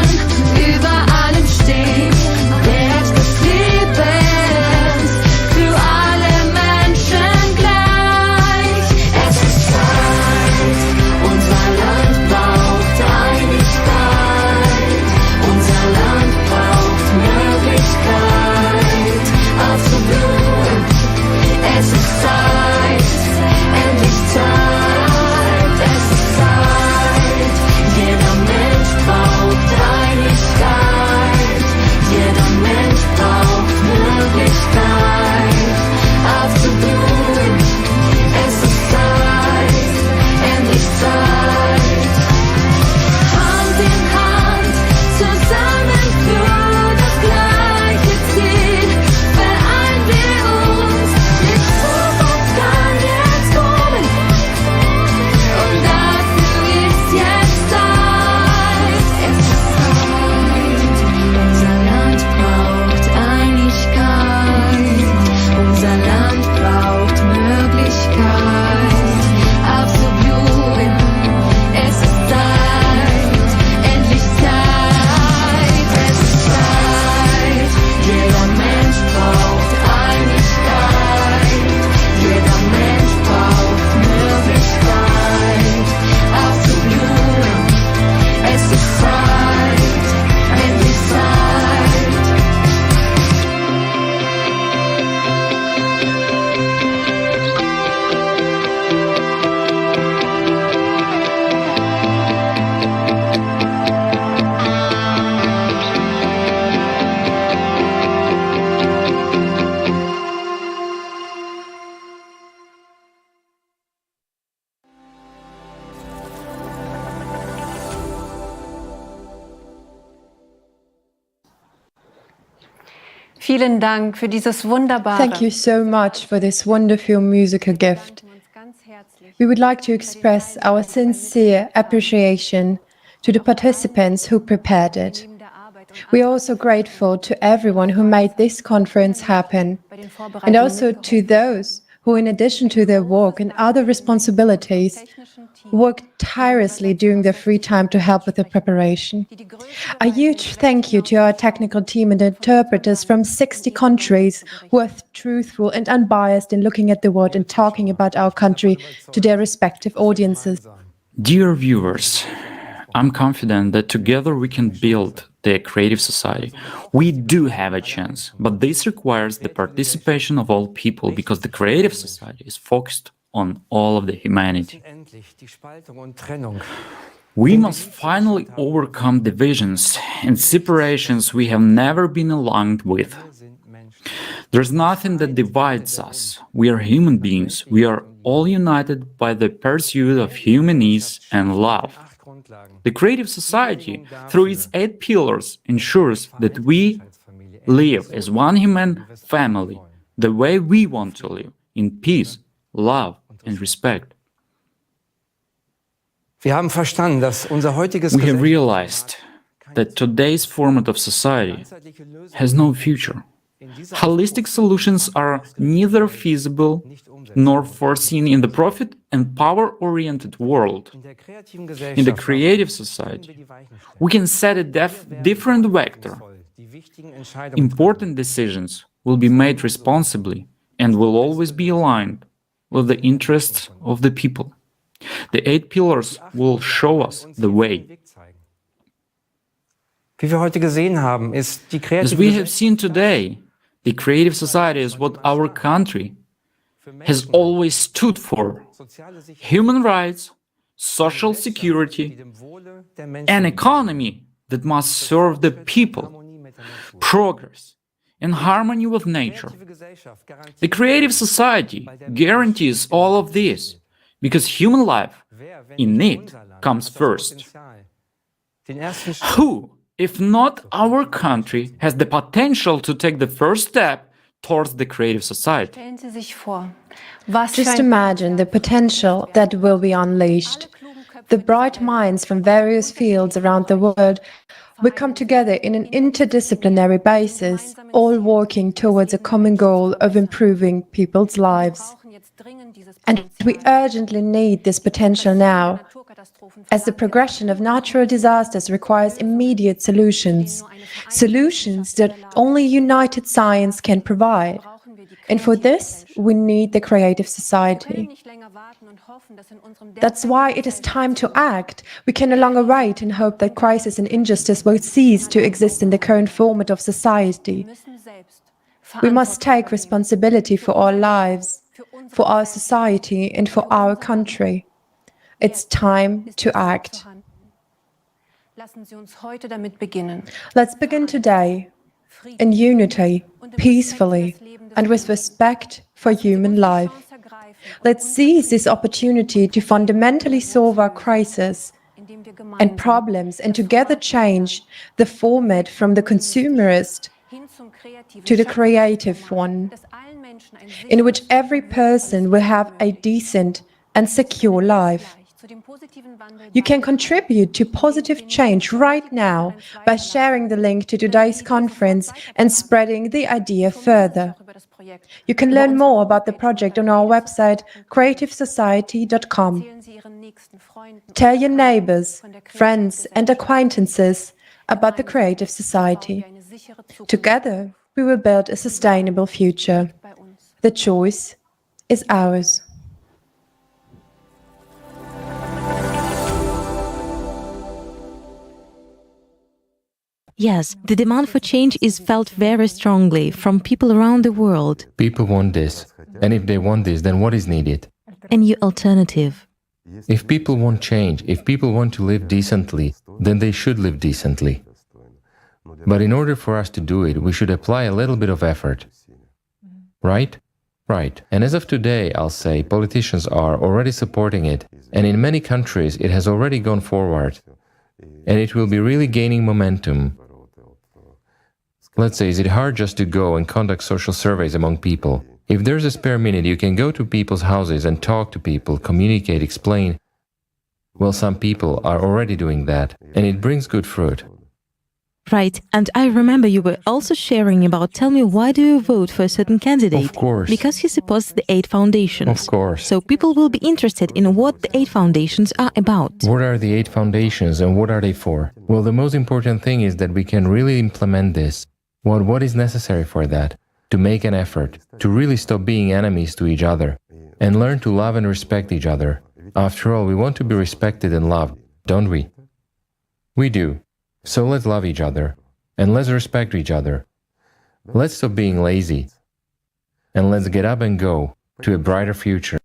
S4: über allem steht der Herz des Lebens, für alle Menschen gleich. Es ist Zeit, unser Land braucht Einigkeit, unser Land braucht Möglichkeit, aufzublühen. Es ist Zeit, endlich Zeit, es ist Zeit. Jeder Mensch braucht Einigkeit, jeder Mensch braucht Möglichkeit, aufzublühen. Es ist Zeit, endlich Zeit. Hand in Hand, zusammen für das gleiche Ziel, vereinen wir uns, die Zukunft kann jetzt kommen, und dafür ist jetzt Zeit. Es ist Zeit, unser Land braucht Einigkeit, unser Land braucht Möglichkeit, aufzublühen. Es ist Zeit, endlich Zeit, es ist Zeit. Jeder Mensch braucht Einigkeit, jeder Mensch braucht Möglichkeit, aufzublühen. Es ist Zeit, endlich Zeit.
S18: Vielen Dank für dieses wunderbare.
S10: Thank you so much for this wonderful musical gift. We would like to express our sincere appreciation to the participants who prepared it. We are also grateful to everyone who made this conference happen, and also to those who, in addition to their work and other responsibilities, worked tirelessly during their free time to help with the preparation. A huge thank you to our technical team and interpreters from 60 countries who are truthful and unbiased in looking at the world and talking about our country to their respective audiences.
S2: Dear viewers, I'm confident that together we can build the creative society. We do have a chance, but this requires the participation of all people, because the creative society is focused on all of the humanity. We must finally overcome divisions and separations we have never been aligned with. There's nothing that divides us. We are human beings. We are all united by the pursuit of human ease and love. The creative society, through its 8 pillars, ensures that we live as one human family, the way we want to live, in peace, love and respect.
S1: Wir haben verstanden, dass unser heutiges
S2: We have realized that today's format of society has no future. Holistic solutions are neither feasible nor foreseen in the profit and power-oriented world. In the creative society, we can set a different vector. Important decisions will be made responsibly and will always be aligned with the interests of the people. The 8 pillars will show us the way.
S1: Wie wir heute gesehen haben, ist die
S2: As we have seen today, the creative society is what our country has always stood for: human rights, social security, an economy that must serve the people, progress, and harmony with nature. The creative society guarantees all of this, because human life in it comes first. Who, if not our country, has the potential to take the first step towards the creative society?
S10: Just imagine the potential that will be unleashed. The bright minds from various fields around the world will come together in an interdisciplinary basis, all working towards a common goal of improving people's lives. And we urgently need this potential now, as the progression of natural disasters requires immediate solutions, solutions that only united science can provide. And for this, we need the creative society. That's why it is time to act. We can no longer wait and hope that crisis and injustice will cease to exist in the current format of society. We must take responsibility for our lives, for our society, and for our country. It's time to act. Let's begin today, in unity, peacefully, and with respect for human life. Let's seize this opportunity to fundamentally solve our crises and problems and together change the format from the consumerist to the creative one, in which every person will have a decent and secure life. You can contribute to positive change right now by sharing the link to today's conference and spreading the idea further. You can learn more about the project on our website, creativesociety.com. Tell your neighbors, friends, and acquaintances about the Creative Society. Together, we will build a sustainable future. The choice is ours.
S6: Yes, the demand for change is felt very strongly from people around the world.
S19: People want this. And if they want this, then what is needed?
S6: A new alternative.
S19: If people want change, if people want to live decently, then they should live decently. But in order for us to do it, we should apply a little bit of effort. Right? Right. And as of today, I'll say, politicians are already supporting it. And in many countries, it has already gone forward. And it will be really gaining momentum. Let's say, is it hard just to go and conduct social surveys among people? If there's a spare minute, you can go to people's houses and talk to people, communicate, explain. Well, some people are already doing that, and it brings good fruit.
S6: Right, and I remember you were also sharing about, tell me, why do you vote for a certain candidate?
S19: Of course.
S6: Because he supports the 8 foundations.
S19: Of course.
S6: So people will be interested in what the 8 foundations are about.
S19: What are the 8 foundations and what are they for? Well, the most important thing is that we can really implement this. What is necessary for that? To make an effort, to really stop being enemies to each other, and learn to love and respect each other. After all, we want to be respected and loved, don't we? We do. So let's love each other, and let's respect each other. Let's stop being lazy, and let's get up and go to a brighter future.